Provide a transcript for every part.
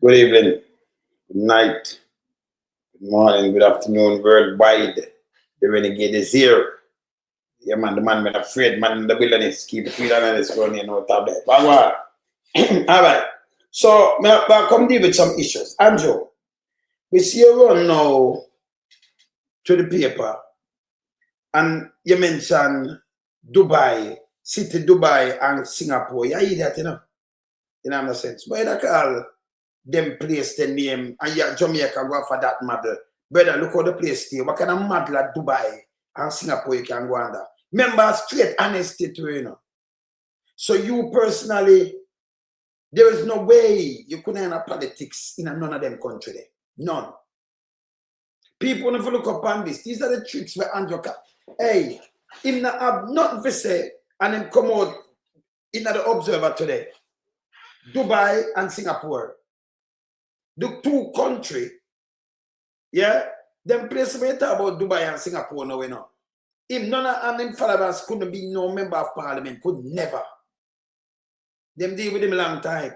Good evening, good night, good morning, good afternoon, worldwide. The renegade is here. Yeah, man, the man afraid, man, the wilderness. Keep it real analyst running out of there. All right. So, I come deal with some issues. Andrew, we see you run now to the paper, and you mentioned Dubai, City Dubai, and Singapore. You hear that, you know? You know what I'm saying? But you call them place the name, and yeah, Jamaica go for that model. Brother, look how the place stay. What kind of model at Dubai and Singapore you can go under? Remember, straight honesty to you know. So you personally, there is no way you could have politics in none of them country there. None. People never look upon this. These are the tricks where Andrew hey, him not have nothing to say and him come out in the observer today. Dubai and Singapore. The two countries, yeah, them places we talk about Dubai and Singapore now, you know. Him none of them followers couldn't be no member of parliament, could never. Them deal with him a long time.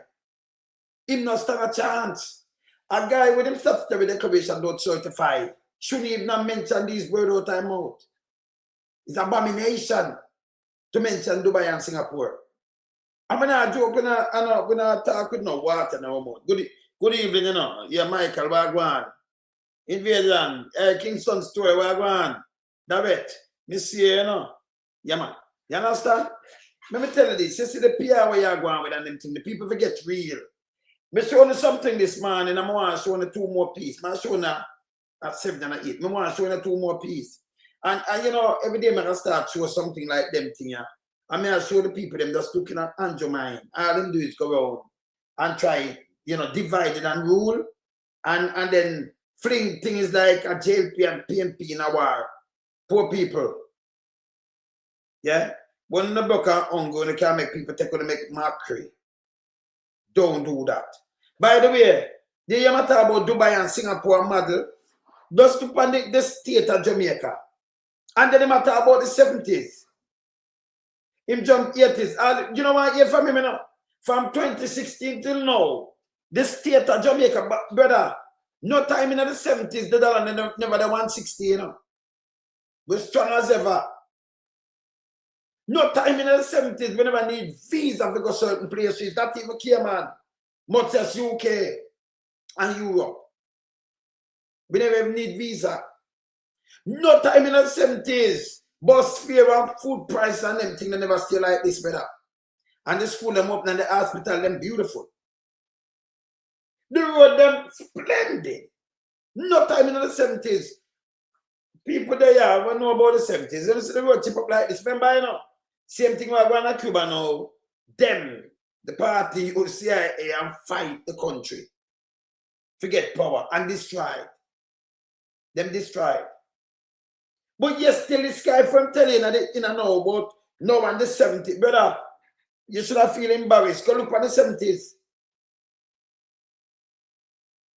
Him not stand a chance. A guy with him statutory declaration don't certify. Shouldn't even mention these words out time out. It's abomination to mention Dubai and Singapore. I'm not joke when I talk with no water no more. Good evening, you know. Yeah, Michael, Wagwan. Invasion, Kingston story, Wagwan. David, Miss you know. Yeah, man. You understand? Let me tell you this. You see the PR where you're going with and them thing. The people forget real. Me show you something this morning. I'm going to show you 2 more pieces. I'm showing you at 7 and 8. I want to show you 2 more pieces. And you know, every day I'm going to start show something like them thing. Yeah. I mean, I show the people them just looking at Andrew mind. All them do is go around and try, you know, divide it and rule. And then fling things like a JLP and PMP in a war. Poor people. Yeah? When the book are on they can't make people take on to make mockery. Don't do that. By the way, the matter about Dubai and Singapore model, just to panic the state of Jamaica. And then the matter about the 70s. Him jump 80s. You know what? Here from him, you know, from 2016 till now, the state of Jamaica, brother, no time in the 70s, the dollar never the 160, you know. We're strong as ever. No time in the 70s, we never need visa to go certain places. Not even care, man. Much as UK and Europe. We never even need visa. No time in the 70s. Bus fare and food price and everything, they never stay like this, brother. And the school them up and the hospital them beautiful. The road them splendid. No time in the 70s. People there will know about the 70s. They see the road chip up like this. Remember, you know? Same thing we're going to Cuba now. Them, the party, who CIA and fight the country. Forget power and destroy. Them destroy. But yes, still this guy from telling you know about now and the 70s. Brother, you should have feel embarrassed. Go look at the 70s.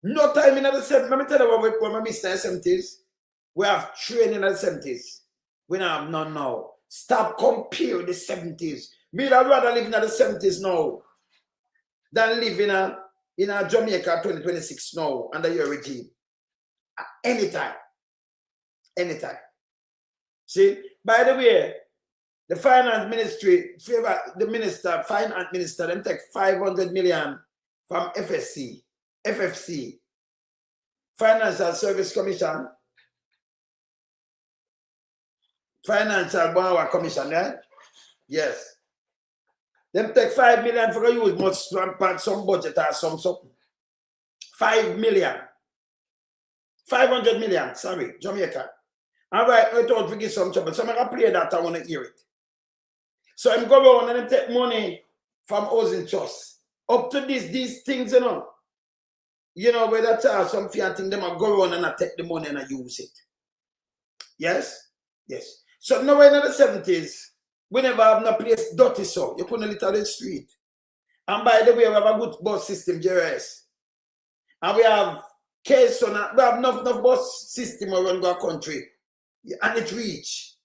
No time in the 70s. Let me tell you what we missed in the 70s. We have training in the 70s. We don't have none now. Stop comparing the 70s. Me I'd rather live in the 70s now than live in a Jamaica 2026 now under your regime. Anytime. Anytime. See, by the way, the finance ministry, the finance minister, them take 500 million from FFC, Financial Service Commission, Financial Borrower Commission, right? Yes. Them take 5 million for use much some budget or something. 5 million. 500 million, sorry, Jamaica. All right, I thought we get some trouble. So I'm going to play that, I want to hear it. So I'm going around and take money from housing trust. Up to these things, you know, where that's some few things, them I go around and I take the money and I use it. Yes? Yes. So now in the 70s, we never have no place dirty so. You couldn't litter the street. And by the way, we have a good bus system, JRS. And we have case on we have enough bus system around our country. And it reach.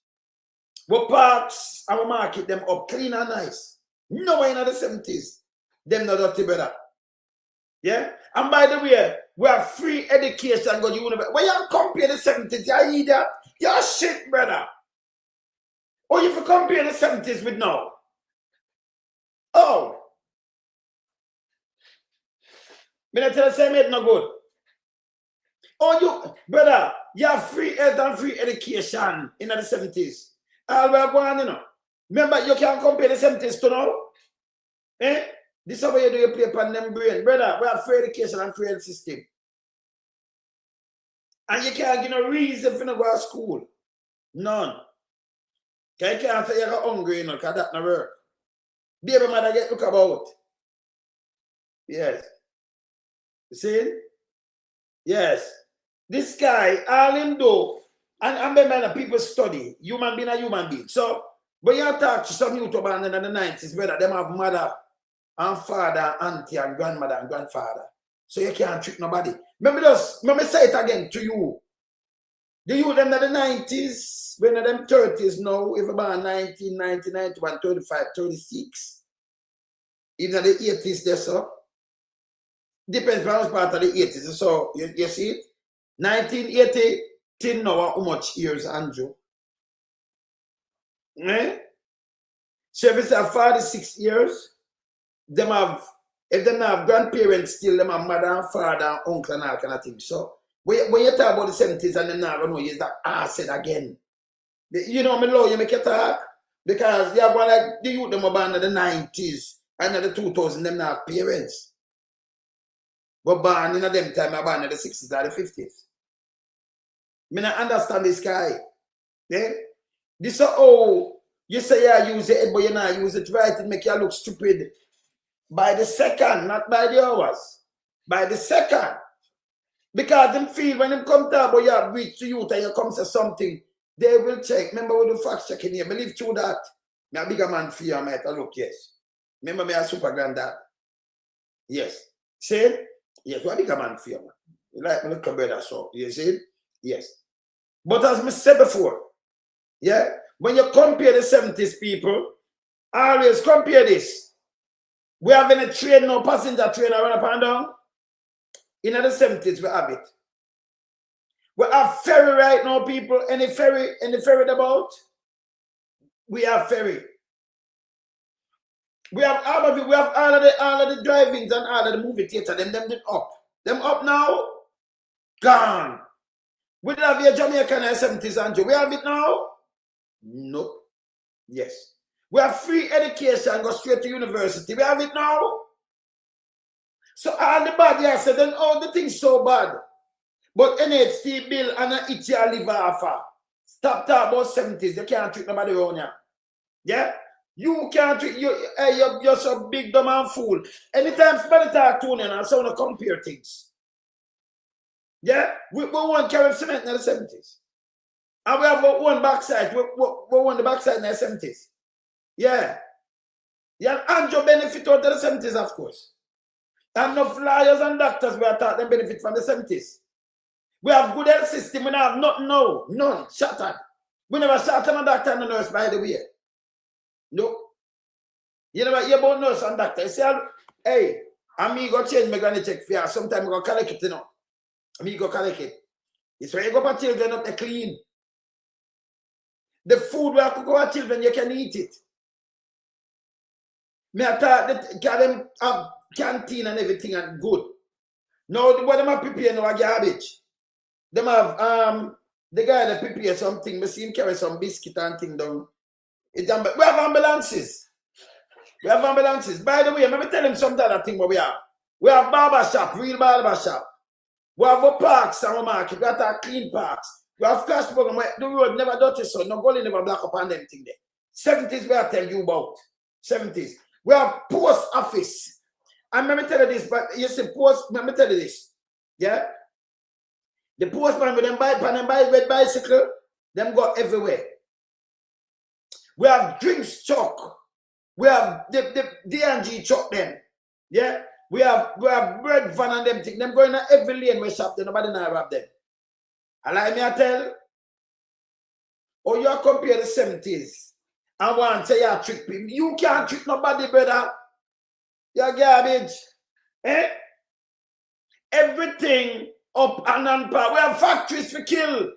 We parks and we market them up clean and nice. No way in the 70s. Them not dirty, brother. Yeah? And by the way, we have free education go to university. When you compare the 70s, you idiot. You're shit, brother. Or if you compare the 70s with now. Oh. Me not tell you say it no good. Oh, you, brother, you have free health and free education in the 70s. All we are going, you know. Remember, you can't compare the 70s to now. Eh? This is how you do your play upon them brain. Brother, we have free education and free health system. And you can't get no reason for no go to school. None. You can't say you're hungry, you know, because that no work. Baby mother get look about. Yes. You see? Yes. This guy, all him do, and remember people study, human being a human being. So, when you talk to some youth about in the 90s, brother, them have mother and father, auntie and grandmother and grandfather. So you can't trick nobody. Let me say it again to you. The youth them in the 90s, when them 30s now, if about 1990, 91, 35, 36, even the 80s, that's so. Depends on which part of the 80s. So, you see it? 1980 till now, how much years, Andrew? Eh? So if it's 46 years, them have, if them have grandparents still, them have mother and father and uncle and all kind of things. So when you talk about the 70s and them now don't know, you that said again. You know, me law, you make it talk because you have one like the youth them born in the 90s and in the 2000s, them now have parents. But born in them time, I born in the 60s or the 50s. Me not understand this guy. Yeah? This is how you say you use it, but you not use it right, it make you look stupid. By the second, not by the hours. By the second. Because them feel when them come to about you reach to youth and you come to something, they will check. Remember we do fact checking here. Believe through that. Me a bigger man for you, I might look, yes. Remember me a super granddad. Yes. See? Yes, we a bigger man for you, man. You like me little brother, so you see? Yes. But as I said before, yeah, when you compare the 70s people, always compare this. We have a train now, passenger train around up and down. In the 70s, we have it. We have ferry right now, people. Any ferry about? We have ferry. We have all of it. We have all of the drivings and all of the movie theater. Them up. Them up now. Gone. We don't have a Jamaica in the 70s, Andrew. We have it now? Nope. Yes. We have free education, go straight to university. We have it now? So all the bad, yeah, so then all the things so bad. But NHT bill and it's your liver offer. Stop talking about 70s. You can't treat nobody around here. Yeah? You can't treat, you're so big, dumb and fool. Anytime somebody talk to you and so want to compare things. Yeah? We want carry cement in the 70s. And we have one backside. We want the backside in the 70s. Yeah. Yeah, Andrew benefit out of the 70s, of course. And enough lawyers and doctors we are taught them benefit from the 70s. We have good health system, we don't have nothing now. None. Shattered. We never shot on a doctor and a nurse, by the way. No. You never hear about nurse and doctor. You say, hey, and me go change my granny check for you. Sometimes I go collect it, you know. Me go collect it. It's where you go for children up there clean. The food we have to go for children, you can eat it. Me I thought that them have canteen and everything and good. Now what them have prepare now are garbage. Them have the guy that prepare something, we see him carry some biscuit and thing down. We have ambulances. We have ambulances. By the way, let me tell him some other thing what we have. We have barber shop, real barber shop. We have a parks and a market. We have clean parks. We have cash program where the road never dirty, so no goalie never black up on them thing there. 70s we are telling you about. 70s. We have post office. And let me tell you this, but you see post, let me tell you this. Yeah? The postman with them buy red bicycle, them go everywhere. We have drinks truck. We have the D&G truck them. Yeah? We have bread van and them thing. Them going in every lane where shop them. Nobody now rob them. And like me I tell, or you compare the 70s and want to say you trick people. You can't trick nobody, brother. You're garbage. Eh? Everything up and on par. We have factories for kill.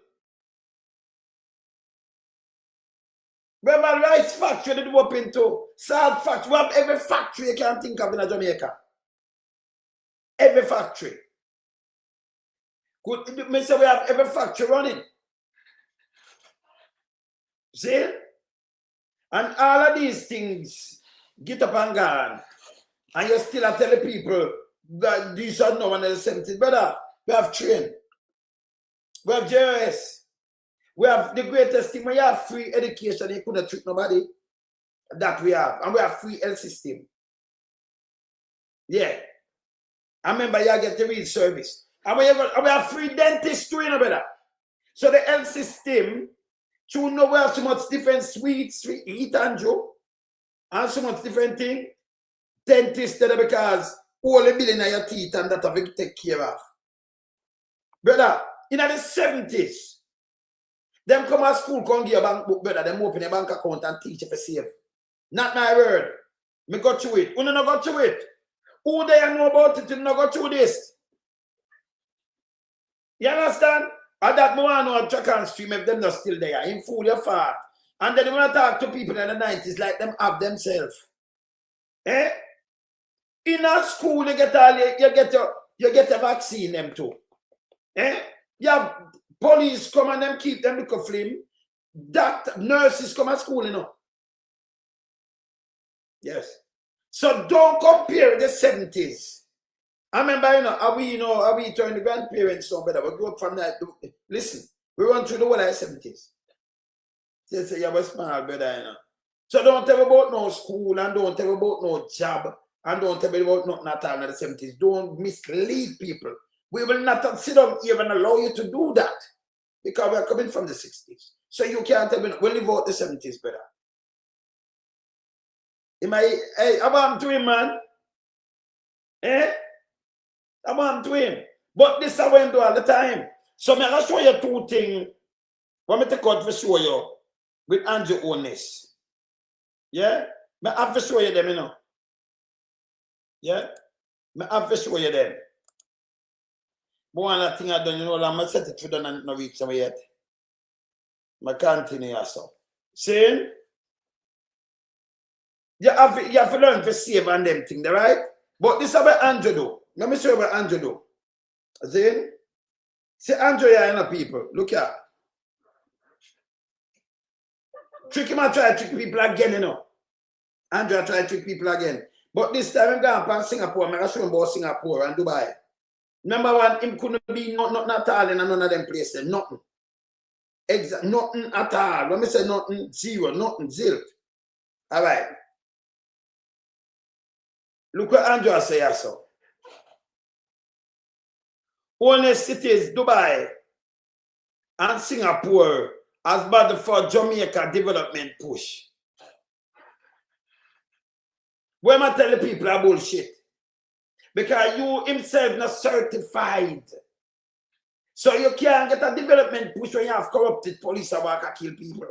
We have a rice factory that we open to. Salt factory. We have every factory you can think of in Jamaica. Every factory. Good. Me say we have every factory running. See? And all of these things get up and gone. And you still are telling people that these are no one else 70s. Brother, we have train. We have JOS. We have the greatest thing. We have free education. You couldn't treat nobody. That we have. And we have free health system. Yeah. I remember you get the real service. And we have free dentists too, you know, brother. So the health system, you know, we have so much different sweets we eat, Andrew. And so much different thing. Dentists there because all the billing in your teeth and that have to take care of. Brother, in the 70s, them come to school, come give a bank book, brother, them open a bank account and teach you for save. Not my word. Me got through it. Who not got through it? Who they know about it, you not got through this. You understand? And that more know track and stream if them not still there. In fool your fart. And then when I talk to people in the 90s, like them have themselves. Eh? In a school, you get a vaccine them too. Eh? You have police come and them keep them look film. That nurses come at school, you know. Yes. So don't compare the 70s. I remember, you know, are we turning the grandparents so better? We grew up from that. Listen, we run through the whole of the 70s. They say you have a small brother, you know. So don't tell me about no school and don't tell me about no job. And don't tell me about nothing at all in the 70s. Don't mislead people. We will not sit down here and allow you to do that. Because we are coming from the 60s. So you can't tell me, we live out the 70s, brother. Hey, I want to him, man. Eh? I want to him. But this is how I do all the time. So I'm going to show you two things. What I'm going to cut for show you with Andrew Holness. Yeah? I have to show you them, you know. Yeah? I have to show you them. But one thing I done, you know, I'm going to set it for them and not reach them yet. I continue also. See? You have to learn to save on them things, right? But this is what Andrew do. Let me show you what Andrew do. See? See Andrew here, you know, people. Look here. Trick him and try to trick people again, you know. Andrew try to trick people again. But this time I'm going to Singapore. I'm going to show him about Singapore and Dubai. Number one, him couldn't be nothing at all in none of them places. Nothing. Exactly. Nothing at all. When I say nothing, zero. Nothing. Zilch. All right. Look what Andrew say so. Holness-Cities, Dubai, and Singapore as bad for Jamaica development push. When I tell the people are bullshit. Because you himself not certified. So you can't get a development push when you have corrupted police who can kill people.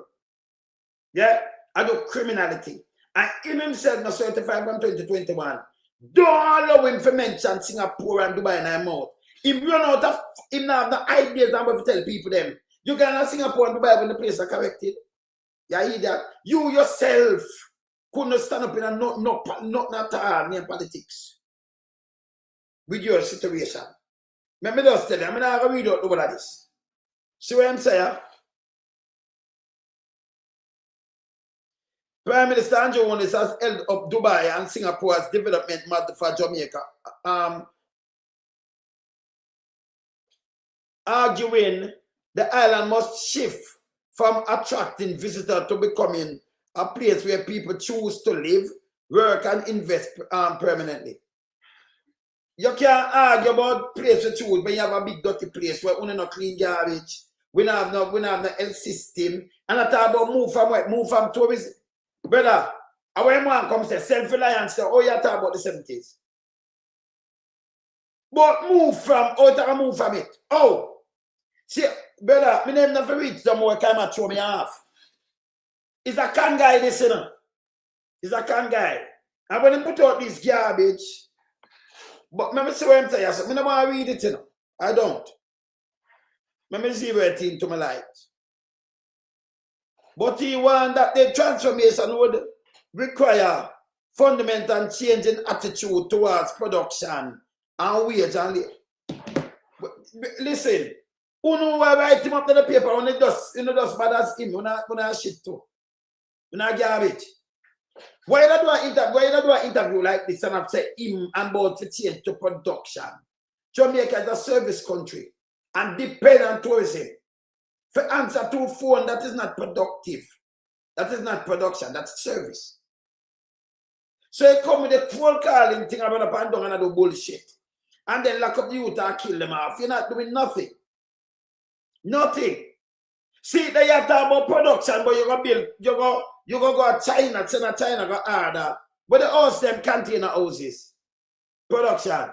Yeah? I do criminality. And him himself not certified from 2021. Don't allow him to mention Singapore and Dubai in our mouth. If you run out of him now have the ideas I'm going to tell people them. You can have Singapore and Dubai when the place are corrected. You hear that? You yourself couldn't stand up in a not at all in politics. With your situation. Let me just tell you, I'm not going to read out all of this. See what I'm saying? Prime Minister Andrew Holness has held up Dubai and Singapore as development model for Jamaica. Arguing the island must shift from attracting visitors to becoming a place where people choose to live, work, and invest permanently. You can't argue about place to choose when you have a big dirty place where we not clean garbage, we don't have no health system, and I talk about move from where? Move from tourism. Brother, when one comes to self-reliance, oh, you talk about the 70s. But move from, move from it. Oh, see, brother, my name never reach the more time I throw me off. It's a can guy, this, you know. It's a can guy. And when he put out this garbage, But let me see what I'm saying. So I don't want to read it, you know. I don't. Let me see where it into my light. But he want that the transformation would require fundamental change in attitude towards production and wage and listen, who know why write him up to the paper when it does, just bad as him, when I shit too. When I garbage. Why not do an interview like this and I've said him and about to change to production? Jamaica is a service country and depend on tourism. For answer to phone, that is not productive. That is not production, that's service. So you come with a phone calling thing about up and down and do bullshit. And then lock up the youth and kill them off. You're not doing nothing. Nothing. See, they are talking about production, but you go build, you go China, China go order. But the house them container houses. Production.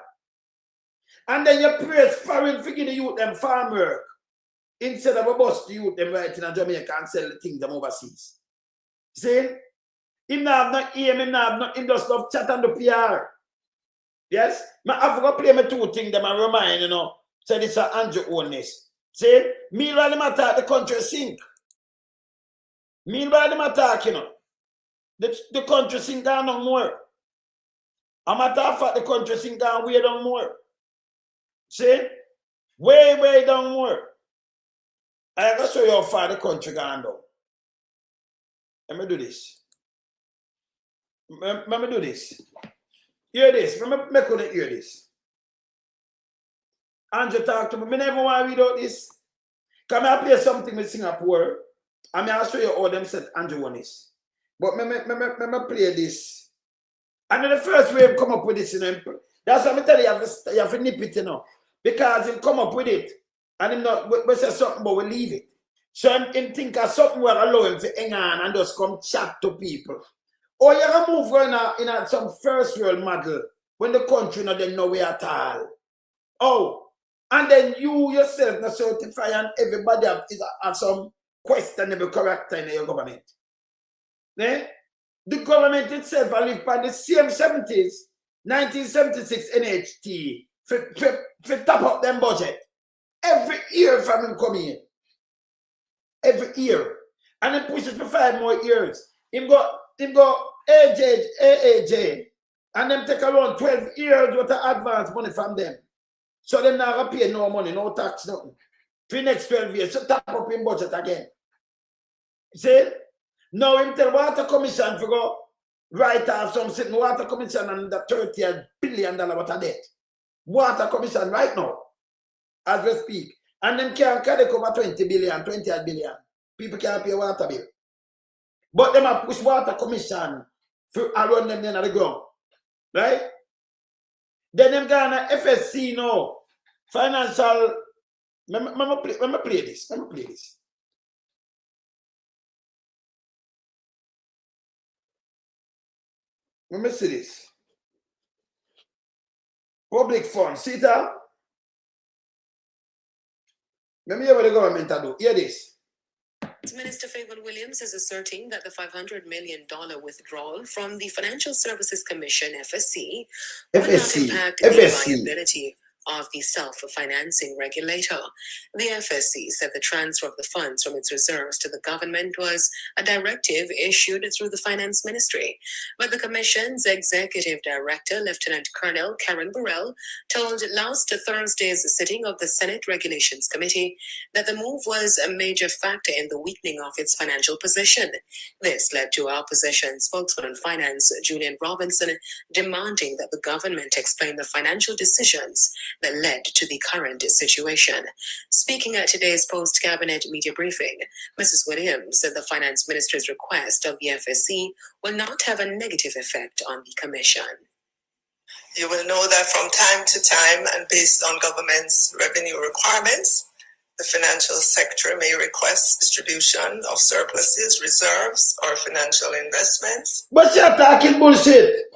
And then you praise foreign figure the youth them farm work. Instead of a bus the youth them right in Jamaica and sell the things them overseas. See? Him not have no aim, him not have no industry of chat and the PR. Yes? I have to play my two things them and remind, so this is Andrew Holness. See? Meanwhile, them attack the country sink. Meanwhile, them attack, the country sink down no more. I'm attack the country sink down way down more. See? Way, way down more. I have to show you how far the country gone down. Let me do this. Let me do this. Hear this. Let me couldn't hear this. Andrew talk to me. I never want to read out this. Come I play something with Singapore. I mean, I'll show you how them said Andrew Holness. But me play this. And then the first way he come up with this, that's what I tell you, you have to nip it, because he come up with it. And him not, we say something, but we leave it. So him think of something will allow him to hang on and just come chat to people. Or you can move in some first world model when the country not know where at all. Oh, and then you yourself not certify and everybody have some questionable character in your government. Eh? The government itself I live by the same 70s, 1976 NHT for top up them budget. Every year from him coming in. Every year. And then push it for 5 more years. Him go AAJ. And then take around 12 years worth of advance money from them. So them not pay no money, no tax, nothing. For the next 12 years, so tap up in budget again. See? Now him tell Water Commission to go write off some sitting Water Commission and the $30 billion worth of debt. Water Commission right now, as we speak. And them can't cover 20 billion, 28 billion. People can't pay water bill. But them have push Water Commission for around them in the ground. Right? Then them gonna FSC now. Financial. Let me play this. Let me play this. Let me see this. Public funds. See that? Let me hear what the government do. Hear this. Minister Favour Williams is asserting that the $500 million withdrawal from the Financial Services Commission, FSC, would not impact the viability of the self-financing regulator. The FSC said the transfer of the funds from its reserves to the government was a directive issued through the Finance Ministry. But the Commission's Executive Director, Lieutenant Colonel Karen Burrell, told last Thursday's sitting of the Senate Regulations Committee that the move was a major factor in the weakening of its financial position. This led to opposition spokesman on finance, Julian Robinson, demanding that the government explain the financial decisions that led to the current situation. Speaking at today's post-cabinet media briefing, Mrs. Williams said the finance minister's request of the FSC will not have a negative effect on the commission. You will know that from time to time and based on government's revenue requirements, the financial sector may request distribution of surpluses, reserves, or financial investments. But you're talking bullshit.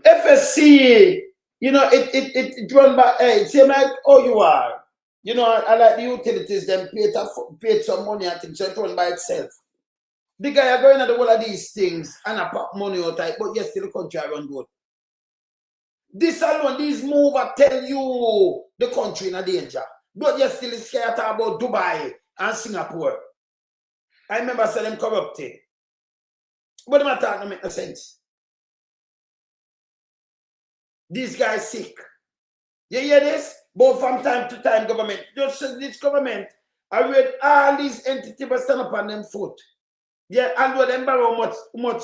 FSC, it run by, same like how you are. I like the utilities, them paid some money, I think, so it run by itself. The guy are going at all of these things and I pop money out, but yes, still the country I run good. This alone, these move I tell you the country in a danger. But you're still scared about Dubai and Singapore. I remember saying them corrupted. But them attack don't make no sense. This guy sick. You hear this? But from time to time, government, just this government, I read all these entities will stand up on them foot. Yeah, and when them borrow much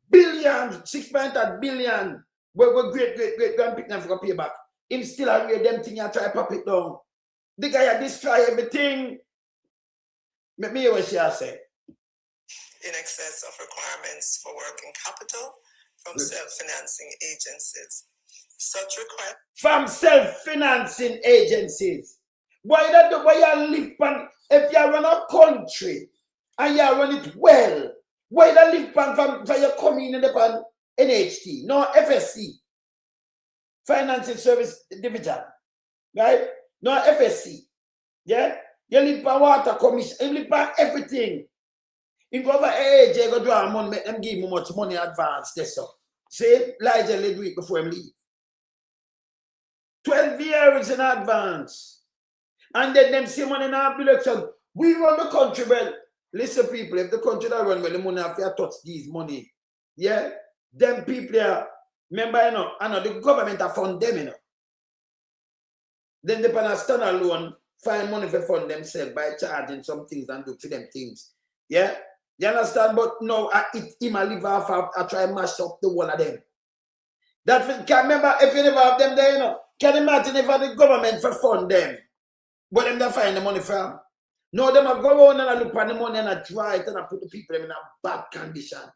billions, 6.8 billion, we're great grandparents for pay back. Him still I read them thing and try to pop it down. The guy had destroy everything. Let me hear what she has said. In excess of requirements for working capital from self-financing agencies. Such request from self-financing agencies. Why you live on, if you run a country and you run it well, why you live on from you come in the NHT, no FSC, Financing Service Division, right? No FSC, yeah? You live on water commission, you live on everything. You go over AJ, go draw money, make them give me much money advance, that's so. See, Elijah will do it before him leave. 12 years in advance. And then them see money in our election. We run the country well. Listen, people, if the country that run well, the money have to touch these money. Yeah? Them people are, remember, you know, I know the government have fund them, you know. Then they can stand alone, find money for fund themselves by charging some things and do to them things. Yeah? You understand? But no, it him a live off, I try and mash up the one of them. That can remember if you never have them there, you know. Can you imagine if the government for fund them? But them don't find the money from. No, them are go on and I look at the money and I try it and I put the people in a bad condition.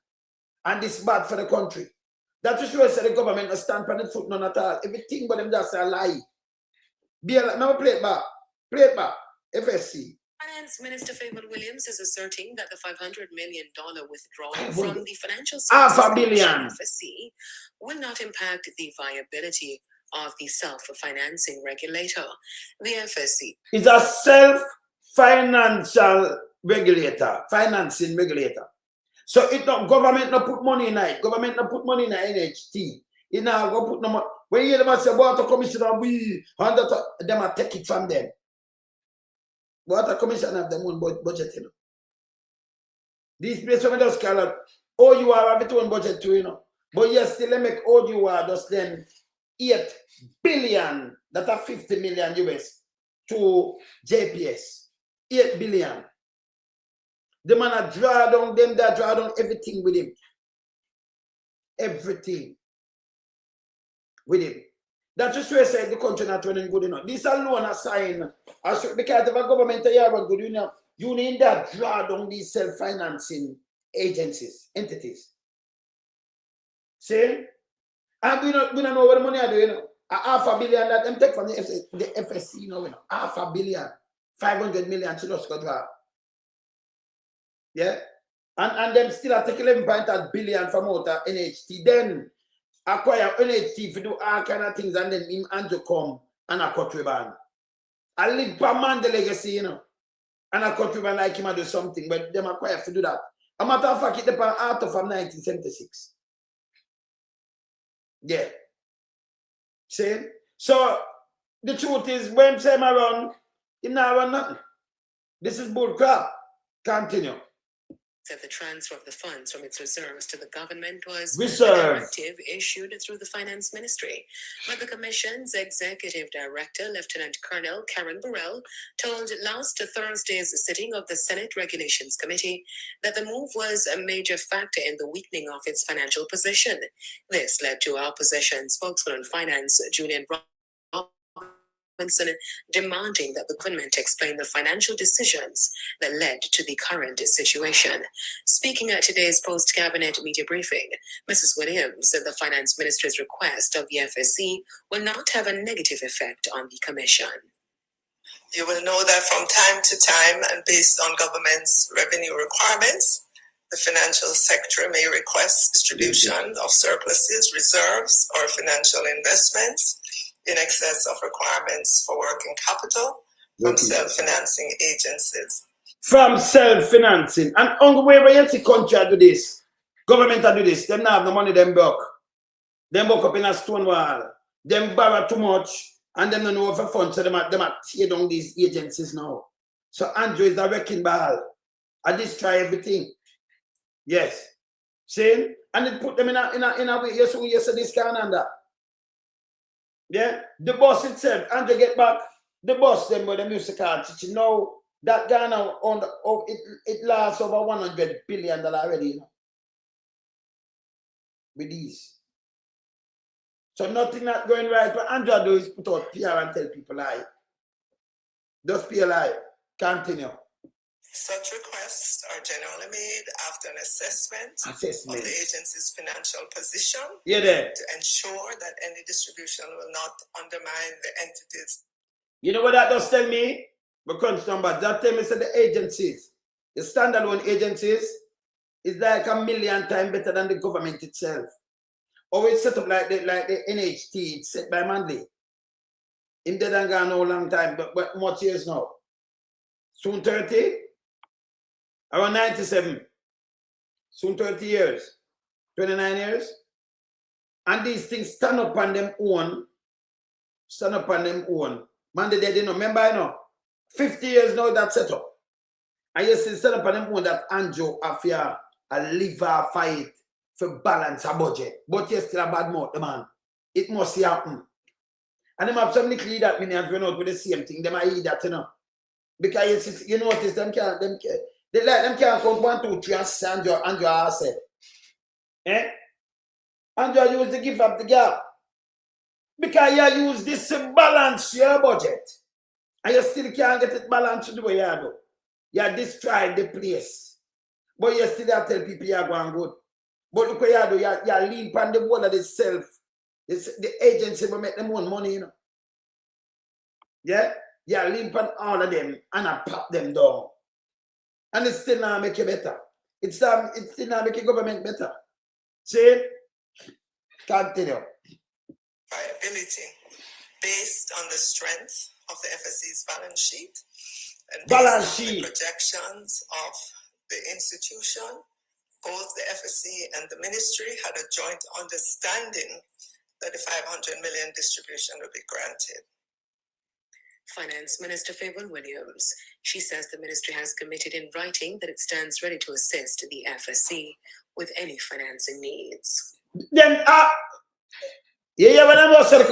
And it's bad for the country. That's what I said the government will stand on the foot none at all. Everything but them just a lie. Now play it back. Play it back. FSC. Finance Minister Favored Williams is asserting that the $500 million withdrawal from the financial $500 services million FSC will not impact the viability of the self-financing regulator. The FSC is a self-financial regulator, financing regulator. So it not government not put money in it. Government not put money in NHT. It now go put no money. When you hear them say water commissioner, we and that them are take it from them. Water commission have their own budget, you know. These places when just call out, oh, you are have its own budget too, you know. But yes, still they make all you are just then 8 billion, that are 50 million US to JPS. 8 billion. The man a draw down them, that draw down everything with him. Everything with him. That's just why I said the country not running good enough. This alone a sign. Because if a government here run good enough, you need that draw down these self-financing agencies, entities. See? And we don't know what the money are doing. You know? $500 million that them take from the FSC, you know, $500 million, 500 million to just go draw. Yeah? And them still are taking 11.8 billion from out of NHT. Then acquire NHT to do all kind of things and then him Andrew come and a cut ribbon. I live per man the legacy, you know. And a cut ribbon like him and do something, but them acquire to do that. A matter of fact, it depends out of from 1976. Yeah. See? So the truth is when I'm around, him not run nothing. This is bull crap. Continue. Said the transfer of the funds from its reserves to the government was Reserve. a directive issued through the Finance Ministry. But the Commission's Executive Director, Lieutenant Colonel Karen Burrell, told last Thursday's sitting of the Senate Regulations Committee that the move was a major factor in the weakening of its financial position. This led to opposition spokesman on finance, Julian Robinson, demanding that the government explain the financial decisions that led to the current situation. Speaking at today's post-cabinet media briefing, Mrs. Williams said the finance minister's request of the FSC will not have a negative effect on the commission. You will know that from time to time and based on government's revenue requirements, the financial sector may request distribution of surpluses, reserves, or financial investments in excess of requirements for working capital from self-financing agencies. From self-financing. And on the way where you see country do this, government do this, them not have the money them broke. Them broke up in a stone wall. Them borrow too much and them don't know for fun, so them are tear down these agencies now. So Andrew is a wrecking ball. I destroy everything. Yes. See? And it put them in a way, yes, this kind and that. Yeah? The boss itself, Andrew get back, the boss them with the musical teaching. Now that Ghana on it lasts over $100 billion already, you know. With these. So nothing not going right. What Andrew do is put out PR and tell people lie. Just PR lie. Continue. Such requests are generally made after an assessment of the agency's financial position to ensure that any distribution will not undermine the entities. You know what that does tell me? Because number that tell me say the agencies, the standalone agencies, is like a million times better than the government itself. Always set up like the NHT, it's set by Manley. In dead and gone no long time, but much years now. Soon 30, around 97. Soon 30 years, 29 years. And these things stand up on them own. Stand up on them own. Man, they didn't know. Remember, you know, 50 years now that set up. And you still stand up on them own that Andrew Afia a liver fight for balance a budget. But you still a bad mouth, the man. It must happen. And them have some little that minions run out with the same thing. Them I eat that, you know. Because you notice them can't count 1, 2, 3 and Andrew said. Eh? Andrew use the give up the gap. Because you use this to balance your budget. And you still can't get it balanced the way you do. You destroy the place. But you still have to tell people you're going good. But look what you do, you lean on the wall of the self. The agency will make them own money, you know. Yeah? You lean on all of them and I pop them down. And it still not make you better. It still not make your government better. See? Continue. Viability based on the strength of the FSC's balance sheet and balance based on sheet the projections of the institution, both the FSC and the ministry had a joint understanding that the 500 million distribution would be granted. Finance Minister Favour Williams. She says the ministry has committed in writing that it stands ready to assist the FSC with any financing needs. Then, you hear what I'm saying,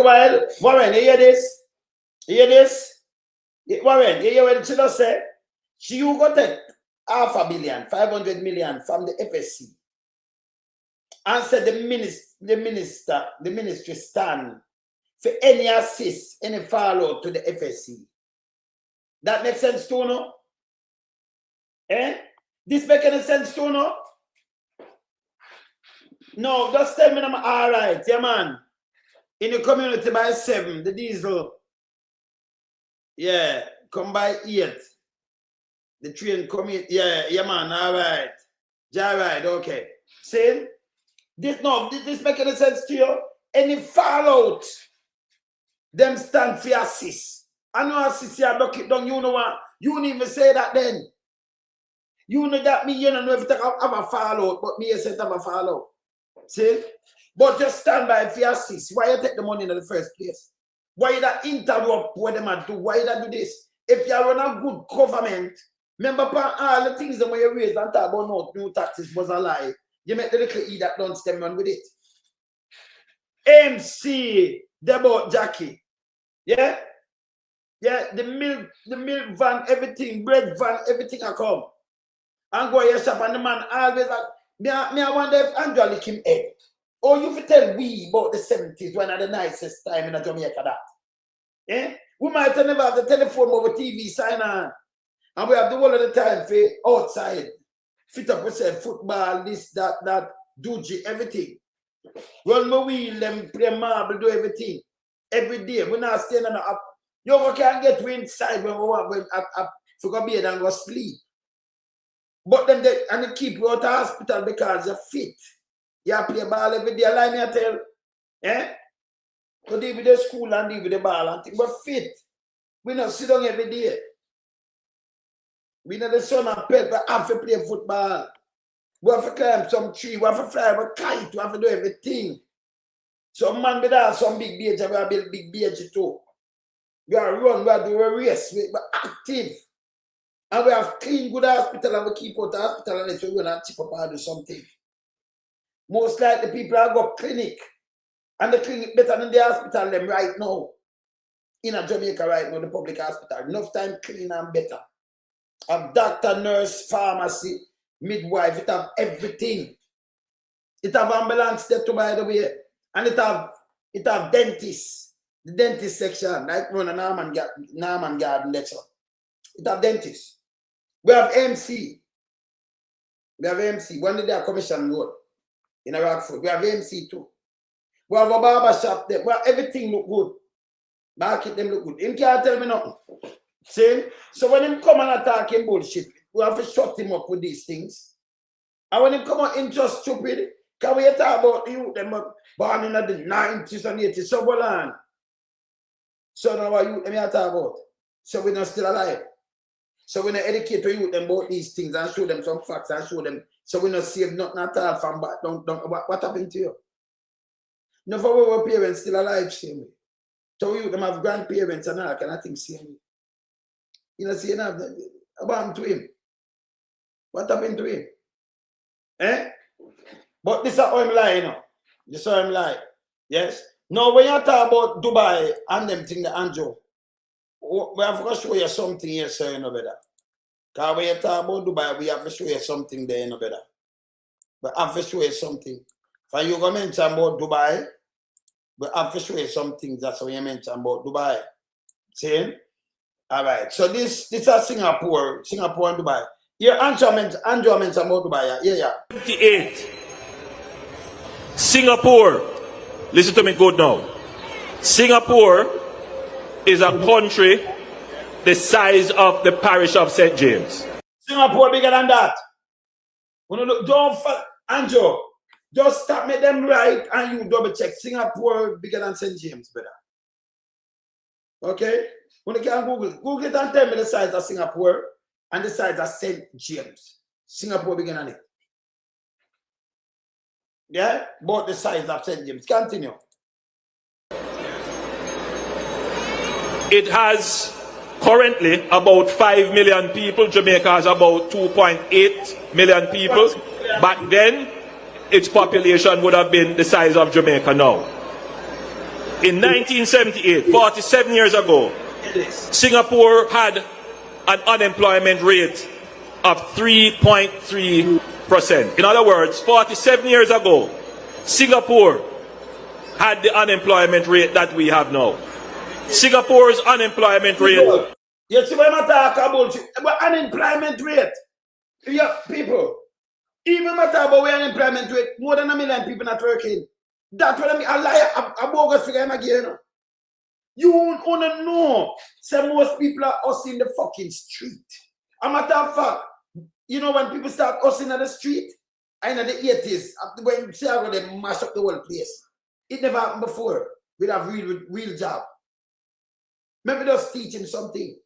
Warren, you hear this? You hear this? Warren, you hear what she just said? She got take $500 million, 500 million from the FSC and said the ministry stand for any assist, any follow to the FSC. That makes sense to you, no? Eh? This make any sense to you, no? No, just tell me I'm all right, yeah, man. In the community by 7, the diesel, yeah, come by 8. The train come in, yeah, man, all right. Yeah, right, okay. See? This make any sense to you? Any fallout, them stand for assist. I know assist you look it down, you know what? You don't even say that then. You know that me, you don't know if I have a fallout, but me, I said I have a fallout. See? But just stand by for assist. Why you take the money in the first place? Why you that interrupt what them do? Why you that do this? If you run a good government, remember all the things that when you raise and talk about no new taxes was a lie. You make the little E that don't stem on with it. MC, Debo Jackie. Yeah? Yeah, the milk van, everything, bread van, everything I come. And go your shop and the man always like, me I wonder if Andrew lick him head. Or you fi tell we about the 70s when at the nicest time in Jamaica that. Yeah? We might never have the telephone over TV sign on. And we have the whole of the time for outside. Fit up yourself, football, this, that, doogie, everything. Run my wheel, them play marble, do everything. Every day. We're not staying on the up. You can't get we inside when we want to go bed and go sleep. But then they keep you out of hospital because you're fit. You play ball every day, like me I tell. Eh? You deal with the school and deal with the ball and things. But fit. We not sit down every day. We know the son and pet, we have to play football. We have to climb some tree, we have to fly a kite, we have to do everything. Some man with that, some big beach, we are build big beach too. We are run, we are do a race, we are active. And we have clean, good hospital, and we keep out the hospital and let you run and chip up and do something. Most likely people have got clinic. And the clinic better than the hospital them right now. In a Jamaica right now, the public hospital. Enough time clean and better. Have doctor, nurse, pharmacy, midwife, it have everything. It have ambulance there too, by the way. And it have dentists. The dentist section, like run a Norman Garden lecture. It have dentists. We have MC. We have MC. One day they are commission road in a Rockford. We have MC too. We have a barber shop there. Well, everything look good. Market them look good. Him can't tell me nothing. See? So when him come and attack him bullshit, we have to shut him up with these things. And when him come out in just stupid, can we talk about you? Them born in the 90s and 80s. So hold on. So now what you them talk about? So we're not still alive. So we not educate the youth them about these things and show them some facts and show them. So we not save nothing at all from back. What happened to you? No, for our parents still alive, same way. So you them have grandparents and all kind of things, same way. You know, see, what happened to him? What happened to him? Eh? But this is how I'm lying, you know. This is how I'm lying. Yes? Now, when you talk about Dubai and them thing, the Anjo, we have to show you something here, so you know better. Because when you talk about Dubai, we have to show you something there, you know better. We have to show you something. If you go mention about Dubai, we have to show you some things. That's what you mentioned about Dubai. See? All right. So this is Singapore and Dubai. Yeah, Andrew mentioned about Dubai. Yeah. 78. Singapore. Listen to me good now. Singapore is a country the size of the parish of St. James. Singapore bigger than that. Don't Andrew. Just stop me them right and you double check. Singapore bigger than St. James, brother. Okay? When you can Google it and tell me the size of Singapore and the size of St. James. Singapore bigger than it. Yeah? But the size of St. James. Continue. It has currently about 5 million people. Jamaica has about 2.8 million people. Back then, its population would have been the size of Jamaica now. In 1978, 47 years ago, Singapore had an unemployment rate of 3.3%. In other words, 47 years ago, Singapore had the unemployment rate that we have now. Singapore's unemployment rate. You see what I'm talking about? But unemployment rate. Yeah, people. Even matter about where unemployment rate, more than 1 million people not working. That's what I mean. A liar, a bogus figure again. You won't wanna know. Say most people are us in the fucking street. A matter of fact, you know when people start us in the street, in the 80s, when they mash up the whole place. It never happened before. We'd have real job. Maybe just teaching something.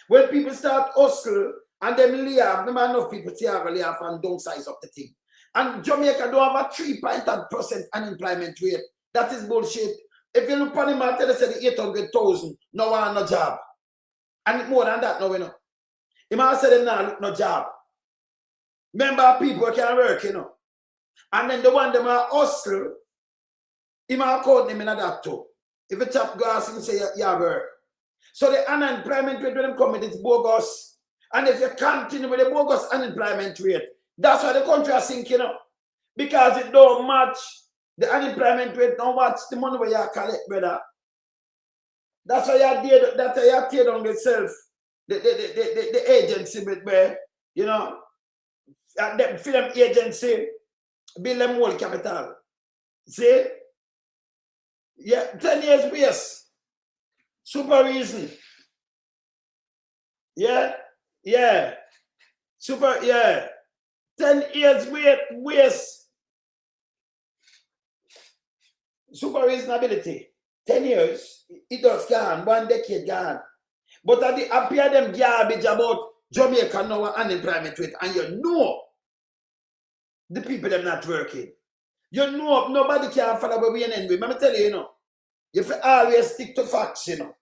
When people start hustle and them lay off, no man enough people say lay off and downsize up the thing. And Jamaica don't have a 3% unemployment rate. That is bullshit. If you look on him, I tell you say 800,000, no one no job. And more than that, no we know. He might say them now look no job. Remember people can work, you know. And then the one them are hustle, he might call them in that too. If a chap goes and say you work. So the unemployment rate when them come is bogus. And if you continue with the bogus unemployment rate, that's why the country is sinking up. Because it don't match the unemployment rate, don't match the money where you collect, brother. That's why you tear down yourself, the agency, where, you know, the film agency, build them whole capital. See? Yeah, 10 years waste. Super reason. Yeah. Super, yeah. 10 years waste. Super reasonability. 10 years, it does gone. 1 decade gone. But at the appear them garbage about Jamaica now unemployment rate, and you know the people them not working. You know, nobody can follow where we end with. Let me tell you, you know. You have to always stick to facts, you know.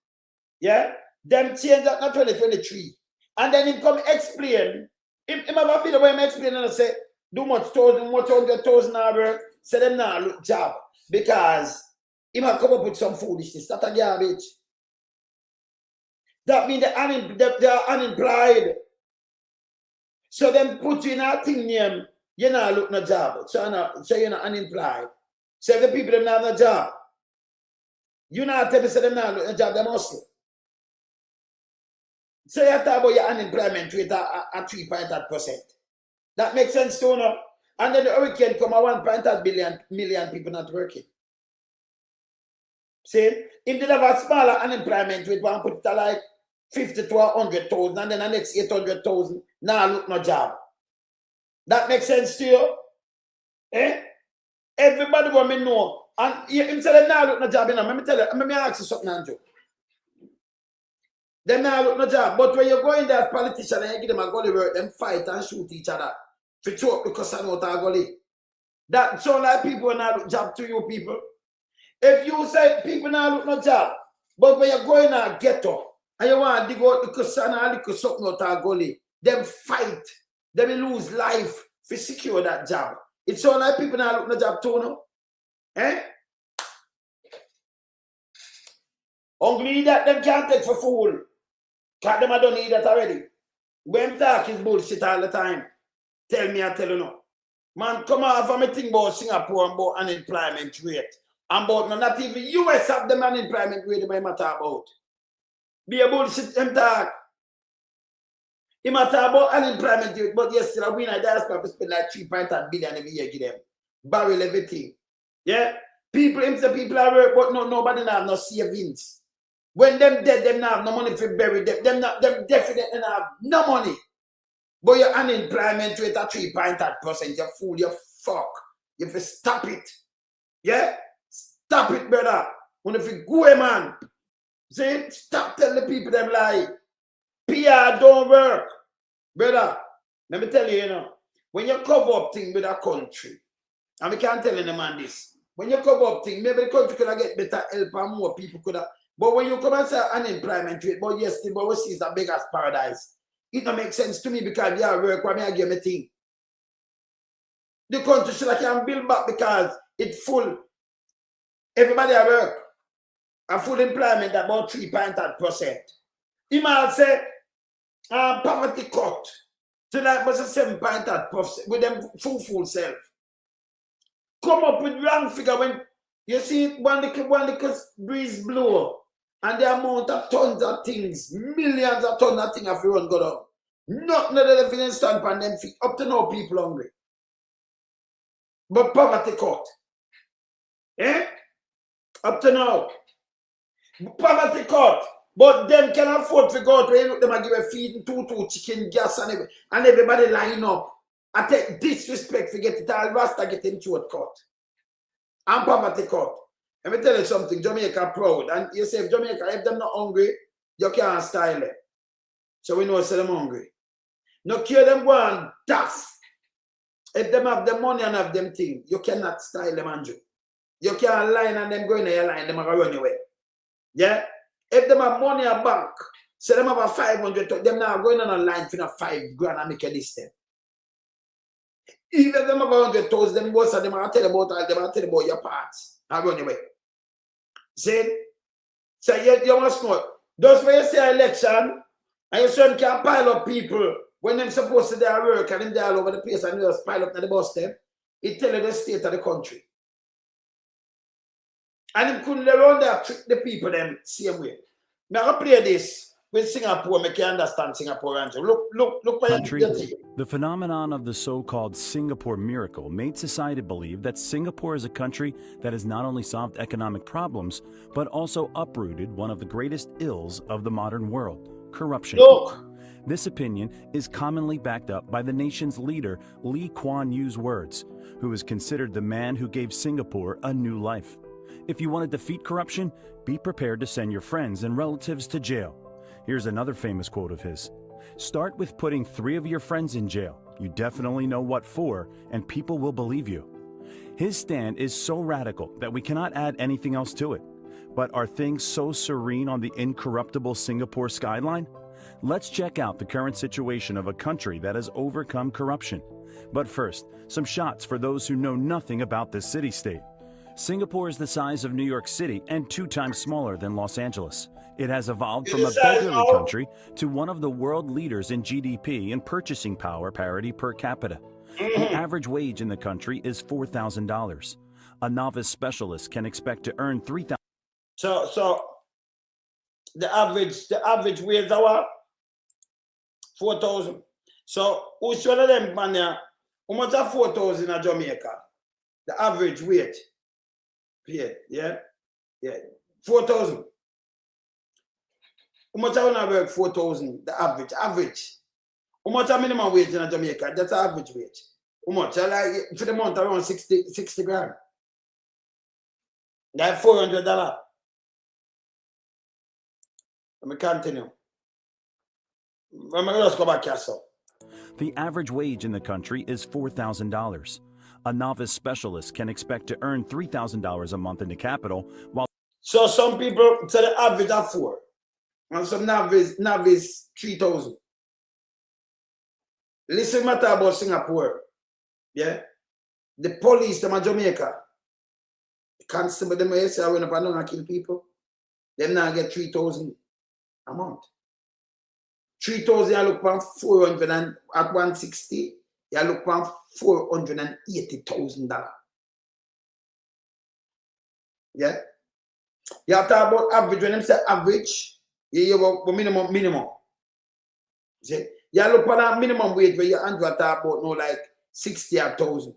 Yeah? Them change that not 2023. And then him come explain. Him have a video where him explain and say, do much 100,000 hours, say them now look job. Because he might come up with some foolishness. That's a garbage. That means they are unemployed. So then put you in a thing name, you're not looking no job. So you're not unemployed. So the people them not have no job. You not tell me say them not looking no job, they must. So you talk about your unemployment rate at 3.8%. That makes sense to you, no? And then the hurricane come at 1.8 million people not working. See? If they have a smaller unemployment rate, one put it at like 50 to 100,000, and then the next 800,000, now look no job. That makes sense to you? Eh? Everybody want me know. And him say them now look no job, you know. Let me tell you, let me ask you something, Andrew. Them now look no job. But when you go in there as politician and you give them a gully work, them fight and shoot each other. To choke because I know what I gully. That sound like people now look job to you people. If you say people now look no job, but when you go in a ghetto and you want to dig out the kusana and the something out of gully, them fight, them lose life to secure that job. It sound like people now look no job too, no? Eh? Hungry that them can't take for fool. Because them don't need that already. When talk is bullshit all the time. Tell me, I tell you no. Man, come on from me think about Singapore and about unemployment rate. And about not even US have the unemployment rate they matter about. Be a bullshit them talk. He matter about unemployment rate, but yesterday we in a diaspora spend like 3.8 billion every year give them. Barrel everything. Yeah? People are work, but nobody have no savings. When them dead, them not have no money for bury them. Them definitely not have no money. But your unemployment rate at 3.8%, you fool, you fuck. You have to stop it. Yeah? Stop it, brother. When if you go, man. See? Stop telling the people them lie. PR don't work. Brother, let me tell you, you know, when you cover up things with a country, and we can't tell any man this, when you cover up things, maybe the country could have get better help and more people could have. But when you come and say unemployment rate, but yes, but we see it's the biggest paradise. It don't make sense to me because you work for me and give me thing. The country should have can build back because it's full. Everybody at work. A full employment about 3.8%. He might say poverty cut to like 7.8% with them full self. Come up with wrong figure when you see one little breeze blow and the amount of tons of things, millions of tons of things have run go down. Nothing of the evidence stand on them feet. Up to now people hungry. But poverty cut. Eh? Up to now. Poverty cut. But them can afford to go out where you look them and give a feed and two chicken, gas and everybody line up. I take disrespect to get it all Rasta get into a cut. And poverty cut. Let me tell you something, Jamaica proud. And you say if Jamaica, if them not hungry, you can't style them. So we know say them hungry. No care them go and tough. If them have the money and have them things, you cannot style them, Andrew. You can't line and them go in your line, them are run away. Yeah? If them have money at bank, say them have a 500, them now going on a line for 5 grand and make a list them. Even if them have 100,000, them most of them are tell about all them are tell about your parts and run away. See? So you must know. Just when you say election, and your son can pile up people when they're supposed to do their work and they're all over the place and they just pile up in the bus them, it tell you the state of the country. And him couldn't around there trick the people them same way. Now I play this with Singapore, make you understand Singapore, Andrew. Look what you. The phenomenon of the so-called Singapore miracle made society believe that Singapore is a country that has not only solved economic problems, but also uprooted one of the greatest ills of the modern world, corruption. Look. This opinion is commonly backed up by the nation's leader, Lee Kuan Yew's words, who is considered the man who gave Singapore a new life. If you want to defeat corruption, be prepared to send your friends and relatives to jail. Here's another famous quote of his. Start with putting 3 of your friends in jail. You definitely know what for, and people will believe you. His stand is so radical that we cannot add anything else to it. But are things so serene on the incorruptible Singapore skyline? Let's check out the current situation of a country that has overcome corruption. But first, some shots for those who know nothing about this city-state. Singapore is the size of New York City and 2 times smaller than Los Angeles. It has evolved from a beggarly country to one of the world leaders in GDP and purchasing power parity per capita. The average wage in the country is $4,000. A novice specialist can expect to earn $3,000. So the average wage hour 4,000. So which one of them man there? How much are 4,000 in Jamaica? The average wage. Yeah. 4,000. How much are we work 4,000? The average. How much are minimum wage in Jamaica? That's average wage. How much? Like for the month around 60 grand. That's $400. Let me continue. Let me just go back here, so. The average wage in the country is $4,000. A novice specialist can expect to earn $3,000 a month in the capital, while So some people say the average are 4, and some novice 3,000. Listen matter about Singapore. Yeah? The police, them in Jamaica, the constable, them say I went up and down and kill people. Them now get 3,000 a month. 3,000 you look for 400 and at 160, you look for $480,000. Yeah? You have to talk about average. When them say average, you have minimum. See? You look for that minimum wage where you talk about no like 68,000.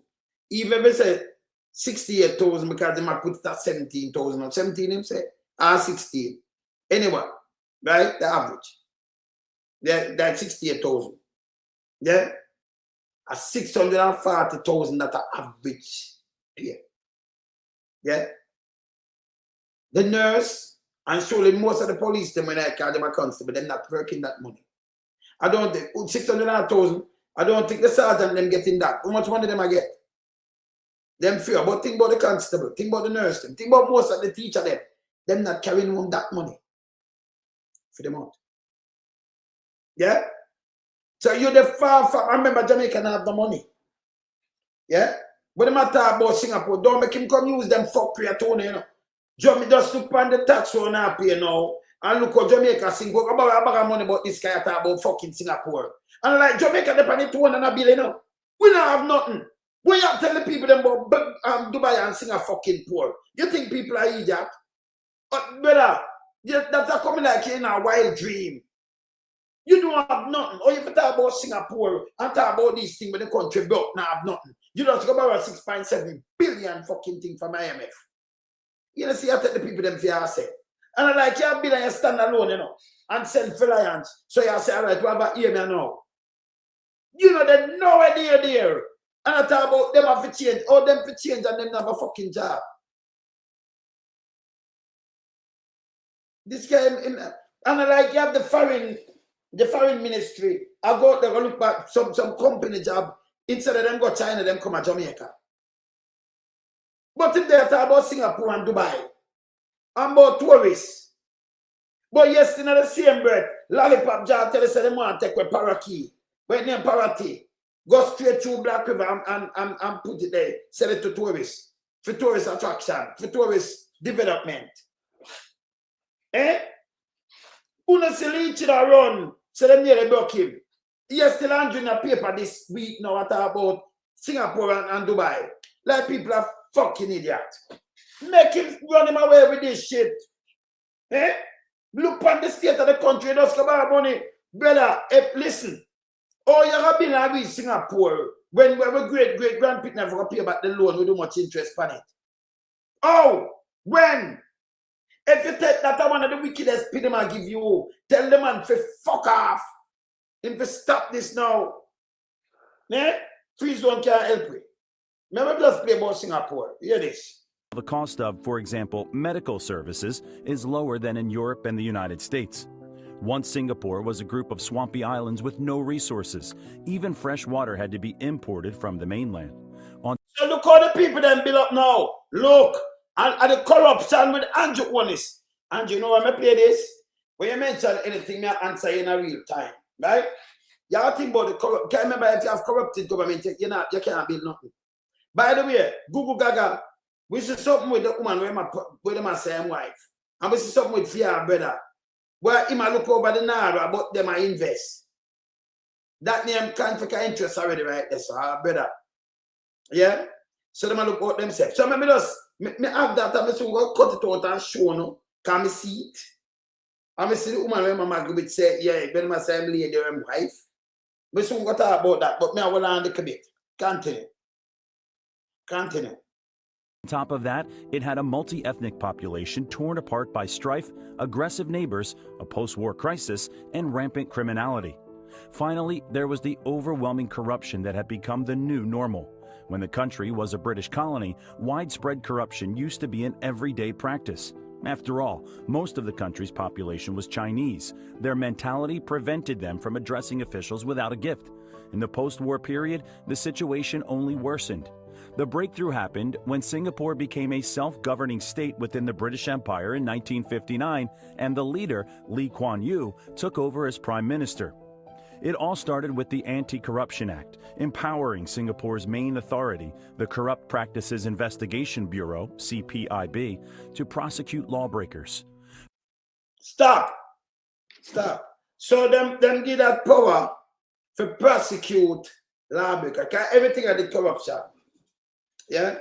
Even if you say 68,000 because they might put it at 17,000 or 17 him say, or 16. Anyway, right? The average. Yeah, that's 68,000. Yeah? A 640,000 that are average pay. Yeah? The nurse, and surely most of the police, them when I call them a constable, they're not working that money. I don't think 600,000, I don't think the sergeant them getting that. How much money them I get? Them fear. But think about the constable, think about the nurse, think about most of the teacher them not carrying home that money for the month. Yeah? So you're the far. I remember Jamaica have the money. Yeah? But the matter about Singapore, don't make him come use them fuck creatone, you know. Just look on the tax one up here now. And look what Jamaica sing. Go about money about this guy talk about fucking Singapore. And like Jamaica, they pay $200 billion, you know. We don't have nothing. We have tell the people them about Dubai and Singapore fucking poor. You think people are idiot? Brother, that's a coming like in a wild dream. You don't have nothing. Or if you talk about Singapore and talk about these things when the country broke, now have nothing. You just go borrow 6.7 billion fucking thing from IMF. You know, see, I take the people them for yourself. And I like, you have been and stand alone, you know, and self-reliant. So you say, all right, we have a ear now. You know, there's no idea there. And I talk about them have to change. Oh, them to change and them have a fucking job. This guy, and I like, you have the foreign ministry. I go out there and look back some company job. Instead of them go China, them come to Jamaica. But if they talk about Singapore and Dubai, and about tourists. But yes, in the same breath, Lollipop Jar tell us they want to take a parakeet. But name Parati. Go straight through Black River and put it there. Sell it to tourists. For tourist attraction. For tourist development. Eh? Una Silichi run. So them nearly broke him. He is still handling a paper this week now about Singapore and Dubai. Like people are fucking idiot. Make him run him away with this shit. Eh? Look on the state of the country, just come out money. Brother, listen. Oh, you're been like Singapore. When great grandparents never pay back the loan with too much interest on it. Oh, when? If you take that one of the wickedest people I give you, tell the man to fuck off. Him to stop this now. Eh? Freeze one can't help me. Remember just play about Singapore. Hear this. The cost of, for example, medical services is lower than in Europe and the United States. Once Singapore was a group of swampy islands with no resources. Even fresh water had to be imported from the mainland. So look how the people them build up now. Look, and the corruption with Andrew Holness. And you know when I play this? When you mention anything, I answer in a real time. Right? You have to think about the corrupt. Can't remember if you have corrupted government, you can't build nothing. By the way, Google Gaga, we see something with the woman with the same wife. And we see something with Fear brother. Where he might look over the Nara about them I invest. That name conflict of interest already right there, so brother. Yeah? So they might look out themselves. So maybe just me have that and I soon go cut it out and show no. Can me see it? And I see the woman when my Margaret say, yeah, when my same lady and wife. We soon go talk about that, but me I will on the bit. Continue. Continue. On top of that, it had a multi-ethnic population torn apart by strife, aggressive neighbors, a post-war crisis, and rampant criminality. Finally, there was the overwhelming corruption that had become the new normal. When the country was a British colony, widespread corruption used to be an everyday practice. After all, most of the country's population was Chinese. Their mentality prevented them from addressing officials without a gift. In the post-war period, the situation only worsened. The breakthrough happened when Singapore became a self-governing state within the British Empire in 1959, and the leader, Lee Kuan Yew, took over as Prime Minister. It all started with the Anti-Corruption Act, empowering Singapore's main authority, the Corrupt Practices Investigation Bureau, CPIB, to prosecute lawbreakers. Stop. So them give that power to prosecute lawbreakers. Everything I did corruption. Yeah?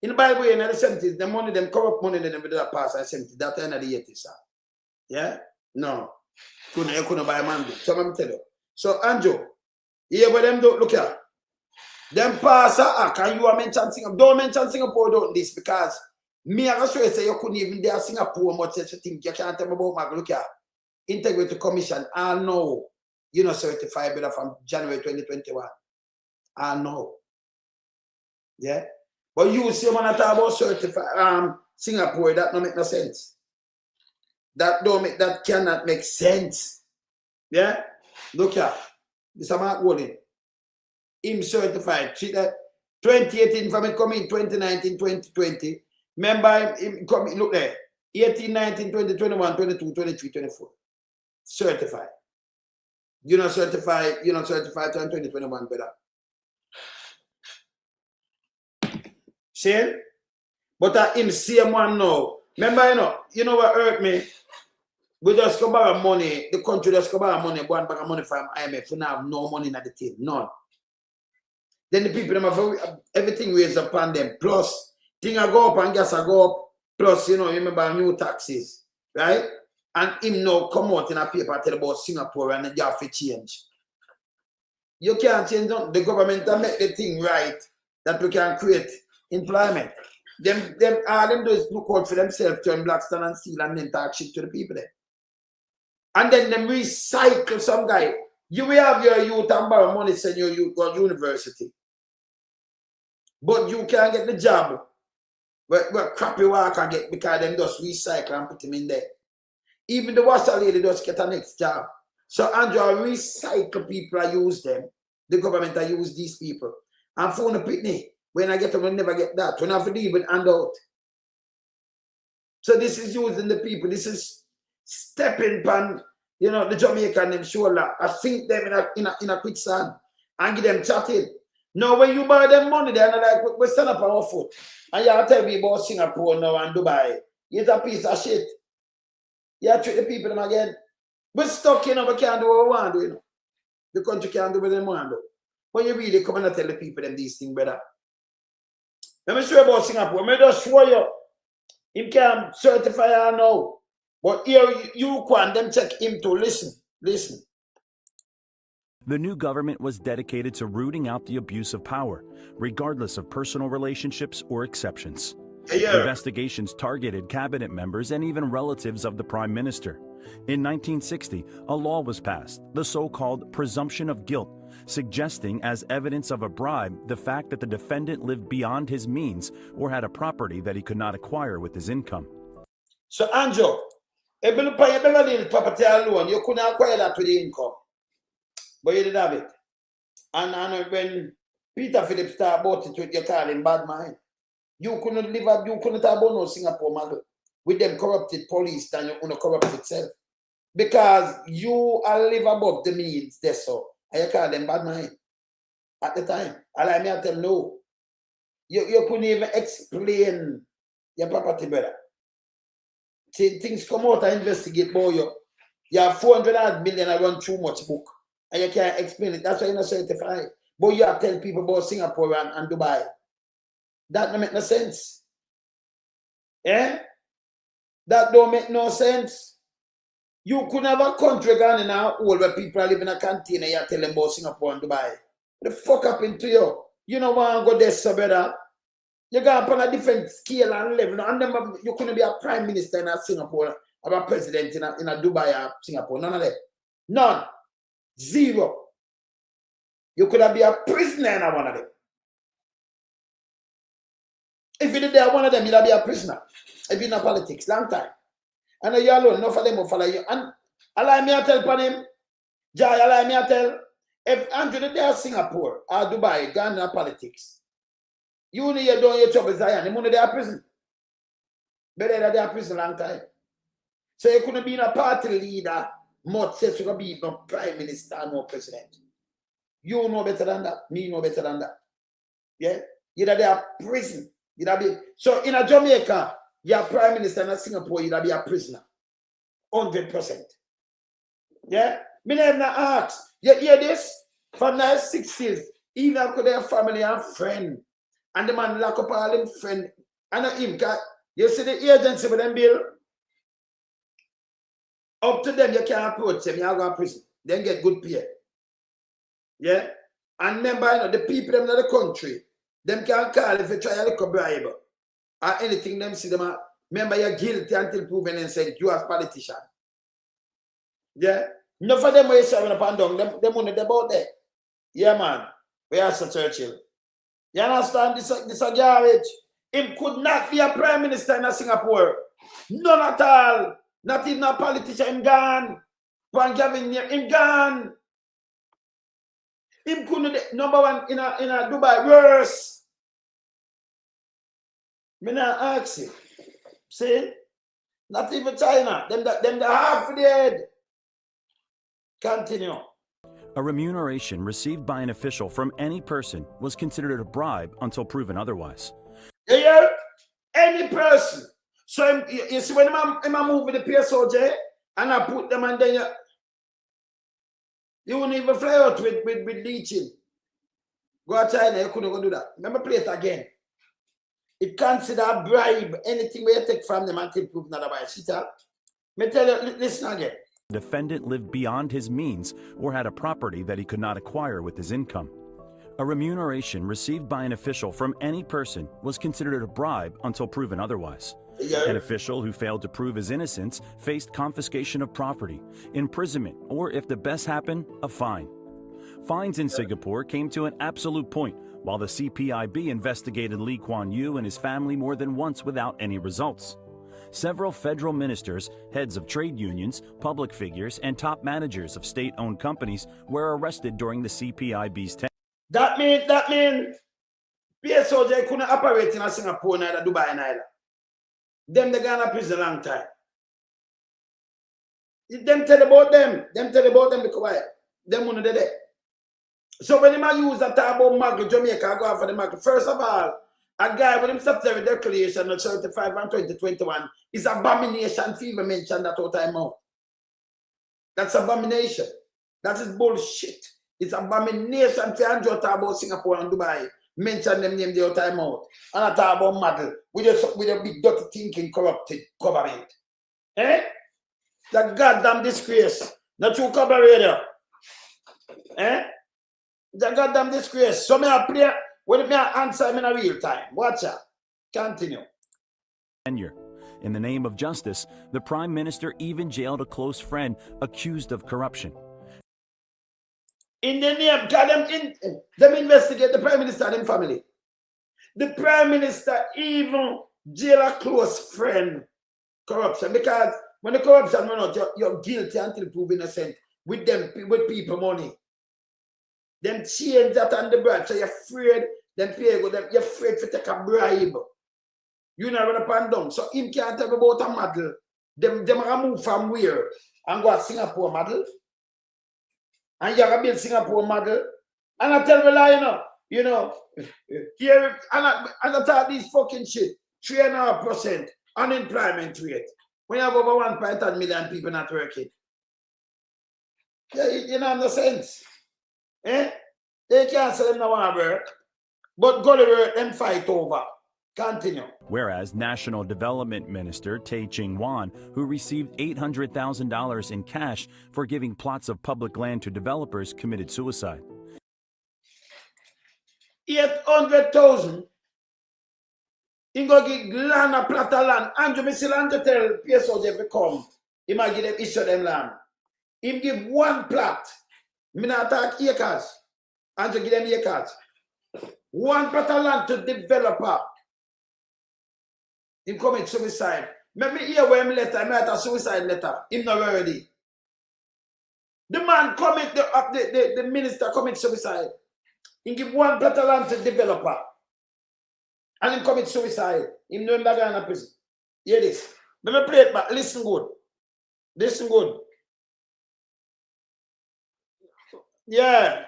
In the Bible, in the 70s, the money, them corrupt money, they never did that pass in the 70s. That's the end of the 80s, sir. Yeah? No. You couldn't buy a man. So let me tell you. So, Andrew, here where them don't look at. Them pass a act and you are mentioning Singapore. Don't mention Singapore, don't this, because me, I sure say you couldn't even dare Singapore much such a thing. You can't tell me about my look at. Integrity Commission, I know you're not certified better from January 2021. I know. Yeah? But you see when I talk about certified Singapore, that don't make no sense. That cannot make sense. Yeah? Look here. This is Mark Walling. Him certified. See that 2018 from it coming 2019, 2020. Remember him coming, look there. 18, 19, 20, 21, 22, 23, 24. Certified. You're not certified to 2021, brother. See? But him same one now. Remember, you know what hurt me? We just go borrow money. The country just go borrow money, go and borrow money from IMF. We now have no money in the team. None. Then the people, them have everything raised upon them. Plus, things go up and gas go up. Plus, remember new taxes. Right? And him now come out in a paper tell about Singapore and you have to change. You can't change them. The government to make the thing right that we can create employment. Them all them do is look out for themselves, turn Blackstone and Steel and then talk shit to the people there. And then them recycle some guy. You will have your youth and borrow money send your youth go to university. But you can't get the job where crappy work can get because them just recycle and put him in there. Even the washer lady just get a next job. So Andrew, recycle people, I use them. The government, I use these people. And for the pitney, when I get them, I never get that. When I have to deal with handout. So this is using the people. This is stepping pan, the Jamaican them shoulder. I sink them in a quicksand and give them chatting. Now when you buy them money, they're not like, we stand up on our foot. And you tell me about Singapore now and Dubai. It's a piece of shit. You treat the people them again. We're stuck, we can't do what we want to do, The country can't do what they want to do. When you really come and tell the people them these things, brother. Let me show you about Singapore. Let me just show you. Him can certify her now. But here you can them check him to listen. The new government was dedicated to rooting out the abuse of power, regardless of personal relationships or exceptions. Yeah. Investigations targeted cabinet members and even relatives of the prime minister. In 1960, a law was passed, the so-called presumption of guilt, suggesting as evidence of a bribe the fact that the defendant lived beyond his means or had a property that he could not acquire with his income. So, Andrew, if you pay your property alone, you couldn't acquire that with the income. But you did have it. And when Peter Phillips talk about it with you call him bad mind. You couldn't live up, you couldn't talk about no Singapore model with them corrupted police than you corrupted self. Because you are live above the means, that's so. And you call them bad mind. At the time. I me tell no. You couldn't even explain your property better. See, things come out and investigate boy. You have 400 million I run too much book. And you can't explain it. That's why you're not certified. But you have to tell people about Singapore and Dubai. That don't make no sense. Eh? That don't make no sense. You could have a country gone now where people are living in a container, you tell them about Singapore and Dubai. What the fuck happened to you? You know want to go there so better. You got on a different scale and level. And then you couldn't be a prime minister in a Singapore or a president in a Dubai or Singapore. None of that. None. Zero. You could have been a prisoner in one of them. If you did there one of them, you'd be a prisoner. If you're in politics, long time. And you alone, enough of them will follow you. And allow me to tell upon him, Jai, allow me to tell, if Andrew did there Singapore or Dubai, gone in politics, you need to do your trouble, Zion, the money they are prison. Better that they are prison long time. So you couldn't be a party leader, much as you could be no prime minister, no president. You know better than that. Me know better than that. Yeah? Either they are prison. So in a Jamaica, you are prime minister in a Singapore, you'd be a prisoner. 100%. Yeah? Me never ask. You hear this? From the 60s, even after their family and friend, and the man lock up all them friend, and him, you see the agency with them bill? Up to them, you can't approach them, you have to go to prison. Then get good pay. Yeah? And remember, you know, the people in the country, them can call if you try a little bribe or anything, them see them. Remember, you're guilty until proven innocent, you as politician. Yeah? Enough of them where you're serving up and down, them money they're about there. Yeah, man. We are Sir Churchill. You understand? This is a garbage. Him could not be a prime minister in Singapore. None at all. Not even a politician. Him gone. Pan Gavin, him gone. Him couldn't number one in a Dubai. Worse. Me not ask you. See? Not even China. Them the half dead. Continue. A remuneration received by an official from any person was considered a bribe until proven otherwise. Yeah, any person. So you see when I move with the PSOJ and I put them and then you won't even fly out with leeching. Go to China, you couldn't go do that. Remember, play it again. It consider a bribe anything where you take from them until proven otherwise. See that? Me tell you, listen again. The defendant lived beyond his means or had a property that he could not acquire with his income. A remuneration received by an official from any person was considered a bribe until proven otherwise. Yeah. An official who failed to prove his innocence faced confiscation of property, imprisonment, or if the best happened, a fine. Fines in Singapore came to an absolute point, while the CPIB investigated Lee Kuan Yew and his family more than once without any results. Several federal ministers, heads of trade unions, public figures, and top managers of state-owned companies were arrested during the CPIB's tenure. That mean PSOJ couldn't operate in Singapore neither Dubai neither. Them they gone to prison a long time. Them tell about them because them money there. So when I use that talk about Maggie Jamaica, I go for the Maggie. First of all, a guy with him Statutory Declaration of 35 and 2021 is abomination to even mention that all time out. That's abomination. That is bullshit. It's abomination to Andrew talk about Singapore and Dubai. Mention them name the all time out. And I talk about model with a big dirty thinking corrupted government. Eh? The goddamn disgrace. Not you cover radio. Eh? The goddamn disgrace. So me I play when me I answer him in a real time. Watch out. Continue. In the name of justice, the Prime Minister even jailed a close friend accused of corruption. In the name, them investigate the Prime Minister and his family. The Prime Minister even jail a close friend corruption. Because when the corruption run out, you're guilty until proven innocent with people money. Them change that on the bribe. So you're afraid, them pay go, you're afraid to take a bribe. You know run up and down. So him can't tell me about a model. Them are move from where? And go to Singapore model. And you're build Singapore model. And I tell you, you know, here, and I thought this fucking shit, 3.5% unemployment rate. When you have over 1.1 million people not working. Yeah, you know the sense. Eh? They can't say them no want to work. But go to work and fight over. Continue. Whereas National Development Minister Tai Ching-wan, who received $800,000 in cash for giving plots of public land to developers, committed suicide. 800,000. He go give land a plot of land. Andrew Misiland tell PSO they come. He might give them issue them land. He give one plot. Me not talk acres. Andrew give them acres. One plot of land to developer. He commit suicide. Let me hear where him letter. I write a suicide letter. Him not ready. The man commit the minister commit suicide. He give one plot of land to developer. And he commit suicide. He know him not going to prison. Hear this. Let me play it back. Listen good. Listen good. Yeah.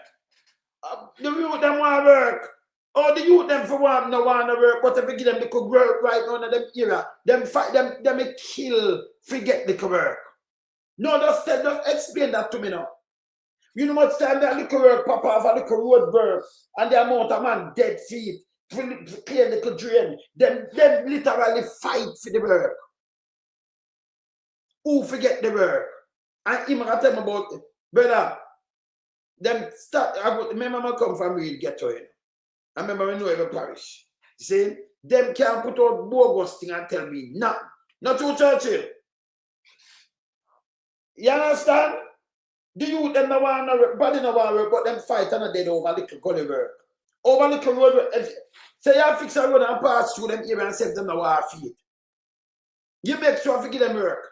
The youth them want to work. Oh, the youth them for one no want to work. But if we give them the work right now in them era, them fight them kill, forget the work. No, just explain that to me now. You know much time that little work pop off a little road work and the amount of man dead feet, clear little drain. Them literally fight for the work. Who forget the work? And him I tell me about it. Brother, them start. Remember I come from real ghetto. I remember I know every parish. See, them can't put out bogus thing and tell me nothing. Not to Churchill. You understand? The youth them no want to work, body no want to work, but them fight and they over little gully work. Over little road work. Say you fix a road and pass through them area and save them no want feet. You make sure to give them work.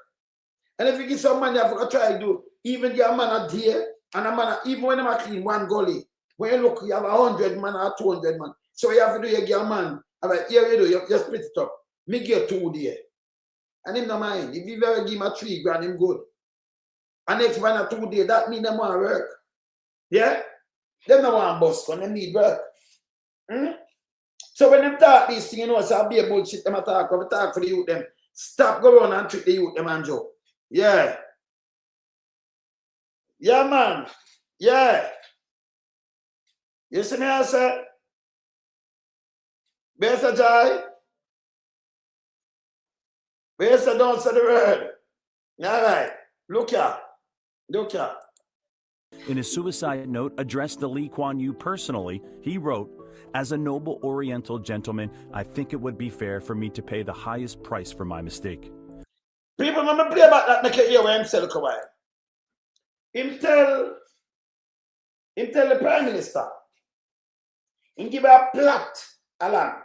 And if you give some money, you have to try to do. Even your man are there, and a man, even when they clean one gully, when you look, you have 100 man or 200 man. So you have to do, you get a man, about here you do, you split it up. Me give 2 there. And him no mind. If you ever give him a 3 grand, him good. And next one or 2 days, that means them want to work. Yeah? Them no want bust, because they need work. So when them talk these things, you know, it's a be a bullshit, them talk for the youth, them. Stop going around and trick the youth, them and Joe. Yeah. Yeah, man. Yeah. You see me, I say? Besa Jai. Besa don't say the word. All right. Look here. Look here. In a suicide note addressed to Lee Kuan Yew personally, he wrote, "As a noble Oriental gentleman, I think it would be fair for me to pay the highest price for my mistake." People, when I play about that, make you hear what him say, look a while. Him tell the Prime Minister, him give a plot a land,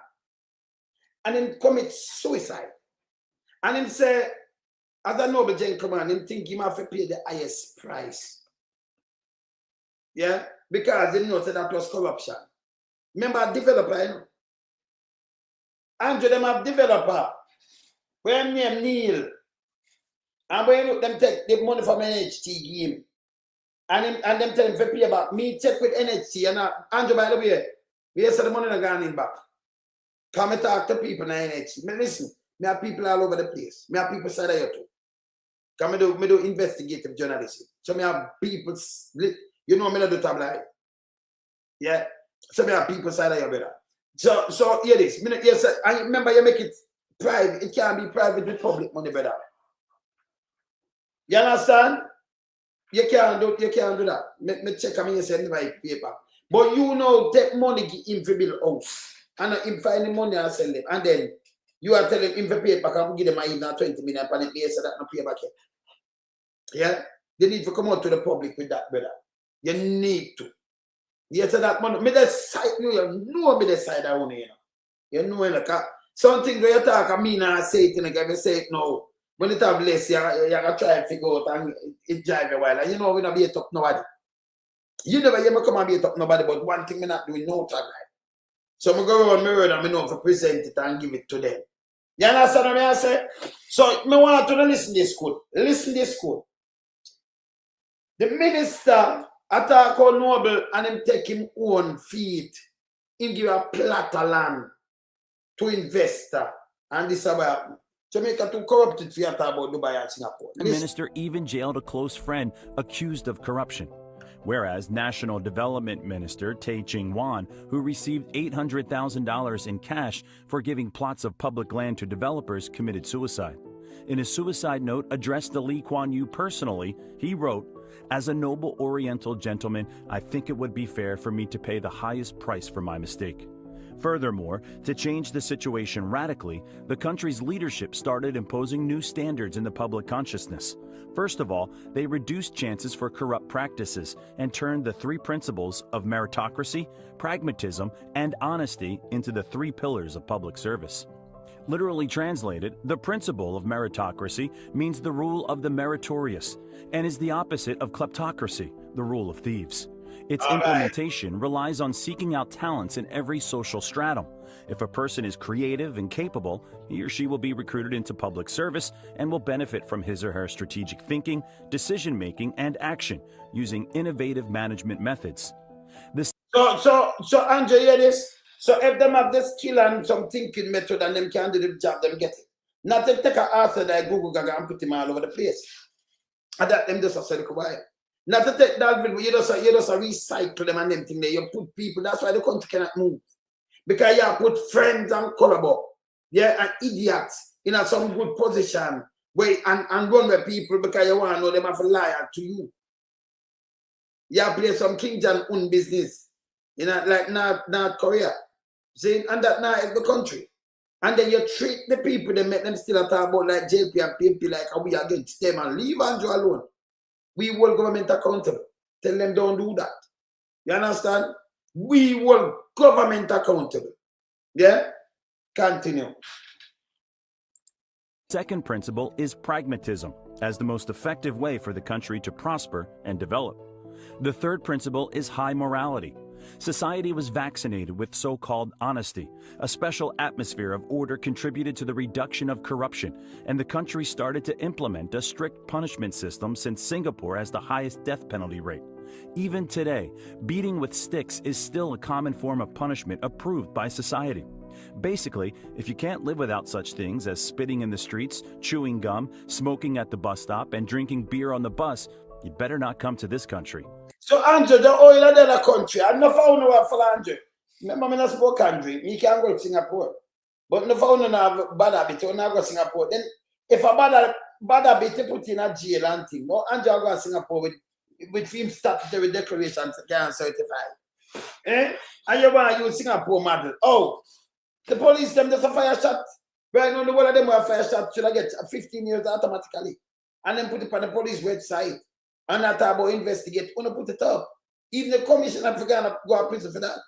and him commit suicide. And him say, as a noble gentleman, him think he have to pay the highest price. Yeah? Because he knows that was corruption. Remember, developer, you know? Andrew, them have developer. When name Neil. And when you look, them take the money from NHT game. And them tell him to pay back. Me check with NHT and Andrew, by the way, we have the money not gone in back. Come and talk to people in NHT. Me listen, me have people all over the place. Me have people side of you too. Come me do investigative journalism. So me have people, you know me not do tabloid. Yeah? So me have people side of you, brother. So hear this. Yes, I remember you make it private. It can't be private with public money, brother. You understand? You can't do that. Me check on me send my paper. But you know, take money give him for build house. And him find the money and sell them. And then you are telling him to pay it back and give them even 20 million and it so that no pay back yet. Yeah? They need to come out to the public with that, brother. You need to. You say that money. Me decide you know me decide I want you know. You know like something where you talk I mean I say it like if you say it now. When it have less, you gotta try and figure out and it drive a while. And you know we not be a top nobody. You never hear me come and beat up nobody, but one thing me not doing no time like. So I go around my word and I know to present it and give it to them. You understand what I say? So me want to listen this good. Listen this good. The minister attack on Noble and him take him own feet. Him give a plot of land to investor. And this about Jamaica too corrupted for you about Dubai and Singapore. The minister even jailed a close friend accused of corruption. Whereas National Development Minister Tay Ching-wan, who received $800,000 in cash for giving plots of public land to developers, committed suicide. In a suicide note addressed to Lee Kuan Yew personally, he wrote, "As a noble Oriental gentleman, I think it would be fair for me to pay the highest price for my mistake." Furthermore, to change the situation radically, the country's leadership started imposing new standards in the public consciousness. First of all, they reduced chances for corrupt practices and turned the three principles of meritocracy, pragmatism, and honesty into the three pillars of public service. Literally translated, the principle of meritocracy means the rule of the meritorious and is the opposite of kleptocracy, the rule of thieves. Its implementation relies on seeking out talents in every social stratum. If a person is creative and capable, he or she will be recruited into public service and will benefit from his or her strategic thinking, decision-making, and action using innovative management methods. So Andrew, hear this? So if them have the skill and some thinking method and them can do the job, them get it. Not to take an answer like Google Gaga and put him all over the place. And that them just a say why. Not to take that video, you just recycle them and them thing there. You put people, that's why the country cannot move. Because you put friends and collaborate, yeah, and idiots in some good position where and run with people because you want to know them have a liar to you. You play some King Jong-un business, you know, like North Korea. See, and that now is the country. And then you treat the people, they make them still talk about like JP and PMP like how we against them and leave Andrew alone. We hold government accountable. Tell them don't do that. You understand? We hold government accountable. Yeah? Continue. Second principle is pragmatism, as the most effective way for the country to prosper and develop. The third principle is high morality. Society was vaccinated with so-called honesty. A special atmosphere of order contributed to the reduction of corruption, and the country started to implement a strict punishment system since Singapore has the highest death penalty rate. Even today, beating with sticks is still a common form of punishment approved by society. Basically, if you can't live without such things as spitting in the streets, chewing gum, smoking at the bus stop, and drinking beer on the bus, you better not come to this country. So Andrew, the oil of the country, I never found no for Andrew. Remember, I not spoke country, me can go to Singapore. But no found no have bad habit, or not go to Singapore. Then if a bad habit, you put in a jail and thing. No, Andrew go to Singapore with film statutory declarations can certify. Eh? And you want to use Singapore model. Oh, the police them just a fire shot. Right now, the one of them have fire shot should I get 15 years automatically. And then put it on the police website. And not about investigate, want to put it up. Even the commissioner forgot to go to prison for that.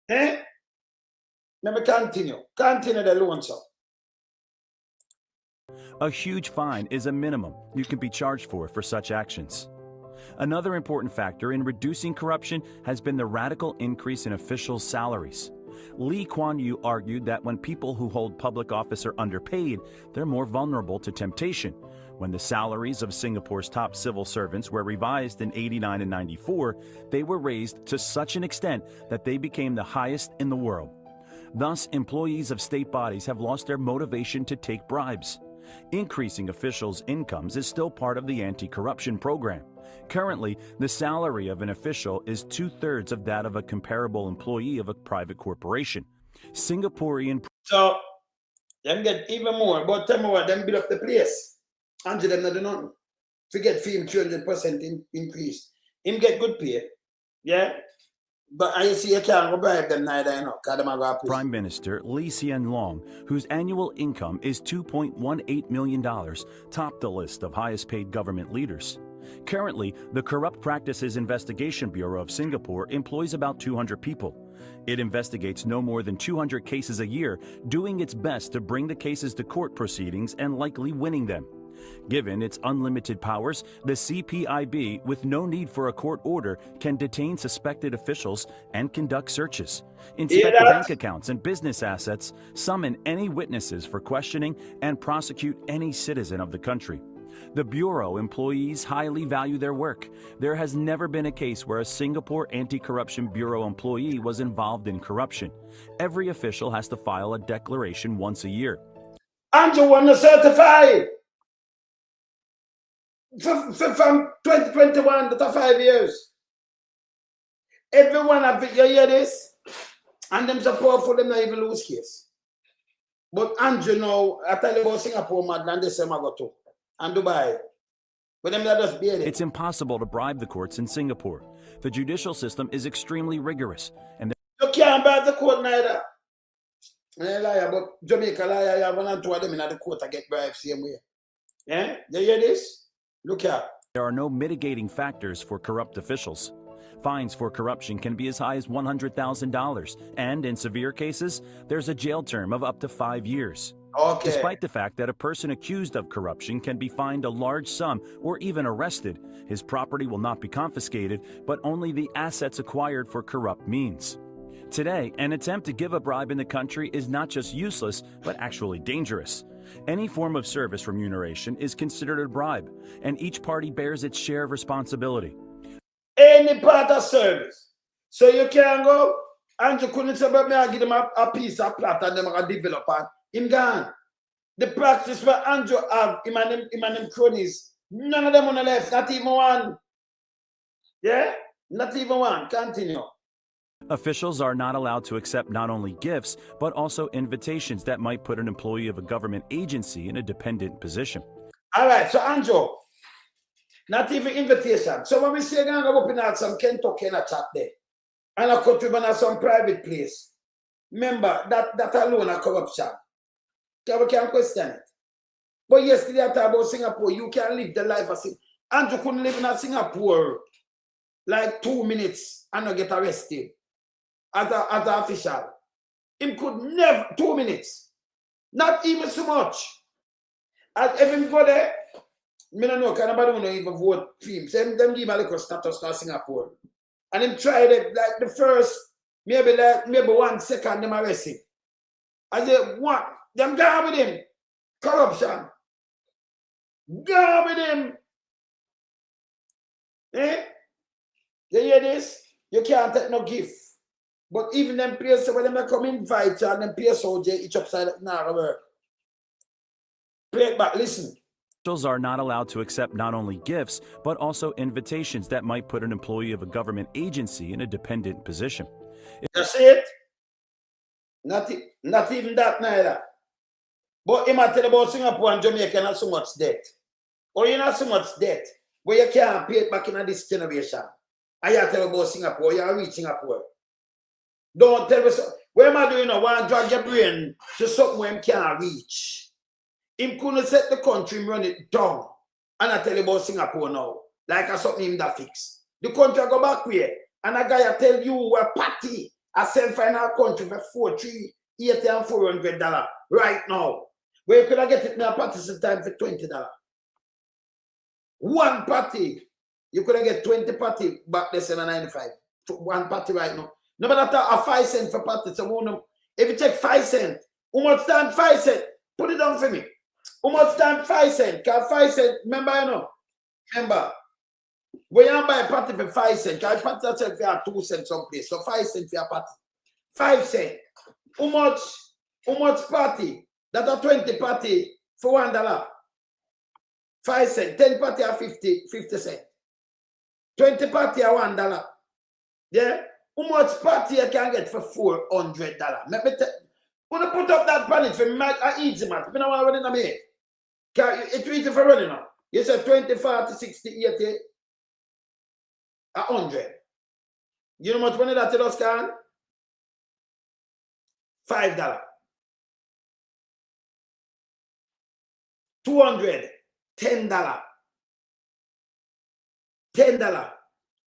Eh? Let me continue. Continue the loan, sir. A huge fine is a minimum you can be charged for such actions. Another important factor in reducing corruption has been the radical increase in officials' salaries. Lee Kuan Yew argued that when people who hold public office are underpaid, they're more vulnerable to temptation. When the salaries of Singapore's top civil servants were revised in '89 and '94, they were raised to such an extent that they became the highest in the world. Thus, employees of state bodies have lost their motivation to take bribes. Increasing officials' incomes is still part of the anti-corruption program. Currently, the salary of an official is 2/3 of that of a comparable employee of a private corporation. Singaporean... So, them get even more, but tell me what, them build up the place. Andrew them not do nothing. Forget him 300% increase. Him get good pay. Yeah? But I see you can't go bribe them neither, you know, because them go to Prime Minister Lee Hsien Loong, whose annual income is $2.18 million, topped the list of highest paid government leaders. Currently, the Corrupt Practices Investigation Bureau of Singapore employs about 200 people. It investigates no more than 200 cases a year, doing its best to bring the cases to court proceedings and likely winning them. Given its unlimited powers, the CPIB, with no need for a court order, can detain suspected officials and conduct searches, inspect bank accounts and business assets, summon any witnesses for questioning, and prosecute any citizen of the country. The Bureau employees highly value their work. There has never been a case where a Singapore Anti-Corruption Bureau employee was involved in corruption. Every official has to file a declaration once a year. Andrew want to certify from 2021 to 5 years. Everyone of it, you hear this? And them so powerful, them not even lose case. But Andrew now, I tell you about Singapore, Madland, this summer go to. And Dubai. But them that just bear it. It's impossible to bribe the courts in Singapore. The judicial system is extremely rigorous, and you can't bribe the court neither. I liar, but Jamaica liar, you have one and two of them in the court to get bribed same way. Yeah? You hear this? Look here. There are no mitigating factors for corrupt officials. Fines for corruption can be as high as $100,000, and in severe cases, there's a jail term of up to 5 years. Okay. Despite the fact that a person accused of corruption can be fined a large sum or even arrested, his property will not be confiscated, but only the assets acquired for corrupt means. Today, an attempt to give a bribe in the country is not just useless, but actually dangerous. Any form of service remuneration is considered a bribe, and each party bears its share of responsibility. Any part of service. So you can go, and you couldn't say, but me I give them a piece of plot and them are develop and him gone. The practice where Andrew have him and them cronies, none of them on the left, not even one. Yeah? Not even one. Continue. Officials are not allowed to accept not only gifts, but also invitations that might put an employee of a government agency in a dependent position. All right, so Andrew, not even invitation. So when we say I'm going to open out some Kentucky in a chat there, and I could even have some private place, remember, that alone is corruption. We can't question it. But yesterday I talked about Singapore, you can live the life of Singapore. Andrew couldn't live in Singapore like 2 minutes and not get arrested as an official. He could never, 2 minutes. Not even so much. As if him go there, I don't know, nobody will even vote for him. So them give a little status to Singapore. And him tried it like the first, maybe 1 second, them arrest him. I said, what? Them gone with him. Corruption. Gone with him. Eh? You hear this? You can't take no gift. But even them places where them come invite you and them pay soldier each upside now work. Play it back, listen. Officials are not allowed to accept not only gifts, but also invitations that might put an employee of a government agency in a dependent position. That's it. Not even that neither. But you might tell about Singapore and Jamaica not so much debt. Or you're not so much debt, but you can't pay it back in this generation. And you tell about Singapore, you are reaching Singapore. Don't tell me so. What am I doing now? Want to drag your brain to something where you can't reach. Him couldn't set the country, run it down. And I tell you about Singapore now. Like I something him that fix. The country go back where. And a guy I tell you a party. I sell final country for $480 and $400 right now. Where you could I get it in a party sometime for $20. One party. You could get 20 party back there 7.95. One party right now. No matter a 5 cents for party. So if you take 5 cents, how much time 5 cents? Put it down for me. How much time 5 cents? Because 5 cents, remember, you know? Remember, when you buy a party for 5 cents, because party itself for 2 cents someplace. So 5 cents for a party. 5 cents. How much party? That are 20 party for $1. 5 cents. 10 party are 50 cents. 20 party are $1. Yeah? How much party you can get for $400? When you put up that panel for me, I easy man. You know what I'm running on me? It's easy for running now. You said 20, 40, 60, 80, 100. You know how much money that us can? $5. 200, $10. $10,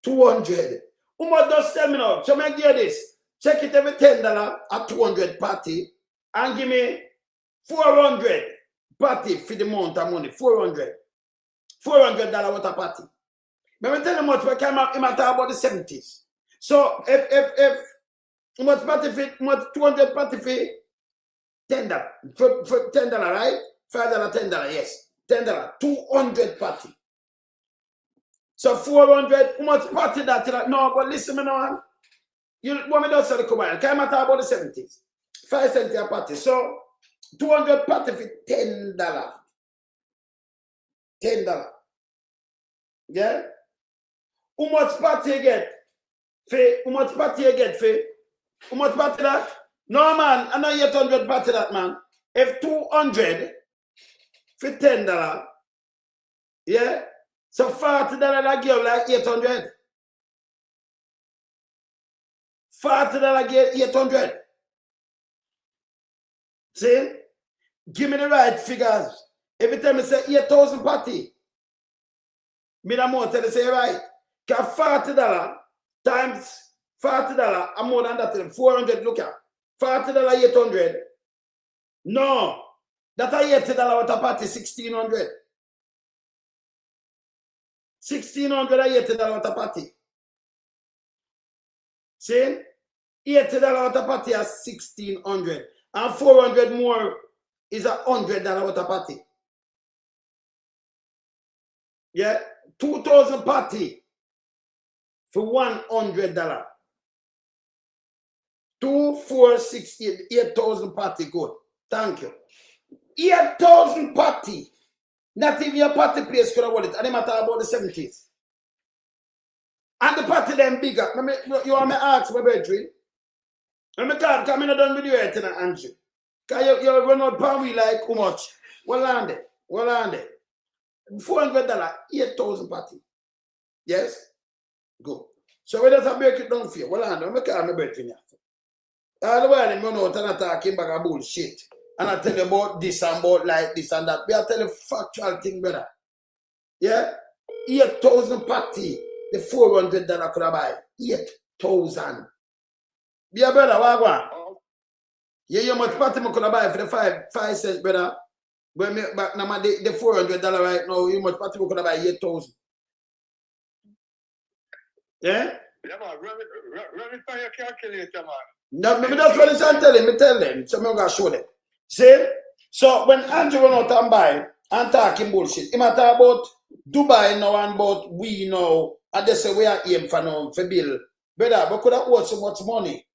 200. How much does tell me now? So make you this. Check it every $10 at 200 party and give me 400 party for the amount of money, $400 worth of party. But I tell you much, we can talk about the 70s. So if much party for much 200 party for $10 for $10, right? $5, $10, yes. $10, 200 party. So 400, how much party that? No, but listen me now. You want me to say the combine? Can I talk about the 70s? 5 cents a party. So 200 party for $10. $10. Yeah? How much party you get? How much party you get? How much party that? No man, I know 800 party that man. If 200 for $10, yeah? So $40 I give like 800. $40 I give 800. See? Give me the right figures. Every time I say 8,000 party, me the more tell you say right. Because $40 times $40, I'm more than that. 400, look at. $40, 800. No. That $80 with a party, 1,600. 1,600 $80 with a party. See? $80 with a party is 1,600. And 400 more is $100 with a party. Yeah? 2,000 party for $100. 2, 4, 6, 8, 8,000 party good. Thank you. 8,000 party. Not even your party place could have won it. And they matter about the 70s. And the party then bigger. You want me to ask my brethren? And I can't come in and done with you right now, Andrew. Because you run out per week like how much? Well on there. Well on there. $400, 8,000 party. Yes? Go. So we just break it down for you. Well on there. I can't break it down. All the way, you know, I'm talking about bullshit. And I tell you about this and about like this and that. But I tell you factual thing, brother. Yeah? 8,000 party. The $400 could I buy. 8,000. Yeah, brother, what one? Yeah, you much party I could I buy for the 5 cents, brother. But now the $400 right now, you much party I could I buy 8,000. Yeah? Yeah, man, run it by your calculator, man. No, maybe that's what I'm telling me. Tell them. So I'm going to show them. See? So when Andrew went out and buy and talking bullshit, he might talk about Dubai now and about we know, and they say we are aim for now for bill. Brother, we could have owed so much money.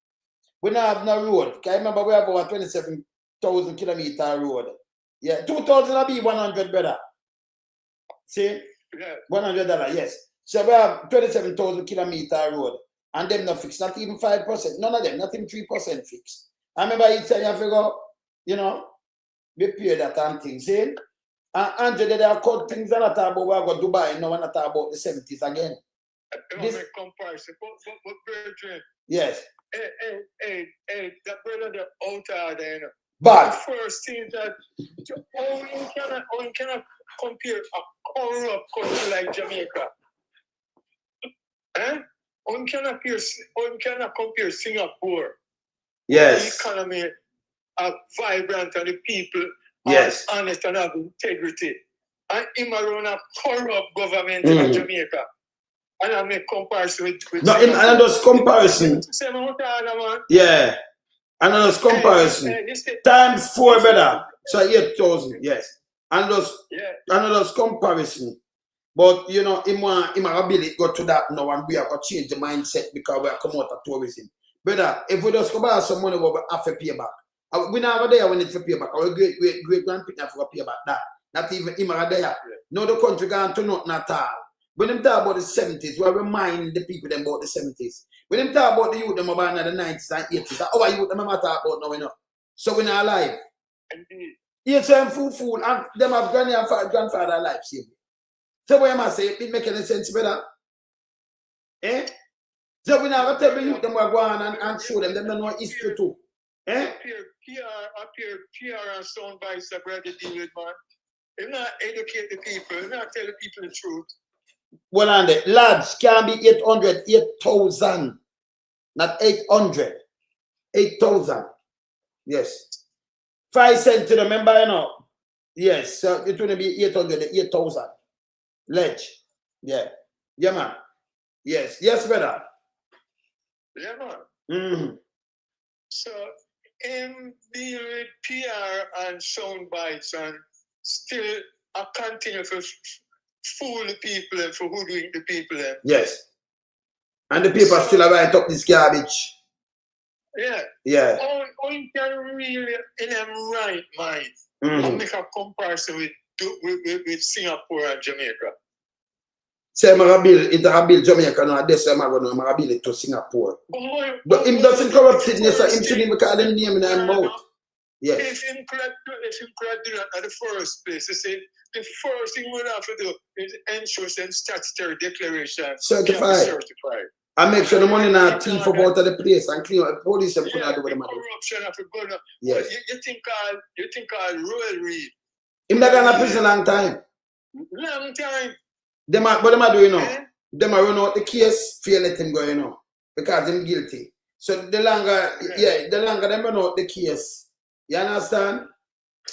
We don't have no road. Because I remember we have over 27,000 kilometer road. Yeah, 2,000 will be 100, brother. See? Yeah. $100, yes. So we have 27,000 kilometer road. And them not fixed, not even 5%. None of them, not even 3% fixed. I remember each time you figure, you know, we pay that and things. See? And Andrew, they are called things that are talk about we go to Dubai, no one talk about the 70s again. This make comparison. But brethren, yes. Hey, that brother the out there, you know. Bad. The first thing that how you cannot compare a corrupt country like Jamaica. Eh? One cannot compare Singapore. Yes. The economy are vibrant and the people yes. are honest and have integrity. And him around a corrupt government in Jamaica. And I make comparison with no, and those comparison. Yeah. And those comparison. Times 4 better. So 8,000, yes. And those comparison. But you know, in my ability go to that now and we have to change the mindset because we are come out of tourism. Brother, if we just come out some money, we have to pay back. We never there when it's to pay back. Our great grandparents have to pay back that. Not even him there. Yeah. No, the country gone to nothing at all. When them talk about the 70s, we remind the people them about the 70s. When them talk about the youth them about the 90s and 80s, our youth them talk about now, you know. So we're not alive. Indeed. Yes, I'm fool, and them have granny and grandfather alive, see. So what am I saying? It make any sense, brother? Eh? So we never tell the youth them go on and show them don't know history too. Eh? PR and sound bites that brother deal with, man. If not educate the people, if not tell the people the truth. Well, and the lads can be 800, 8,000, not 800, 8,000. Yes. 5 cents to remember, you know. Yes, so it will be 8,000. Ledge. Yeah. Yeah, man. Yes. Yes, brother. Yeah, man. Mm-hmm. So, him deal with PR and sound bites and still continue to fool the people and for hoodwink the people. Yes. And the people still write up this garbage. Yeah. Yeah. How you can really, in them right mind, and make a comparison with Singapore and Jamaica. Say, I'm going to build Jamaica now. This I'm going to build it to Singapore. But him doesn't corrupt it. Him shouldn't even call them name in their mouth. Yes. If him could do that at the first place, they say the first thing we have to do is Uncertified Statutory declaration. Certified. I make sure the money not thief up out of the place and clean up the police and couldn't do with the money. Corruption have to go down. Yes. You think Royal Reed. Him not gonna prison long time. Long time. What them are doing now? Them are run out the case, fear let him go, you know. Because him guilty. So the longer them run out the case. You understand?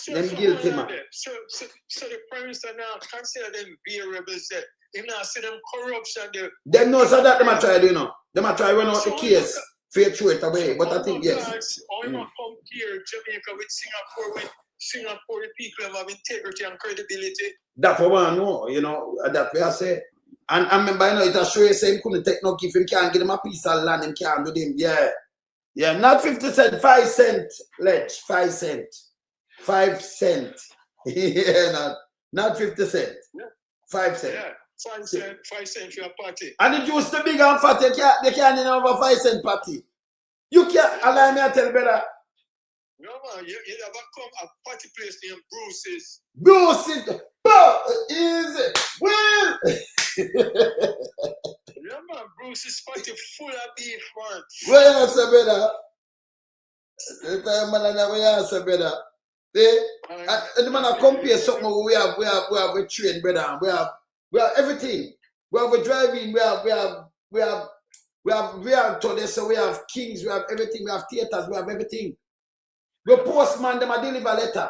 Them guilty, man. So the Prime Minister now consider them variables there. Him not see them corruption there. Them know so that them are try do, you know. Them are try run out the case, fear throw it away. But I think yes. I'm not compare Jamaica with Singapore when Singapore people have integrity and credibility. That's what I know, you know, that way I say. And I remember, you know, it has show you say him couldn't take no gift, him can't give him a piece of land, him can't do them. Yeah. Yeah, not 50 cents, 5 cents, Ledge, 5 cents. 5 cents. Yeah, not 50 cents. Yeah. 5 cents. Yeah. 5 cents, 5 cents for your party. And it used to big and fat, they can't have a 5 cent party. You can't allow me to tell better. No man, you never come a party place named Bruce's. Bruce's, easy, well. Yeah man, Bruce's party full of beef, man. Well, you say better. The time man and we answer better. See? And the man I compare something we have a train, brother. We have everything. We have a driving, we have realtor, so we have kings, we have everything, we have theaters, we have everything. The postman, them a deliver letter.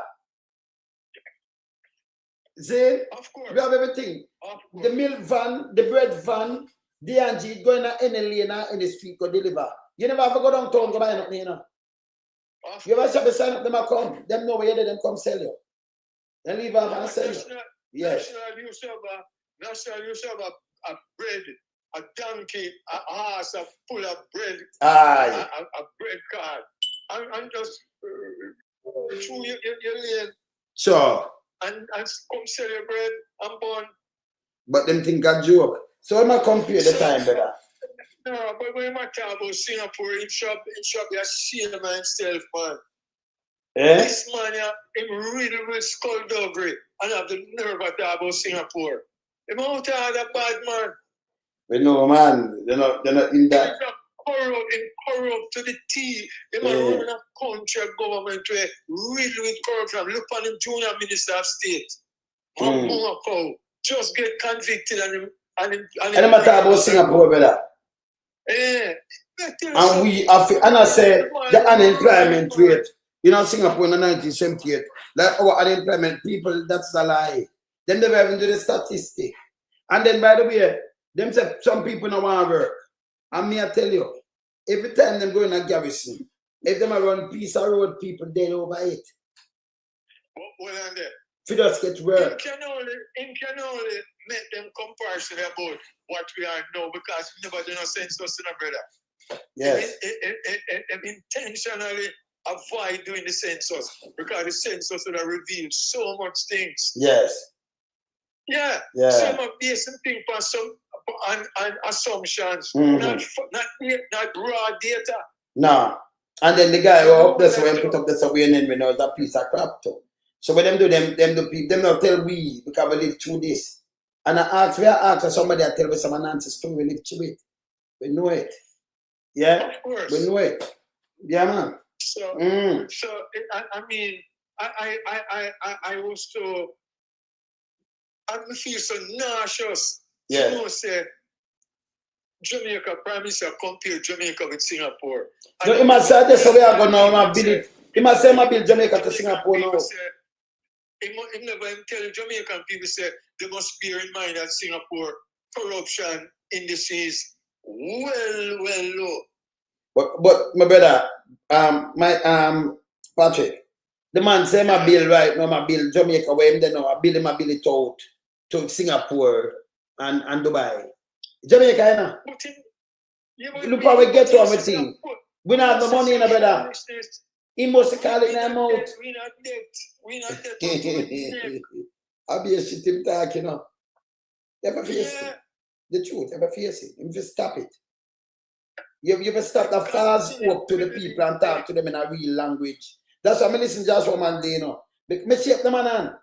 See? Of course. We have everything. Of course. The milk van, the bread van, D&G going to any lane in the street go deliver. You never have to go downtown go buy nothing, you know. You ever shop sign up them a come, them know where them come sell you. They leave off and sell you. Yes. National you serve a bread, a donkey, a horse, a full of bread, Aye. a bread card. And just through your lane. Sure. And come sell your bread and bun. But them think a joke. So I'm compare the time, brother. No, but when I talk about Singapore, it should be a shame of himself, man. Eh? This man, him really will skullduggery and have the nerve to talk about Singapore. Him out a bad man. We know, man. They're not in that. Corrupt to the T. They might run a country government where really with corruption. Look on him junior minister of state. Just get convicted and I'm talking about Singapore, brother. Yeah. And we have, and I say the unemployment rate, you know, Singapore in the 1978, like our unemployment people, that's a lie. Then they were even do the statistic. And then by the way, them say some people don't want to work. And me I tell you, every time them go in a garrison, if them run piece of road, people dead over it. Well, and there. If you just get work. It can only make them comparison about what we are now because we never do no census in a brother. Yes. And intentionally avoid doing the census because the census will reveal so much things. Yes. Yeah. Yeah. Some of basic things on assumptions, not raw data. No. And then the guy who up there, so when put up the subway and then we know it's a piece of crap too. So when them do them do people, them not tell we because we live through this. And I ask somebody I tell me some answers too, we live through it. We know it. Yeah? Of course. We know it. Yeah, man. So I mean, I was so I feel so nauseous. Yeah. You know, say Jamaica Prime Minister compare Jamaica with Singapore. No, he must say this, so we are going now, build it. He must say, I build Jamaica to Singapore now. he never tell Jamaican people say they must bear in mind that Singapore corruption indices well low. But my brother, Patrick, the man say my bill right now, my bill Jamaica where him there now, I bill him it out to Singapore and Dubai. Jamaica, you know. Look how we get to everything. We don't have the money in the brother. He must call it in out. We not debt. We not debt. I'll be a shit him talk, you know. You ever face it? The truth, you ever face it? You just stop it. You ever stop the fast up to the people and talk to them in a real language. That's why I listen just one man day, you know. Me shape the man on.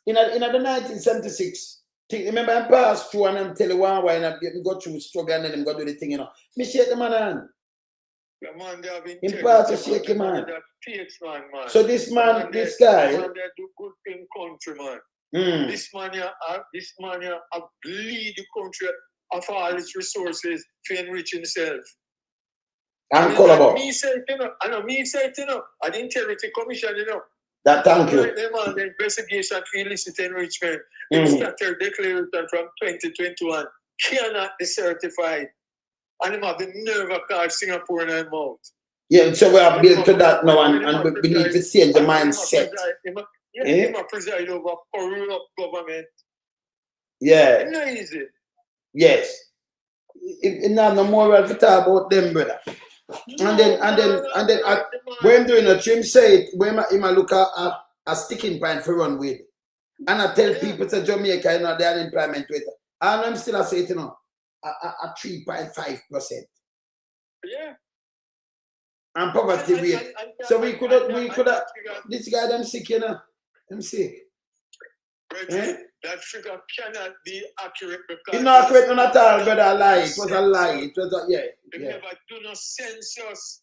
In the 1976, remember I passed through and I'm telling one why I go through struggle and then I'm go do the thing, you know. Me shake the man on. In part to shake him on. So this man, this guy. Man, they do good in country, man. This man bleed the country of all its resources to enrich himself. And collaborate. Me say it, you know. I know me say it, you know. I didn't tell it to commission, you know. That thank you. The investigation for illicit enrichment. The statutory declaration from 2021 cannot be certified. And him have the nerve of call Singapore in their mouth. Yeah, so we are built to that now and we need to change the mindset. He must preside over corrupt government. Yeah. It's not easy. Yes. It's not no more to talk about them, brother. And then when I'm doing a trim say it, when I look at a sticking point for run with. And I tell people to Jamaica, you know, their unemployment rate. And I'm still a say it, you know, a 3.5%. Yeah. And poverty rate. So we could have this guy them sick, you know. I'm sick. That figure cannot be accurate because it's not accurate at all, brother. A lie. It was a lie. It was a They never do no census.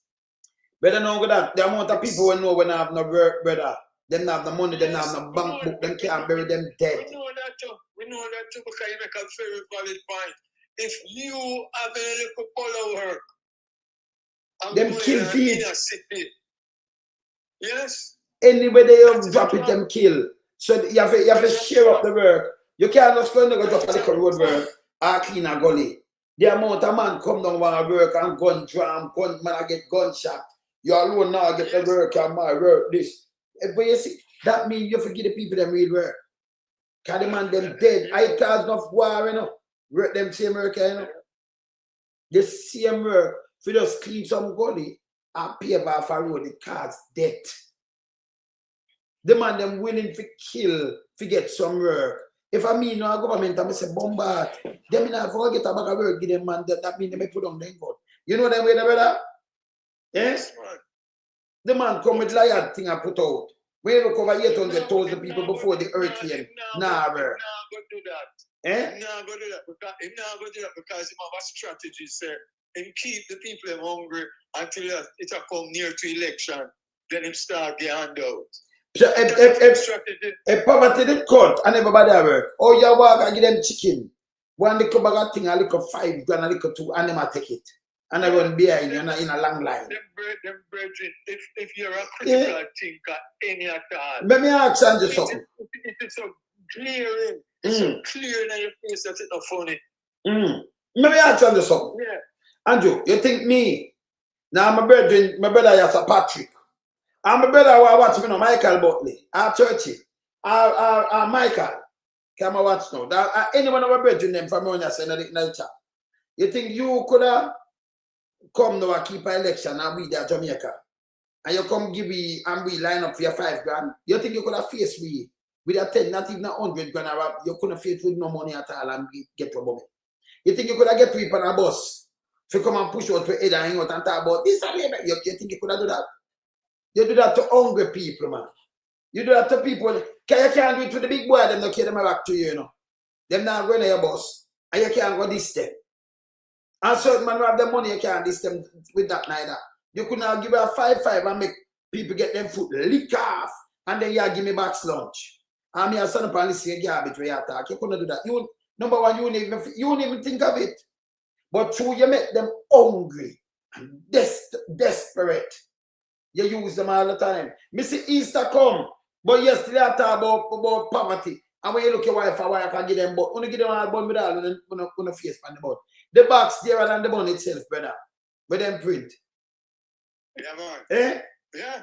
Better know that the amount of people will know when I have no work, brother. Them not have the money, them not have no bank book, them can't bury them dead. We know that too. We know that too because you make a very valid point. If you have a little color work, them kill feet. Yes. Anyway they drop it, them kill. So you have to share up the work. You can't just go and go drop a little road work or clean a gully. The amount of man come down want to work and gun drum, gun man I get gunshot. You alone now get the work and my work this. But you see, that means you forget the people them real work. Cause the man them dead. I cause enough war, you know. Work them same work, you know. The same work. If you just clean some gully and pave off a road, it cause death. The man them willing to kill to get some work. If I mean no government, I say bombard. Them in a forget about a work, give them man that mean they may put on them vote. You know them way, brother? Yes? The man come with liar thing I put out. We look over 800,000 people before the hurricane. Nah, bro. He's not going to do that because he have a strategy, sir. And keep the people hungry until it come near to election. Then him start the handout. So if poverty did cut and everybody work, oh you walk and give them chicken. One little bag of thing, a little 5 grand, a little 2, and them take it. And I run behind you in a long line. Them brethren, if you're a critical thinker, any at all. Let me ask you something. It's so clear It's so clear in your face that it's not funny. Let me ask you something. Yeah. Andrew, you think me? Now my brother is a Patrick. And my brother will watch me now, Michael Butley, Churchy, Michael. Come and watch now. Anyone of my brethren them from when I say in the chat. You think you could have come now and keep an election and we there Jamaica? And you come give me and we line up for your 5 grand? You think you could have faced me with a 10, not even 100 grand? You couldn't face with no money at all and get your money. You think you could have get people on a bus? If you come and push out to head and hang out and talk about this, you think you could have do that? You do that to hungry people, man. You do that to people. You can't do it to the big boy, them not carry them back to you, you know. Them not going to your bus. And you can't go this them. And certain man who have the money, you can't this them with that neither. You could now give her 5-5 and make people get them food lick off. And then you give me back lunch. And me a stand up and listen to garbage where you attack. You couldn't do that. Number one, you wouldn't even think of it. But through you make them hungry and desperate. You use them all the time. Me see Easter come. But yesterday I talk about poverty. And when you look at your wife, I can give them but only give them all bun with all on the face on the bun. The box there than the bun itself, brother. With them print. Yeah, man. Eh? Yeah.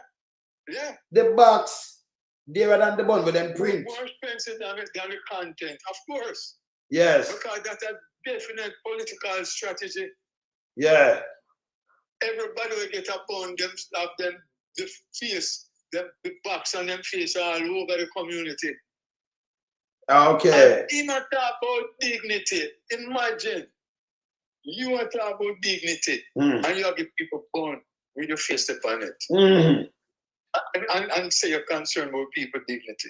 Yeah. The box there than the bun with them print. More expensive than the content, of course. Yes. Because that's a definite political strategy. Yeah. Everybody will get upon them, have them, the face, the box on them face all over the community. Okay. And he not talk about dignity. Imagine, you want to talk about dignity, and you give people born with your face upon it. And say you're concerned about people's dignity.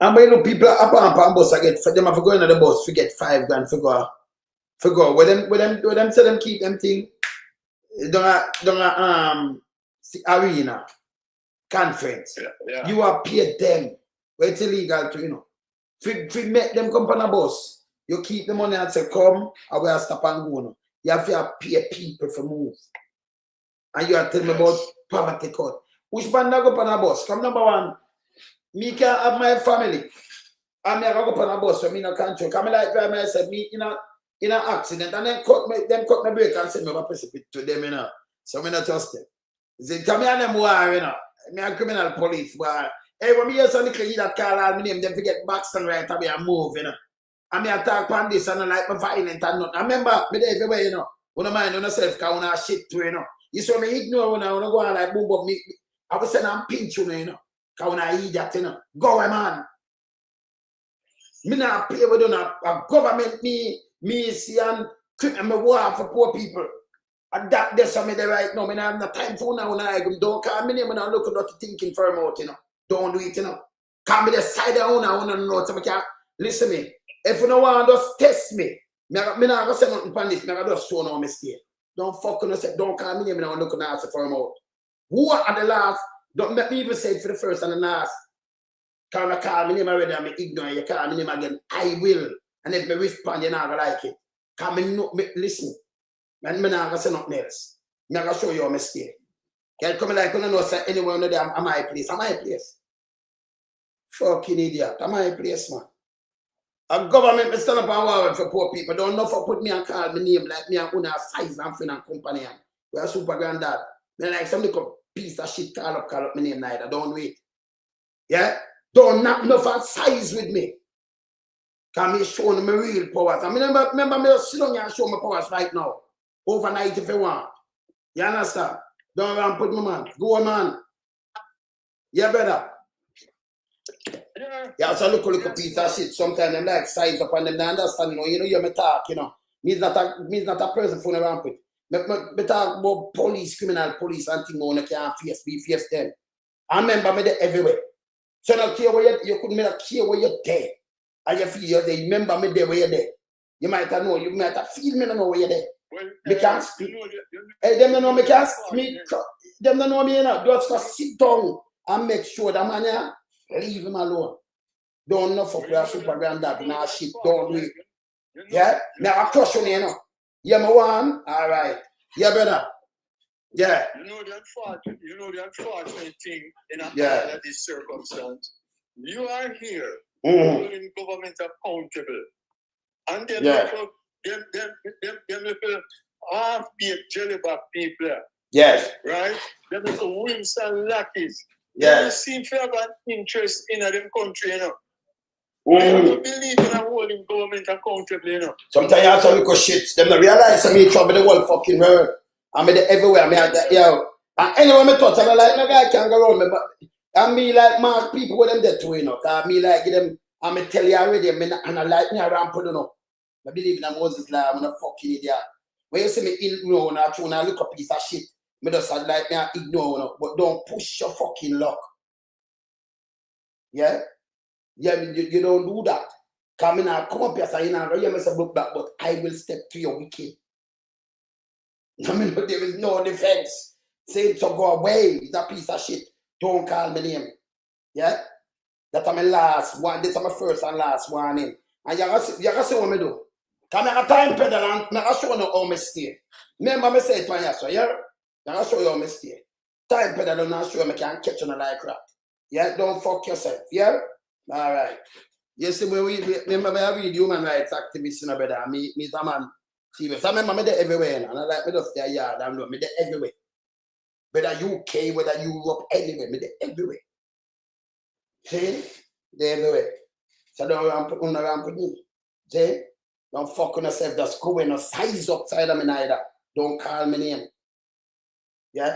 And when you know people up on bus, I get for them to go into the bus, forget $5 grand, figure. With them say them keep them thing. Don't arena conference. Yeah. You are paid them. But it's illegal to, you know. If you make them come on a bus, you keep the money and say, come, I will stop and go. No. You have to pay people for move. And you are telling me about poverty cut. Which band I go on a bus? Come number one, me can have my family. And me I go on a bus so me no control. Come like drive myself, me in an accident and then cut my brake and send me over precipitate to them, you know. So me not trust them. They come here and them war, you know. Me a criminal police war. Hey, when me hear something that call out my name, them forget Baxton right away and move, you know. And me attack on this and I like my violent and not. I remember me there everywhere, you know. When I mind on yourself, because when I shit to, you know. You saw me ignore when I go on like boom up me. I was saying I'm pinch you know. Because when I eat that, you know. Go away, man. Me not play with a government me see and me war for poor people. And that there's something there right now. Me not have no time for now when I don't call me name and I look at what you thinking for a out, you know. Don't do it, you know. Call me the side of I want to know so I can listen me. If you don't want to just test me, me not going to say nothing upon this, me just show no mistake. Don't fuck on yourself, don't call me name and I look at answer for him out. Who are the last? Don't let me even say it for the first and the last. Because I call me name already and I ignore you, call me name again. I will. And if me respond, you're not going to like it. Because me listen. I'm not going to say nothing else. I'm going to show you a mistake. Can't come like, you know, say anywhere under there, I'm my place. I'm my place. Fucking idiot. I'm my place, man. A government me stand up and war for poor people. Don't know for put me and call me name like me and own a size and fin and company. We are super granddad. Me like some little piece of shit call up my name neither. Don't wait. Yeah? Don't knock enough and size with me. Because me showing my real powers. I remember me sit down here and show my powers right now. Overnight if you want. You understand? Don't run put my man. Go on, man. Yeah, brother. Yeah, so look a piece of shit. Sometimes them like size up and them they understand, you know. You know, you me talk, you know. Me's not a person for around with. Me talk about criminal police and things on you can't face them. I remember me there everywhere. So not care where you couldn't not care where you're there. And you feel you're there. Remember me there where you're there. You might have know, you might have feel me know where you're there. Well, Me can't speak. Hey, them don't know me can't speak. Them don't know me, you know. Just sit down and make sure that man here, leave him alone. Don't know for your super granddad, nah shit, don't do it. Yeah? Now I crush on you, know. Yeah, my one? Alright. Yeah, brother. Yeah. You know the unfortunate thing in all of this circumstance. You are here holding government accountable. And them little half-baked jellyback people. Yes. Right? Them little wimps and lackeys. Yes. They seem to have an interest in them country, you know. They don't believe in holding government accountable, you know. Sometimes you have some little shit. Them don't realize me trouble the whole fucking world. I'm everywhere. And anyway, me touch, I like no guy can go around me, but and me like mark people with them there too, you know. Cause me like give them, and me tell you already, and I like me around put you know. I believe in a Moses law, I'm a fucking idiot. When you see me ignore, and I look a piece of shit, me just like me ignore, you know, but don't push your fucking luck. Yeah? Yeah, you don't do that. Come in and come up here, say, you know, you must have looked back, but I will step to your wicked. I mean, there is no defense. Say to go away, it's a piece of shit. Don't call me name. Yeah? That's my last one. This is my first and last warning. And you gotta see what I do. Because I time pedal and I show you how I stay. Remember me say it when you so, yeah? I show you how I stay. Time pedal and I show you I can catch on a like rat. Yeah, don't fuck yourself. Yeah? Alright. You see, when we remember I read human rights activists in a brother, me a man serious. I remember me there everywhere, and I like me just stay yard and me there everywhere. Whether UK, whether Europe, anywhere, me there everywhere. See? They're everywhere. So don't ramp with me. See? Don't fuck on yourself, just go in a size upside of me neither. Don't call me name. Yeah?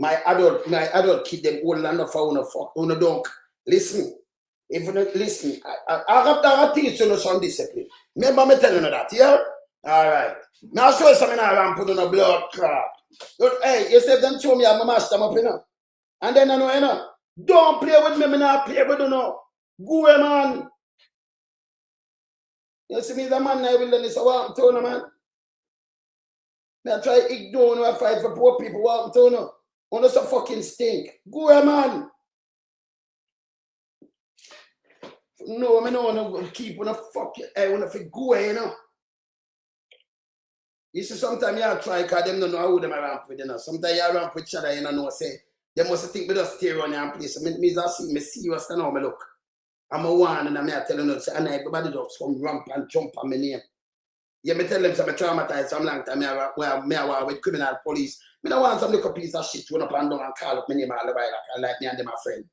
My adult kid them old enough for una fuck. Una don't listen. If you don't listen, I teach you some discipline. Remember me telling you that, yeah? Alright. Now show you something I put on a blood crap. Hey, you say them show me I'm a master up, you know. And then I know, you know. Don't play with me, me not play with you know. Go away, man. You see me the man I will learn this walk to you, man. I try to ignore you, I fight for poor people walk to you. On some fucking stink. Go away, man. No, I don't keep on a fuck. I want to go away, you know. You see, sometimes you try because them don't know how them ramp with, you know. Sometimes you ramp with each other, you know, say, they must think me just stay around your place. Me serious, you know, me look. I'm a one and I'm telling you, and everybody just come ramp and jump on my name. Yeah, me tell them so I'm traumatized some long time. I with criminal police. Me don't want some little piece of shit run up and down and call up my name all the while like me and them my friend.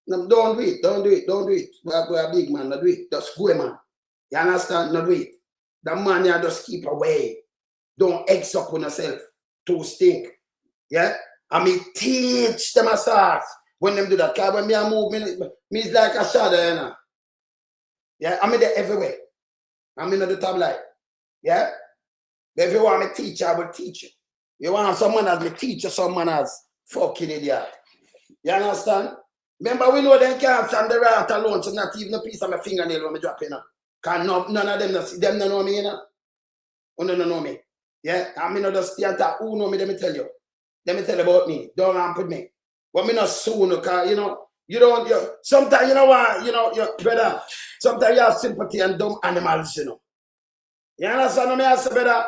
No, don't do it. We're a big man, don't do it. Just go, man. You understand? Don't do it. The man you just keep away. Don't X up on yourself. To stink. Yeah? I mean teach them a sauce when them do that. Because when me I move, me is like a shadow, you know. Yeah, I'm in there everywhere. I'm in the tablet. Yeah? But if you want me to teach, I will teach you. You want someone as me teach you, someone as fucking idiot. You understand? Remember, we know them can't stand the rat alone, so not even a piece of my fingernail when I drop in. Because none of them, them don't know me, you know. Who don't know me. Yeah? I mean, just stay and talk. Who know me, let me tell you. Let me tell you about me. Don't ramp with me. But me not soon, because, you know, you don't, sometimes, you know what, you know, brother, sometimes you have sympathy and dumb animals, you know. You understand what I say, brother?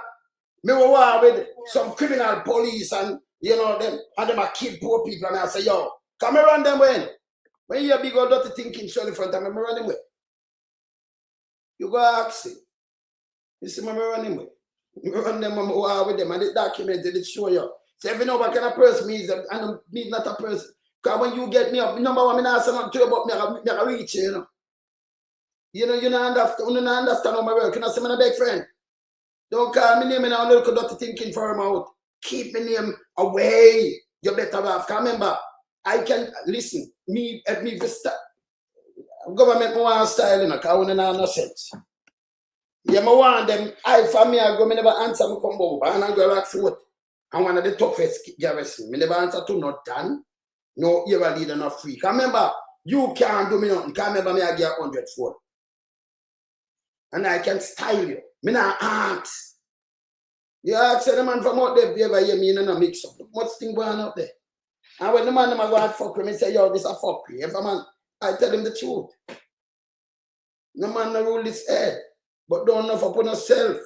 Me will war with some criminal police and, you know, them a kill poor people, and I say, yo, come around them when you big old dirty thinking show in front of me, run them way. You go ask him. You see me run them way. You run them, I'm war with them, and it documented, it show you. So if you know what kind of person me is, and me not a person. Because when you get me up, number one, I not say nothing to you about me, I reach you, you know. You know, you don't understand how my work. You know, say, I'm a big friend. Don't call me name and a little dirty thinking for him out. Keep me name away. You're better off. Remember, I can, listen, me start. Government want style, you know, because I don't know no sense. Yeah, I want them, for me, I go, me never answer, me come over, and I go back for what? I'm one of the toughest garrison. Me never answer to not done. No era leader, no free. Remember, you can't do me nothing. Remember, me I get 100 for. And I can style you. Me not ask. You ask the man from out there, if you ever hear me in a mix up. What's thing going on up there? And when the man go out fuck with me, say, yo, this a fuck with. If a man, I tell him the truth. No man no rule his head. But don't enough up on yourself.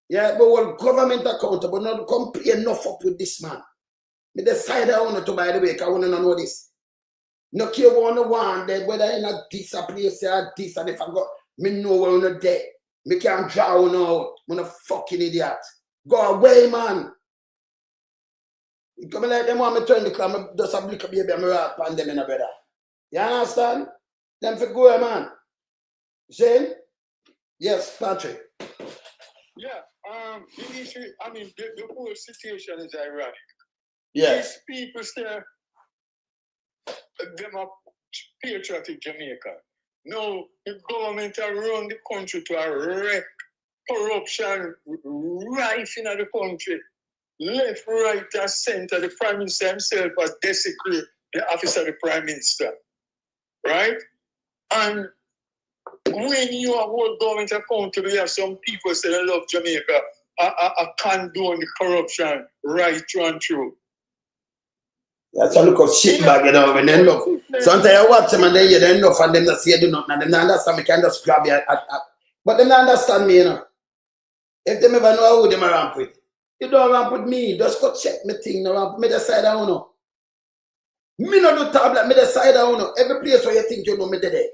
Yeah, but we'll government accountable, not compare enough up with this man. Me decide I want to, by the way, because I want to know this. No care one there, whether in a this a place or this, and if I got, me know where I'm not there. Me can't draw on out. I'm a fucking idiot. Go away, man. You come like them want me turn the clock, I just a blick a baby and I rap on them in a brother. You understand? Them for go away, man. Shane? Yes, Patrick. Yeah, the issue, I mean, the whole situation is ironic. Yes. These people say them are patriotic Jamaica. No, the government are run the country to a wreck. Corruption rife in the country. Left, right, and center. The Prime Minister himself has desecrated the office of the Prime Minister. Right? And when you are whole government accountable, you have some people say they love Jamaica, I condone the corruption right through and through. That's a look of shit bag, you know, when they look. Sometimes I watch them and they hear them enough and them not say do nothing, and them not understand me can just grab you but them not understand me, you know. If them ever know who them are ramp with. You don't ramp with me, just go check me thing, no ramp me the side I don't know. Me no do tablet, me decide on no. Every place where you think you know me there.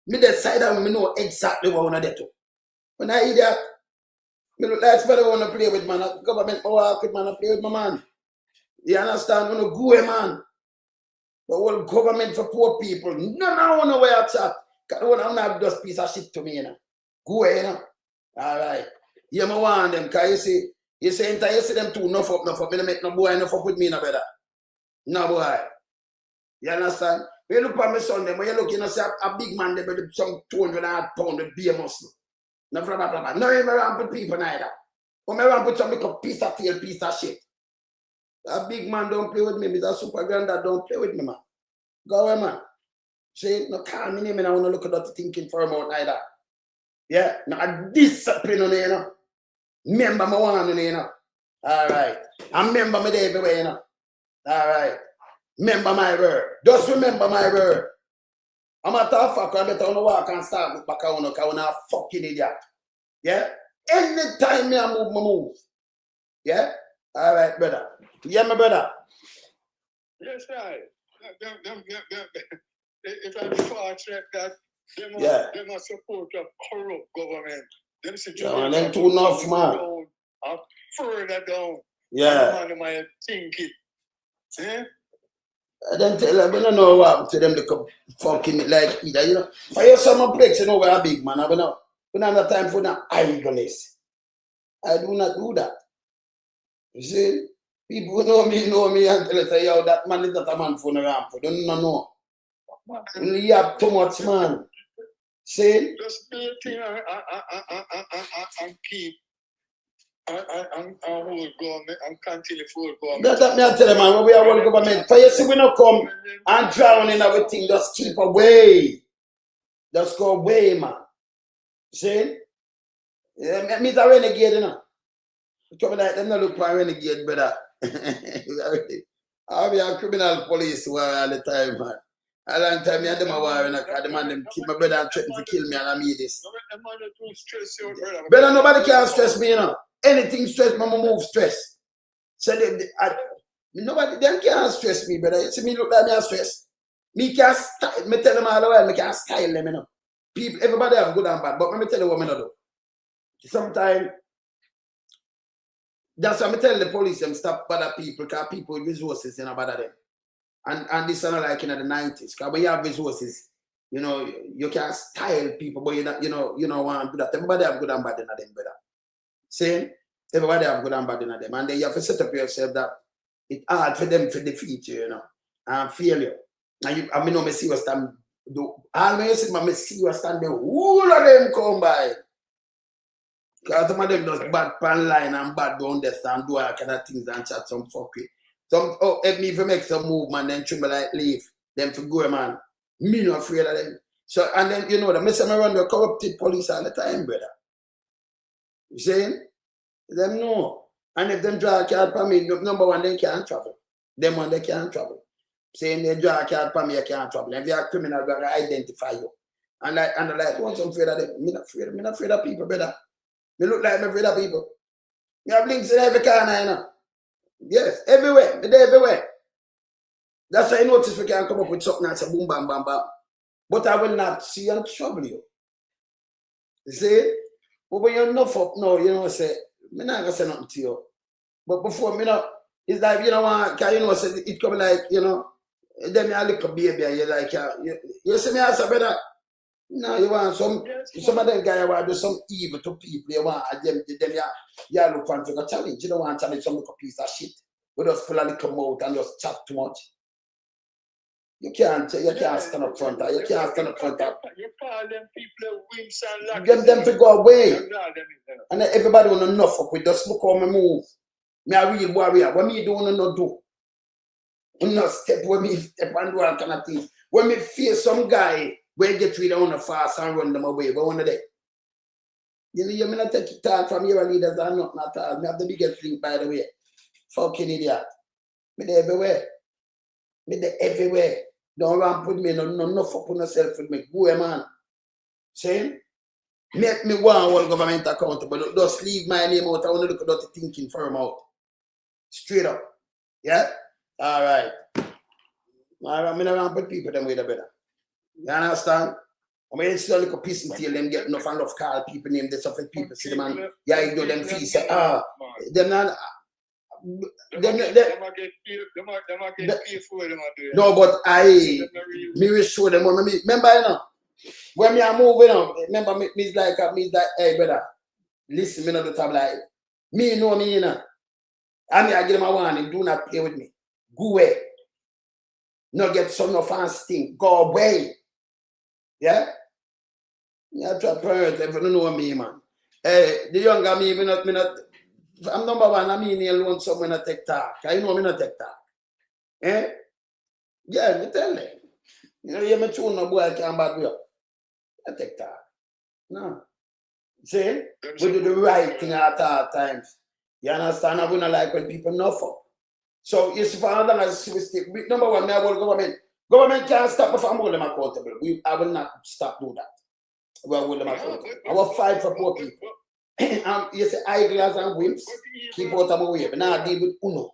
Me decide on me know exactly what I want to do. When I hear that, me look like somebody want to play with man. Government walk with man, I play with my man. You understand? You know, go away, man. The whole government for poor people. No, I want to wear a chat. Because I want to have just piece of shit to me, you know. Go away, you know. All right. You me want them, because you see them too, enough up. Me don't make no boy enough up with me, no better. No boy. You understand? When you look at my son, when you look, you know, see a big man there with some 200 pound with beer muscle. No, blah, blah, blah. No, you around with people neither. Come around with some little piece of tail, piece of shit. A big man don't play with me. Mr. Super Granddad don't play with me, man. Go away, man. See, no call me name and I want to look at that thinking for a moment neither. Yeah, no, a discipline on you know. Remember my one on you know. All right. And remember me there everywhere, you know. All right. Remember my word. Just remember my word. I'm a tough fucker. I better walk and start with back on because I'm a fucking idiot. Yeah? Anytime me I move. Yeah? All right, brother. Yeah, my brother. Yes, right. If I'm fortunate that them are support of corrupt government. Them situations them too enough, man. Further down. Yeah. Man might think it. Eh? I don't tell them, I don't know what happened to them, they come fucking it like either, you know. I hear some complex, you know, we're a big man, we don't have time for that idleness. I do not do that. You see, people who know me until they say, yo, that man is not a man for the ramp. Don't know. You have too much, man. See? Just do a thing and keep and hold government and continue for government. That's what I tell them, man, when we are world government. For you see, we don't come and drown in everything, just keep away. Just go away, man. See? Yeah, me's a renegade, you know. Come like them not look for a renegade, brother. I'll be a criminal police war all the time, man. A long time, me and them are warring, because the man them keep my brother and threaten to kill me, and I mean this. Brother, nobody can stress me, you know. Anything stress me, I move stress. So nobody, them can't stress me, brother. You see me look like me a stress. Me can't style, me tell them all the while, me can't style them, you know. People, everybody have good and bad, but let me tell you what me not do. Sometimes, that's why I tell the police them stop bother people, because people with resources, you know, bother them. And this is not like in the 90s, because when you have resources, you know, you can style people, but you know want to do that. Everybody have good and bad in them, brother. Same, everybody have good and bad in them. And then you have to set up yourself that it's hard for them to defeat you, you know, and fail you. And I know me see what stand do. Always see me see what stand there. All of them come by. Because some of them just bad pan line and bad down there and do all kind of things and chat some fuckery. Some help me if you make some movement, then trim like leave them to go, man. Me not afraid of them. So and then you know the mess around the corrupted police all the time, brother. You saying? Them no. And if them draw a card for me, number one, they can't travel. Them one they can't travel. Saying they draw a card for me, you can't travel. If you're a criminal, they're gonna identify you. And I like once I'm afraid of them, me not afraid of people, brother. Me look like I'm afraid of people. You have links in every corner, you know. Yes, everywhere. Me there everywhere. That's why I notice we can come up with something and say boom, bam, bam, bam. But I will not see and trouble you. You see? But when you're enough up now, you know, say, I'm not going to say nothing to you. But before, me know, it's like, you know, because you know, say, it come like, you know, then me a little baby, and you're like, you see me as a brother? No, you want some of them guys want to do some evil to people. You want them you look for a challenge. You don't want to challenge some little piece of shit. We just full of little mouth and just chat too much. You can't stand up front. You can't stand up front. You call them people wimps and lackeys. Them to go away. And then everybody want enough up with just look how me move. Me a real warrior. What me do, not do. I'm not step when me step and do all kind of things. When me face some guy, where get rid of the fast and run them away, but one of them. You may not take it talk from your leaders or not at all. Me have the biggest link, by the way. Fucking idiot. Me there everywhere. Me there everywhere. Don't ramp with me, no fuck on yourself with me. Go away, man. Saying? Make me one whole government accountable. Just leave my name out. I want to look at that thinking firm out. Straight up. Yeah? Alright. I'm in around with people them way the better. You understand? I mean, it's still like a piece until them get enough and enough call people name this of people see them and yeah, you do them feel say, them not no, but me will show them when me remember you know when me are moving on, remember me like hey brother, listen me not the time like me know me you know. I mean I give them a warning, do not play with me. Go away. No get some no fancy thing. Go away. Yeah? Yeah, try parents if you don't know me, man. Hey, the younger me not I'm number one, I mean alone someone not take talk. I know me not take talk. Eh? Yeah, me tell them. You know, you me tune no boy can't bad me up. I take talk. No. See? We do the right thing at all times. You understand? I wouldn't like when people know for. So it's for other as mistake. Number one, I will government. Government can't stop me from holding them accountable. I will not stop doing that. I will hold them accountable. I will fight for poor people. You say eyeglass and wimps, keep out of my way. But now I deal with Uno.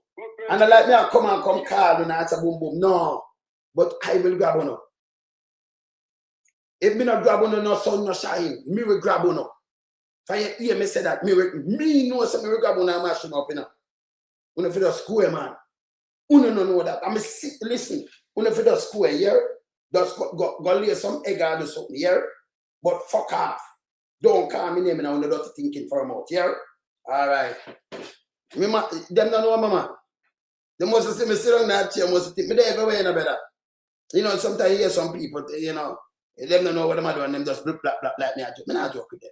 And I like me, I come call and answer boom boom. No. But I will grab Uno. If me not grab Uno, no sun, no shine. Me will grab Uno. If you hear me say that, me know some me will grab Uno and mash him up, you know. Uno for the square, man. Uno no know that. I'm listen. Uno for the square, yeah? Just go lay some egg or do something, yeah? But fuck off. Don't call me name now when you're not thinking for a month, yeah? Alright. Them don't know mama. They must see me sit on that chair, must think me there everywhere in a better. You know, sometimes you hear some people, you know, them don't know what I'm doing, them just blip, blap, blap, like me. I not joke with them.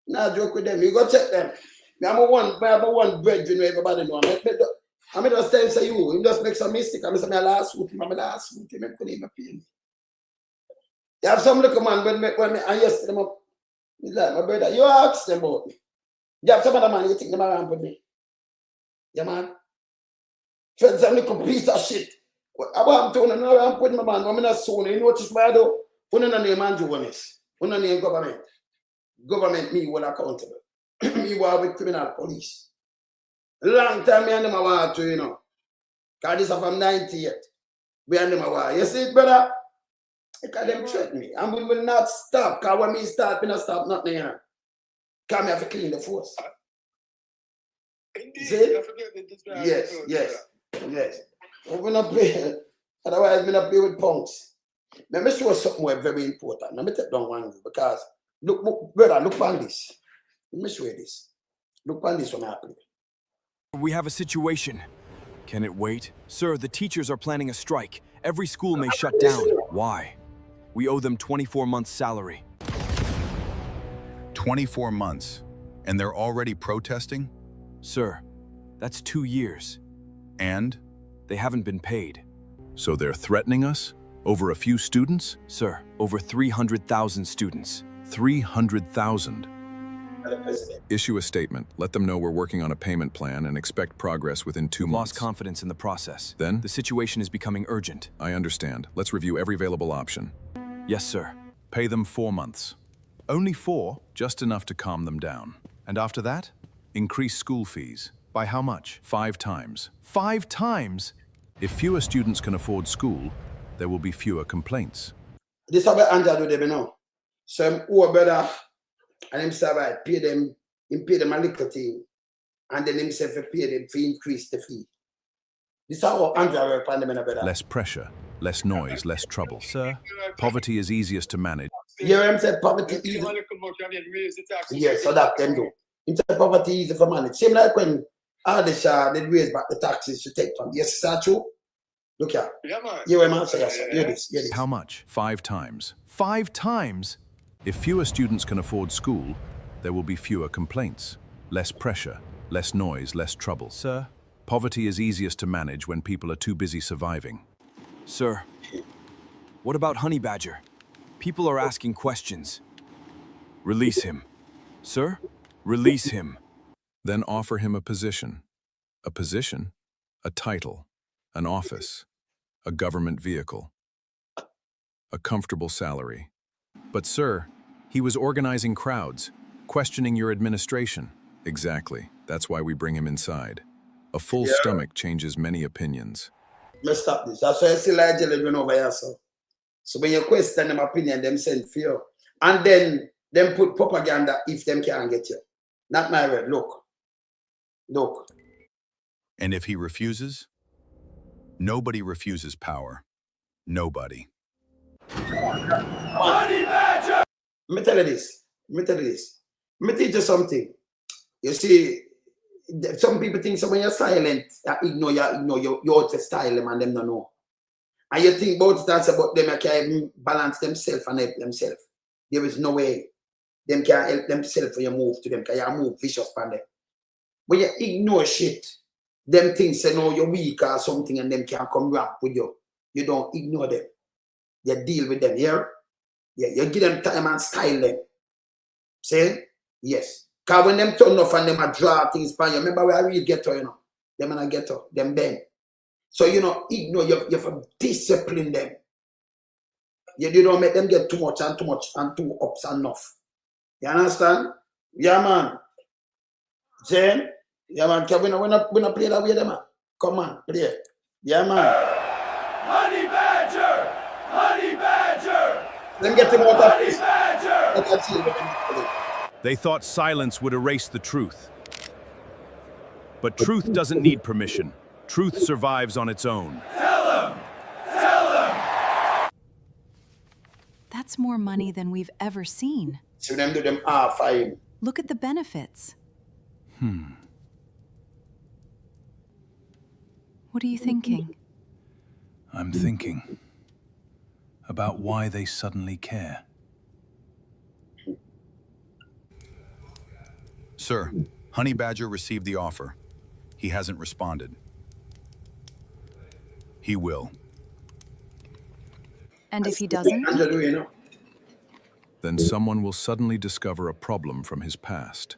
Not joke with them. You go check them. I'm a one brethren where everybody know. I just tell him say you just make some mistake. I say my last suit, him couldn't even pay me. You have some little man when me and yesterday them up. He's like, my brother, you ask them about me. You have some other man, you think them around with me. Yeah, man. Friends, some little piece of shit. I want to know I'm putting my man, I'm not soon. You notice what I do? Who no name Andrew Holness? Who no name government? Government me well accountable. Me war with criminal police. Long time me and them I want to, you know. Because this is from 98. We and them I want. You see it, brother? Because them threaten me. And we will not stop. Because when me start, me not stop nothing here. Because me have to clean the force. Indeed, see? Yes. We not play. Otherwise, we not play with punks. Let me show you something very important. Let me take down one because look, brother, look on this. Let me show you this. Look on this one happening. We have a situation. Can it wait? Sir, the teachers are planning a strike. Every school may shut down. Why? We owe them 24 months' salary. 24 months? And they're already protesting? Sir, that's 2 years. And? They haven't been paid. So they're threatening us? Over a few students? Sir, over 300,000 students. 300,000? Issue a statement. Let them know we're working on a payment plan and expect progress within 2 months. Lost confidence in the process. Then? The situation is becoming urgent. I understand. Let's review every available option. Yes, sir. Pay them 4 months. Only 4? Just enough to calm them down. And after that? Increase school fees. By how much? 5 times. 5 times? If fewer students can afford school, there will be fewer complaints. This is what Andrew do them now. So him owe brother and him say right, pay them a little thing. And then himself pay them to increase the fee. This is how Andrew work on them in a brother. Less pressure, less noise, less trouble. Sir, poverty is easiest to manage. You hear him say poverty easy? Yes, so that them do. Him say poverty easy for manage. Same like when Ardesha did raise back the taxes to take from. Yes, is that true? Look here. Yeah, man. You hear him say yes, sir. Hear this. How much? 5 times. 5 times? If fewer students can afford school, there will be fewer complaints. Less pressure, less noise, less trouble. Sir? Poverty is easiest to manage when people are too busy surviving. Sir, what about Honey Badger? People are asking questions. Release him. Sir, release him. Then offer him a position. A position? A title. An office. A government vehicle. A comfortable salary. But sir, he was organizing crowds, questioning your administration. Exactly. That's why we bring him inside. A full stomach changes many opinions. Let's stop this. That's why I still like children over here, so. So when you question them opinion, them send for you. And then them put propaganda if them can't get you. Not my word. Look. Look. And if he refuses? Nobody refuses power. Nobody. Let me tell you this. Let me teach you something. You see, some people think so when you're silent, you out to style them and them don't know. And you think about that's about them, can even balance themselves and help themselves. There is no way them can help themselves when you move to them, because you move vicious on them. When you ignore shit, them things say no, you're weak or something and them can come rap with you. You don't ignore them. You deal with them, yeah? Yeah, you give them time and style them. See? Yes. Because when them turn off and them a draw things by you, remember where I read ghetto, you know? Them and I ghetto, them bend. So, you know, ignore, you have to discipline them. You don't make them get too much and too ups and off. You understand? Yeah, man. Jane? Yeah, man. Can we not play that way, man? Come on, play. Yeah, man. Honey Badger! Honey Badger! Let me get them out of this. They thought silence would erase the truth. But truth doesn't need permission. Truth survives on its own. Tell him! Tell him! That's more money than we've ever seen. So them do them fine. Look at the benefits. What are you thinking? I'm thinking about why they suddenly care. Sir, Honey Badger received the offer. He hasn't responded. He will. And if he doesn't? Then someone will suddenly discover a problem from his past.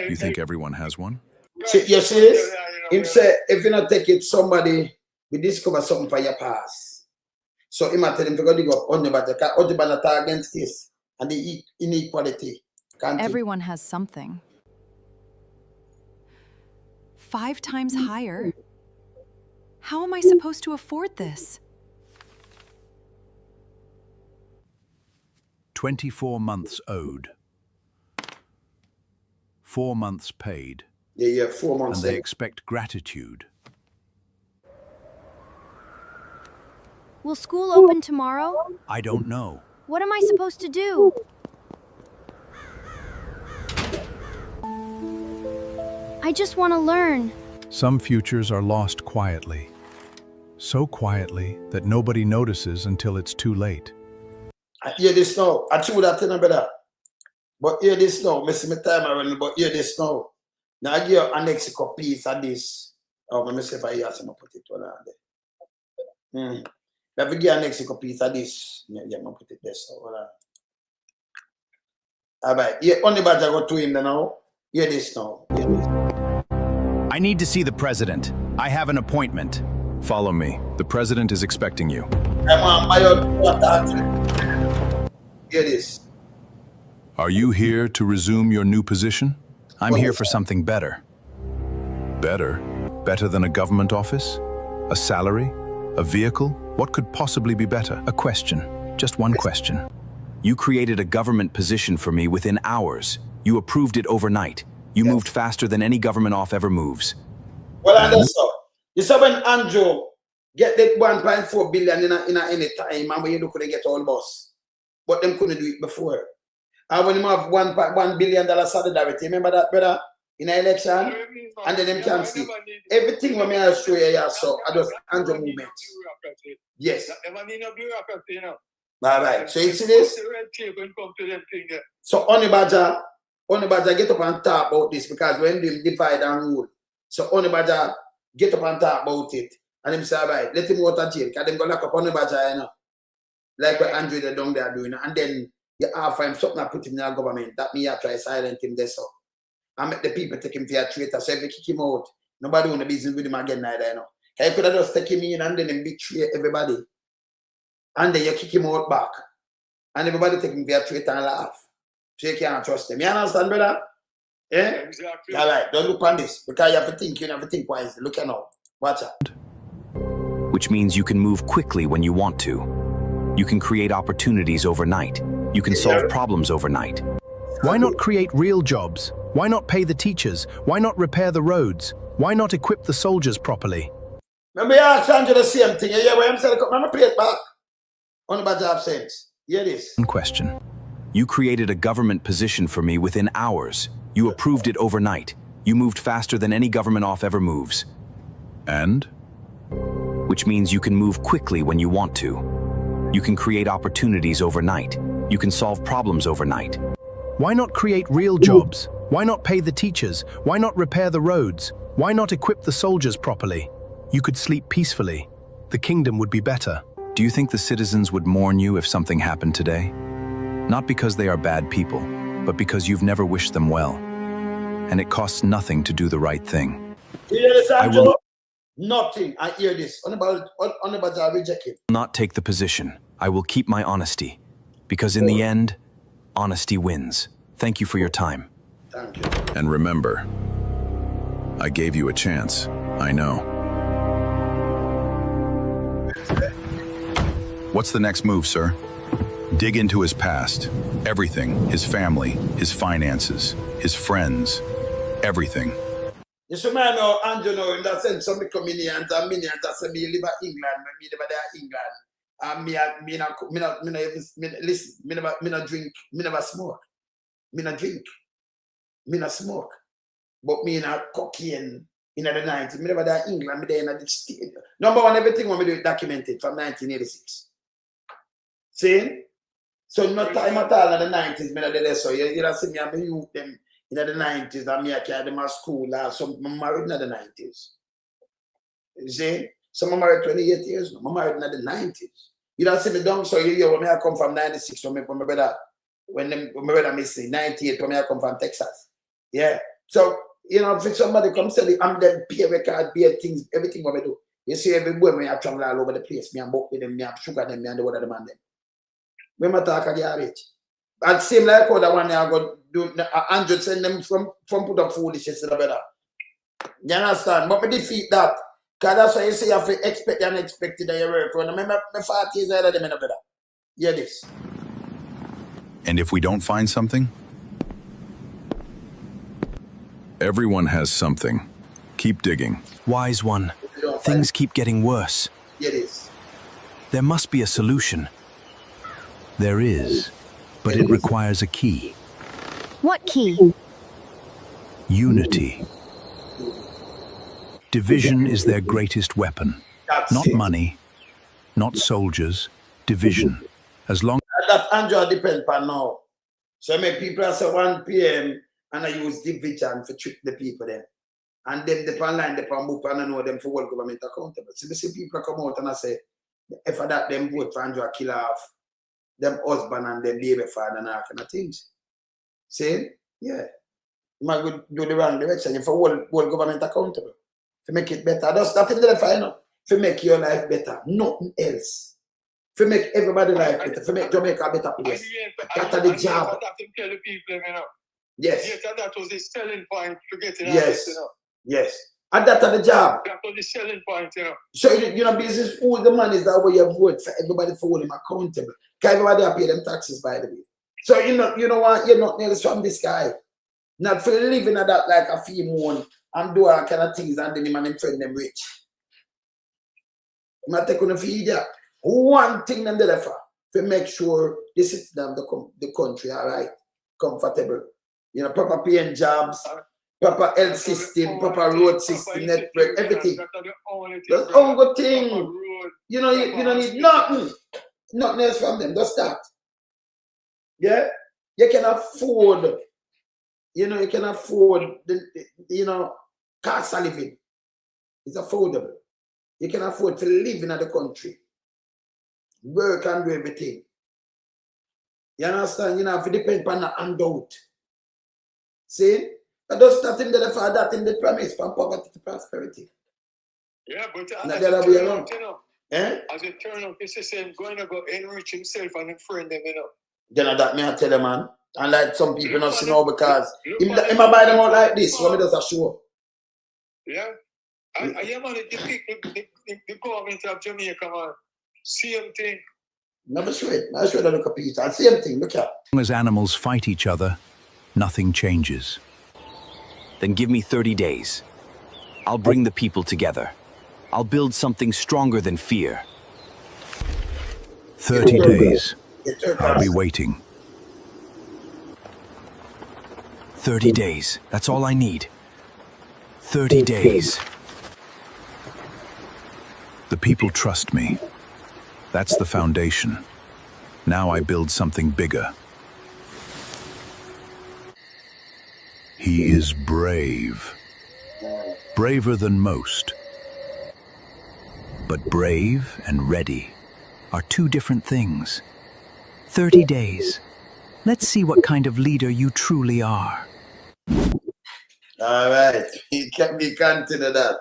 You think everyone has one? See, you see this? Him say, if you not take it, somebody will discover something for your past. So he might tell him to go dig up on the battle, on the battle against this and the inequality. Everyone has something. 5 times higher. How am I supposed to afford this? 24 months owed. 4 months paid. Yeah, 4 months. And they expect gratitude. Will school open tomorrow? I don't know. What am I supposed to do? I just want to learn. Some futures are lost quietly. So quietly that nobody notices until it's too late. I hear this now. I chew that thing better. But hear this now. I see my time around, but hear this now. Now I give you an extra piece of this. Oh, let me see if I hear some put it on there. Let me give an extra piece of this. Yeah, I'm going to put it there. So, all right. Yeah, only badge I go to him now. Hear this now. Hear this. I need to see the president. I have an appointment. Follow me. The president is expecting you. Hear this. Are you here to resume your new position? I'm here for something better. Better? Better than a government office? A salary? A vehicle? What could possibly be better? A question. Just one question. You created a government position for me within hours. You approved it overnight. You moved faster than any government off ever moves. Well, I understand. You saw when Andrew get that 1.4 billion in any time, and when you look at get all boss. But them couldn't do it before. And when you have $1 billion solidarity, remember that, brother? In an election, and then them can see everything when I show you here, so I just Andrew movements. Yes. All right. So you see this? So Honey Badger get up and talk about this, because when they divide and rule, so Honey Badger get up and talk about it. And him say, all right, let him go to jail, because them go lock up Honey Badger, you know. Like what Andrew they down there doing. And then you offer him something and put him in the government. That me I try silent him there, so. And make the people take him for a traitor. So if you kick him out, nobody want to business with him again neither, you know. You could have just take him in and then him betray everybody. And then you kick him out back. And everybody take him for a traitor and laugh. So you can't trust him. You understand, brother? Yeah? Exactly. All right, don't look on this. Because you have to think wisely. Look at now. Watch out. which means you can move quickly when you want to. You can create opportunities overnight. You can solve problems overnight. Why not create real jobs? Why not pay the teachers? Why not repair the roads? Why not equip the soldiers properly? Remember, you asked Andrew the same thing. Yeah, where I'm saying, remember, play it back. On about job sense. Hear this. Question. You created a government position for me within hours. You approved it overnight. You moved faster than any government off ever moves. And? Which means you can move quickly when you want to. You can create opportunities overnight. You can solve problems overnight. Why not create real jobs? Why not pay the teachers? Why not repair the roads? Why not equip the soldiers properly? You could sleep peacefully. The kingdom would be better. Do you think the citizens would mourn you if something happened today? Not because they are bad people, but because you've never wished them well. And it costs nothing to do the right thing. You hear this, Andrew? I will Nothing. I hear this. On about job reject it. not take the position. I will keep my honesty. Because in the end, honesty wins. Thank you for your time. Thank you. And remember, I gave you a chance. I know. What's the next move, sir? Dig into his past. Everything. His family, his finances, his friends. Everything. You see, man, know, Andrew, know, in that sense, some come in here and say, me live in England, me live there England. And listen, me never drink, me never smoke. Me not drink, me not smoke. But me not cocaine in the 90s. Me never there England, me there in the state. Number one, everything when me do it documented from 1986. See? So no time at all in the 90s, me not there. So you don't see me and me youth them in the 90s, and me I carry them at school, or some married in the 90s. You see? Some married 28 years, I'm married in the 90s. You don't see me down, so you hear when I come from 96, when my brother, when my brother missing, 98, when I come from Texas. Yeah. So, you know, if somebody comes to me, I'm them pay record, beer things, everything what I do. You see, everywhere me I travel all over the place, me and walk with them, me and sugar them, me and the other man them. When I talk again, rich. And same like how that one I go do 100 send them from put up foolishness to the better. You understand? But me defeat that. Because that's why you say you have to expect the unexpected that you work on. Remember, my 40 years ahead of them in a better. Hear this. And if we don't find something? Everyone has something. Keep digging. Wise one. Things keep getting worse. Hear this. There must be a solution. There is, but it requires a key. What key? Unity. Division is their greatest weapon. Not money, not soldiers, division. As long that Andrew depends on now. So many people say 1 p.m. and I use division to trick the people then. And then the online, the book, and I know them for world government accountable. So you see people come out and I say, if for that them vote for Andrew kill off them husband and them baby father and all kind of things. See? Yeah. You might go do the wrong direction. You for world government accountable. To make it better. That's in the final. To make your life better. Nothing else. To make everybody's life better. To make Jamaica a better place. That's the job. Yes. Yes, that was the selling point to get in. Yes. Yes. And that's the job. That was the selling point, you know. So, you know, business, all the money is that way you vote for everybody for holding them accountable. Because everybody pay them taxes, by the way. So, you know what? You're not nearly from this guy. Not for living at that like a fee moon and do all kind of things and then him and them friend them rich. You might take on a feed ya. One thing them there for to make sure the citizens of the country are right, comfortable. You know, proper paying jobs, proper health system, proper road system, network, everything. That's all good thing. You know, you don't need nothing. Nothing else from them. Just that. Yeah? You can afford, you know, you can afford the cost of living. It's affordable. You can afford to live in the country. Work and do everything. You understand? You know, if you depend on the handout. See? But just that in the for that in the premise from poverty to prosperity. Yeah, but as a turnout, as a turnout, it's the same going to go enrich himself and friend them, you know. Then that me I tell you, man. And like some people not see now because him buy them out like this when me does a show. Yeah. Yeah, man, the government of Jamaica, man. Same thing. Never sure it. I should have look at Peter. Same thing. Look at. As long as animals fight each other, nothing changes. Then give me 30 days. I'll bring the people together. I'll build something stronger than fear. 30 days. I'll be waiting. 30 days. That's all I need. 30 days. The people trust me. That's the foundation. Now I build something bigger. He is brave. Braver than most. But brave and ready are two different things. 30 days. Let's see what kind of leader you truly are. All right. He kept me continue that.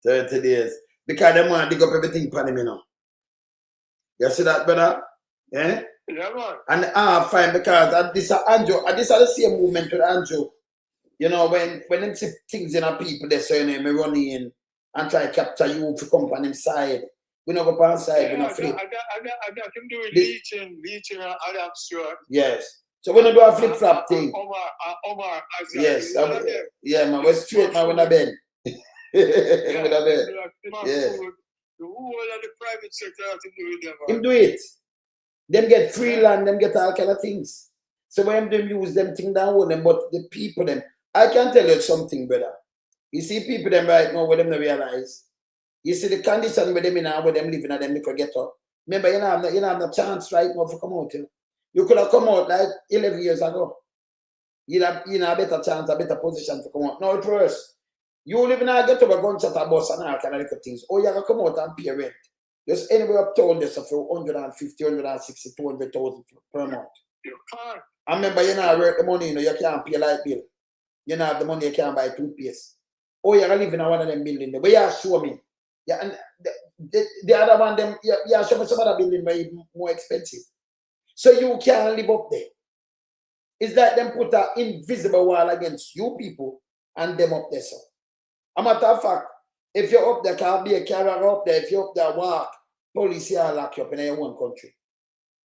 30 days. Because they want to dig up everything for him, you know. You see that, brother? Yeah? Yeah, man. And fine, because this is Andrew. This is the same movement with Andrew. You know, when them see things in our people, they say, you know, me run in and try to capture you to come on him side. We not go on side, we not flip. I can do it leeching and Adam Stewart. Yes. So we not do a flip-flop thing. Omar. Yes. Yeah, man. We're straight, man. We're not bend. We're not bend. Yeah. The whole of the private sector have to do with them. Him do it. Them get free land, them get all kind of things. So when them use them thing down with them, but the people them, I can tell you something, brother. You see people them right now, where them not realize. You see the condition with them in now, where them living and them they could get up. Remember, you know have no chance right now to come out. You could have come out like 11 years ago. You have a better chance, a better position to come out. Now it's worse. You live in a get over gunshot a bus and all kind of little things. Or you have to come out and pay rent. Just anywhere uptown there for 150, 160, 200,000 per month. You can't. I remember you know work the money, you know, you can't pay light bill. You know have the money you can't buy toothpaste. Or you live in one of them buildings there. But you show me. Yeah, and the other one, them, you show me some other building where it's more expensive. So you can't live up there. It's like them put an invisible wall against you people and them up there, so. A matter of fact, if you're up there, can't be a carrier up there. If you're up there, walk, police here lock you up in your own country.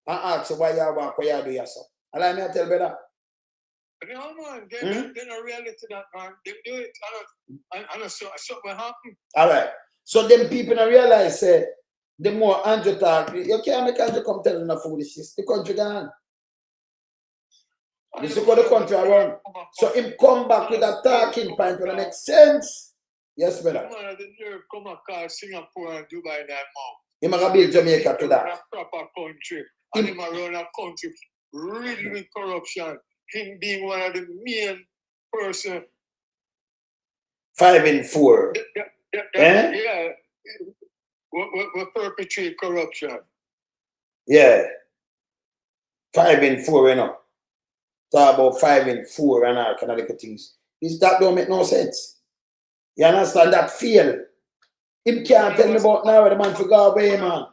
And ask you why you walk, why you do yourself. And I may tell you that. No, man, they're not reality that, man. They do it, and something happen. All right. So them people don't realize, the more Andrew talk, you can't make Andrew come telling the foolishness. The country gone. This is what the country around. So him come back with a talking point when it makes sense. Yes, brother. Man, the nerve come and call Singapore and Dubai that mouth. He might build Jamaica to that. A proper country. And he might run a country riddled with corruption. Him being one of the main person. 5 and 4. Yeah. We perpetrate corruption. Yeah. 5 and 4, you know. Talk about 5 and 4 and all kind of little things. That don't make no sense. You understand that feel? Him can't tell me about now the man for go away, man.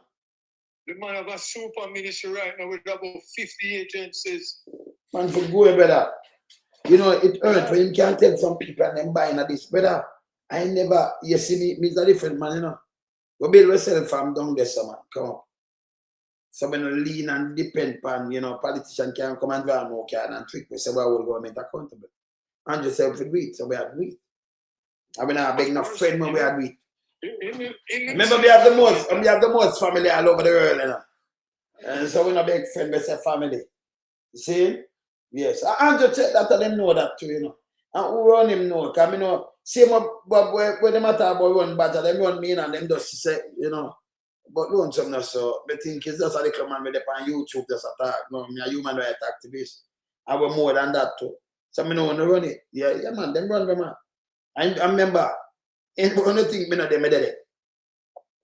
The man have a super ministry right now with about 50 agencies. Man for go away, brother. You know, it hurt when him can't tell some people and them buying at this, brother. I never, you see me's a different man, you know. We build ourselves from down there, so man. Come on. So when we lean and depend on, you know, politician can't come and drive no car and trick me, so we will government accountable. And yourself to do it, so we are doing it. I mean, I beg no friend when we are doing it. Remember, we have the most family all over the world, you know. And so we not beg friend, we say family. You see? Yes. And just check that and them know that too, you know. And who run him know, because I know, same when they matter about run badger, them run me in and them just say, you know. But don't something so. I think it's just a little man with on YouTube just attack. No, me a human rights activist. I was more than that too. So I know when they run it. Yeah, man, them run them, man. I remember, ain't one thing me know them did it.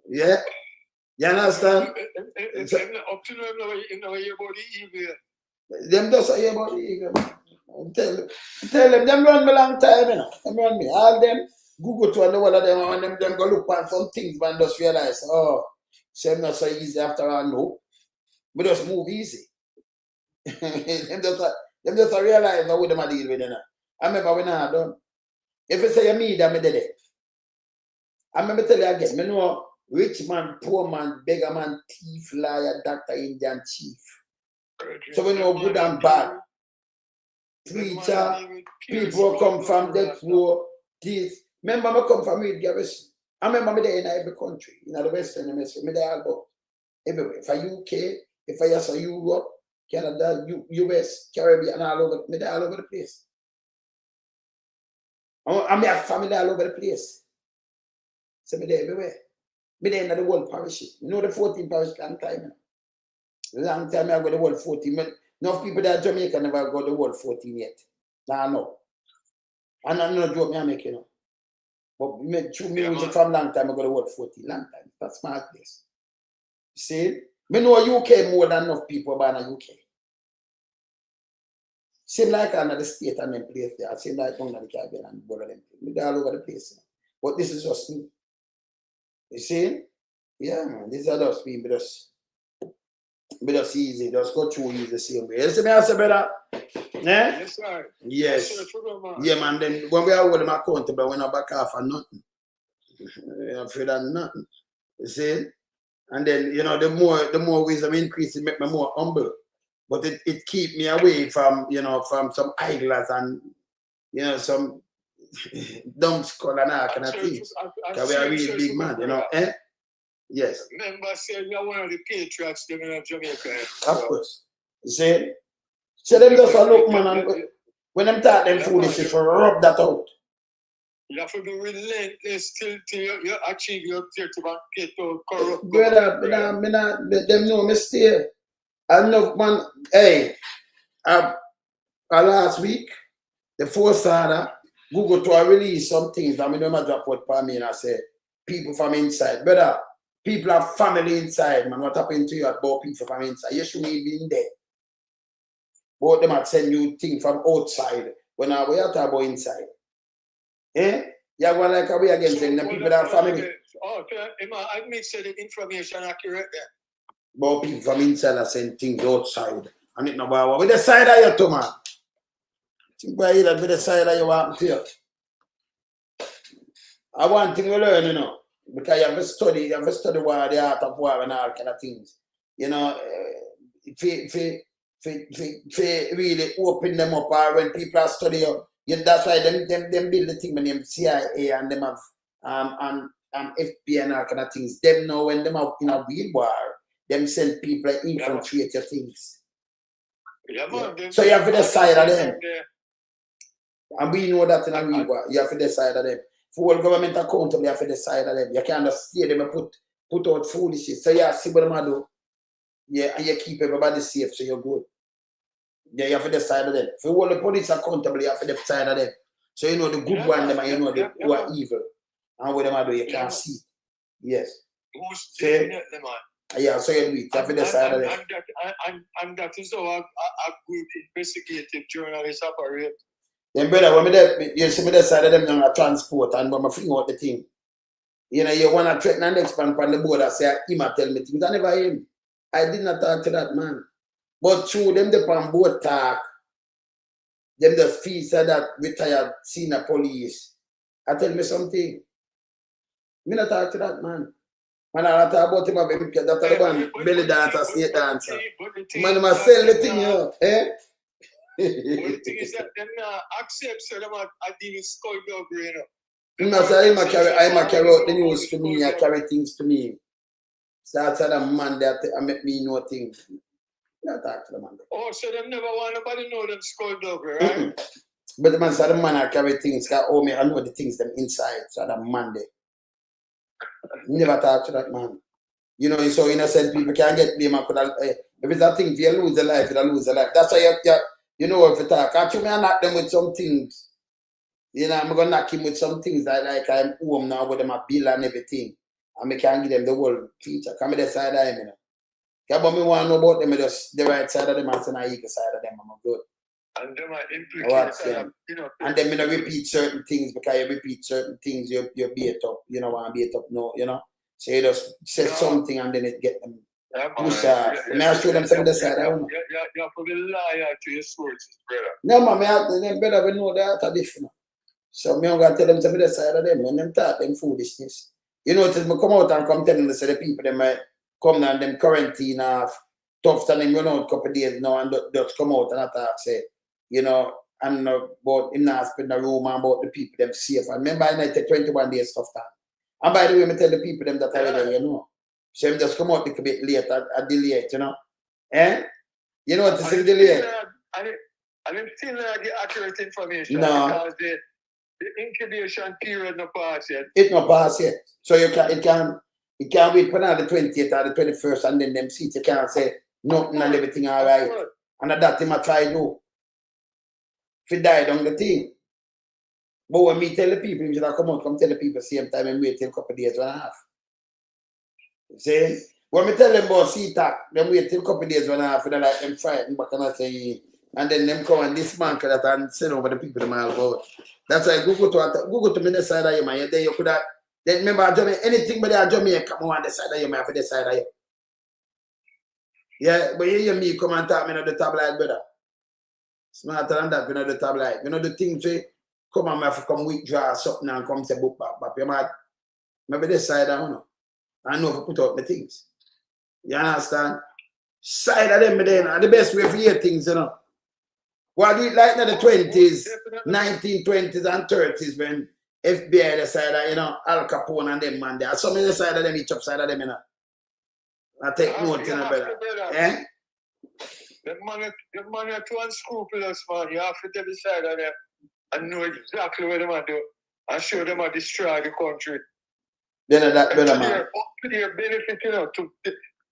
Yeah? You understand? Up to them, you know, hear about the evil. Them just hear about the evil. Tell them run me long time, you know. Them run me. All them Google to and all of them and them go look at some things and just realize, oh, it's not so easy after all, no. We just move easy. them just realize how we them deal with it. I remember when I done. If you say you me, then I did it. I remember tell you again, me know rich man, poor man, beggar man, thief, liar, doctor, Indian chief. So we know good and bad. Preacher, people who come from death row, this. Remember, I come from Reed Garrison. I remember me there in every country, in the Western Hemisphere, me there about everywhere. For UK, if I say Europe, Canada, US, Caribbean, all over, me there all over the place. I have family all over the place. So me there everywhere. Me there in the world parishes. You know the 14 parish long time. Long time I go the world 14. Enough people that Jamaica never go the world 14 yet. Nah, no. And I'm not joke me making no. But me true music from long time I go the world 14. Long time. That's smart place. See? Me know UK more than enough people born in UK. Same like another state and them place there. Same like down in the Caribbean and all of them. Me all over the place. But this is just me. You see? Yeah, man. These are just me. Just easy. Just go through easy the same way. You see me, I say, brother? Yes, sir. Yes. Yeah, man. Then when we are hold them accountable, we're not back off for nothing. We're afraid of nothing. You see? And then, you know, the more wisdom increase, it make me more humble. But it keep me away from, you know, from some idlers and, you know, some dumb skull and all kind of things. Because we are really big man, you know. Yes. Remember, say you're one of the patriots them in Jamaica. Of course. You see? So them just a look, man, and when them talk them foolish, you should rub that out. You have to be relentless till you achieve your objective and get out corrupt. Brother, them know me stay. Enough, man. Hey, last week, the fourth Saturday, Google to release some things. I mean, don't drop out for me and I say, people from inside. Brother, people have family inside, man. What happened to you about people from inside? You shouldn't even been there. But them might send you things from outside when we are talking about inside. Eh? Yeah, well, like we again saying the people that have family. Okay, I make sure the information accurate there. But people from inside are saying things outside. And it no bother. With the side of your toe, man. Think about it, with the side of your want to you. I want thing we learn, you know. Because you have to study war, the art of war and all kind of things. You know, if really open them up, or when people are studying, that's why them build the thing when them CIA and them have FBI and all kind of things. Them know when them are in a real war, them send people like infiltrate your things. Yeah, man, yeah. So you have to decide of them. And we know that in a real war, you have to decide of them. For all government accountable, you have to decide of them. You can't just stay them and put out foolishness. So you see what them do. Yeah, and you keep everybody safe, so you're good. Yeah, you have to decide of them. For all the police accountable, you have to decide of them. So you know the good one them and you know the who are evil. And what them do, you can't see. Yes. Who's doing it, man? Yeah, so you do it. You have to decide of them. And that is how a good investigative journalist operate. Then brother, when you see me decide of them on a transport and when I figure out the thing. You know, you want to threaten and expand on the board and say, him a tell me things. I never hear him. I did not talk to that man. But through them, the pan board talk, them the fees that retired senior police. I tell me something. Me not talk to that man. Man, I talk about him because that's the one belly dancer, state dancer. Man, I sell the thing, you eh? But the thing is that them accept so them are dealing skullduggery, you know. I say, I carry out the news to me, I carry things to me. So that's the man that I make me know things. Not talk to the man. Oh, so them never want nobody know them skullduggery, right? But the man said the man I carry things, because oh me, I know the things them inside, so that man there. Never talk to that man. You know, so innocent people can't get blame and could have, if it's a thing, if you lose a life, you lose a life. That's why you know if you talk. Actually, I knock them with some things. You know, I'm going to knock him with some things like I'm home now with them a bill and everything. And I can't give them the whole feature. Come to the side of them, you know. Yeah, but me want to know about them, just the right side of them and the equal side of them. I'm good. And them are implicated, you know. And then you repeat certain things because you repeat certain things, you're bait up. You know, want to bait up, no, you know. So you just say something and then it get them push off. May I show them some of the side? I don't know. You have to be liar to your sources, brother. No, man, them brother, we know that are different. So me I'm going to tell them some of the side of them. When them talk them foolishness, You notice me come out and come telling them, say the people them come down them quarantine off, tough and them run out a couple of days now and just come out and attack, say, you know, and about him not spend the room and about the people them safe. And remember I take 21 days stuff time. And by the way, I tell the people them that already, you know. So him just come out a little bit late and delay it, you know. Eh? You know what to say delay? And him still not get accurate information no. Because the incubation period no pass yet. It no pass yet. So it can wait for the 20th or the 21st and then them see it. You can't say nothing and everything all right. And that thing I try to do. If you die on the thing. But when me tell the people, you should have come tell the people same time and wait till a couple of days and a half. See? When me tell them about CTAC, them wait till a couple of days and a half and they like them frightened back and I say, and then them come and dismantle that and send over the people them all about. That's why go to me the side of you, man. Then you could have, then remember Jamaica, anything but that Jamaica come on the side of you, man, for the side of you. Yeah, but you hear me come and talk me on the tabloid, brother. Smarter than that, you know the tabloid. You know the things we come and have to come withdraw something and come say book back, you mad. Maybe this side of you. I know if I put out my things. You understand? Side of them then are the best way for your things, you know. What do it like in the 20s, 1920s and 30s when FBI decided, you know, Al Capone and them man there. Some of the side of them, each upside of them, you know. I take note, you know, brother. Eh? The man are too unscrupulous, man. You have to take the side of them and know exactly what they want to do and show them how to destroy the country. Then that brother, man. To their benefit, you know.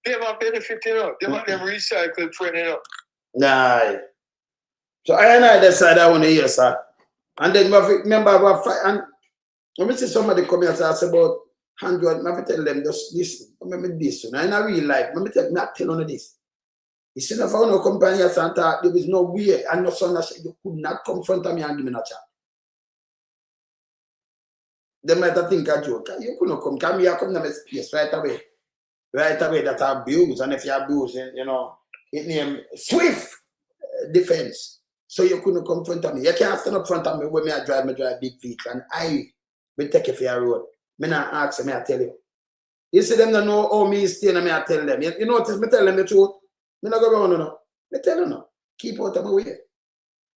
They have benefit, you know. They want them recycled, friend, you know. Nah. So I decide I want to hear, sir. And then remember about fight and when we see somebody come here and say about 100, I tell them just listen. Remember this, you know, in a real life, let me not tell you this. You see, if I want to company and talk, there is no way and no son that said you could not come front of me and give me a chat. They might think a joke. You couldn't come. Come here, come to my space right away. Right away, that's abuse. And if you abuse, you know, it name swift defense. So you couldn't come front of me. You can't stand up front of me when I drive big vehicle and I will take you for your road. Me not ask me, I tell you. You see them don't know how me staying and me I tell them. You notice me tell them the truth. Me not go around, you know. Me tell you no. Keep out of my way.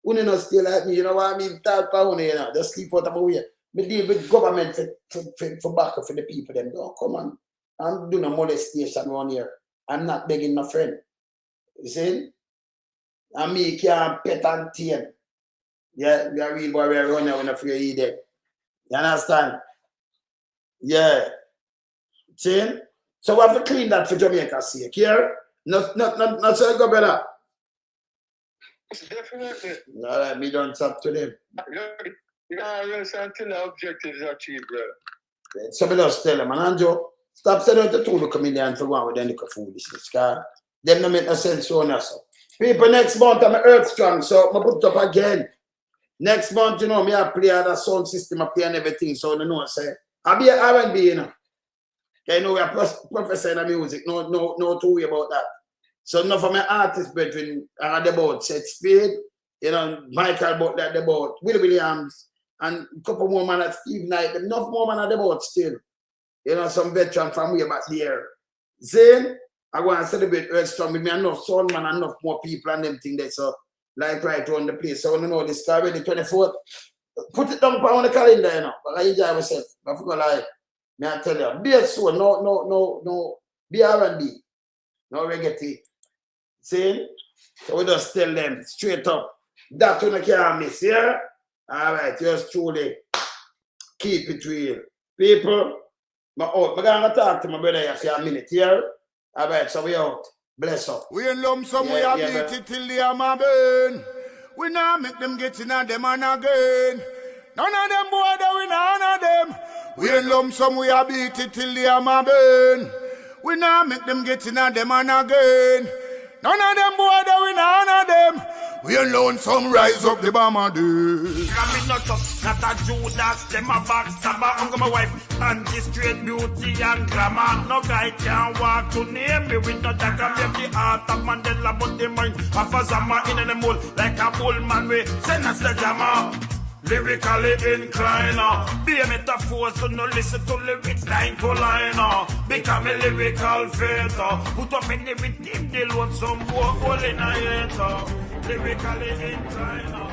You not stay like me, you know what I mean? Third pound, you know. Just keep out of my way. Me deal with government for back for the people. Them don't come on. I'm doing a molestation around here. I'm not begging my friend. You see? And me can't pet and tame. Yeah, we are real boy, we are running, we're not afraid of eat it. You understand? Yeah. See? So we have to clean that for Jamaica's sake, here? Not so go, brother. Definitely. No, me don't talk to them. You gotta rest until the objectives are achieved, brother. So we just tell them, and Anjo, stop saying out the two comedians for going with them little foolishness, because them don't make no sense so and so. People, next month I'm Earth Strong, so I put it up again. Next month, you know, me I play the sound system, I play and everything, so you know, say, I be an R&B, you know. You know, we are professor in the music, no to worry about that. So enough of my artist brethren are the boat, Set Speed, you know, Michael Butler at the boat, Willie Williams, and a couple more men at Steve Knight, enough more men at the boat still. You know, some veteran from way back there. Zane, I want to celebrate Earth Strong with me, enough sound man, enough more people and them thing there. So, like right around the place. So, you know, this car already 24th. Put it down on the calendar, you know. But I enjoy myself. I forgot like, me I tell you, be a soul, no, be R&B, no reggae. See? So we just tell them straight up, that one I can't miss, yeah? All right, yours truly, keep it real. People, I'm going to talk to my brother here for a minute, yeah? All right, so we out. Bless up. We in lump sum, we are beat it till the hammer burn. We now make them get in a them and again. None of them boy, we none of them. We in lump sum, we are beat it till the hammer burn. We now make them get in a them and again. None of them boy, we none of them. We alone some rise up the bomber dude. I'm not tough, not a Judas, them a backstabber. I'm gonna my wife, anti-straight beauty and glamour. No guy can walk to near me with no dagger. Make the heart of Mandela, but the mind of a Zama in the mold. Like a bull man, we send us the jammer. lyrically inclined. Be a metaphor, so no listen to lyrics line to line. Become a lyrical theater. Put up any rhythm, they'll want some more hole in a hater. Lyrically inclined.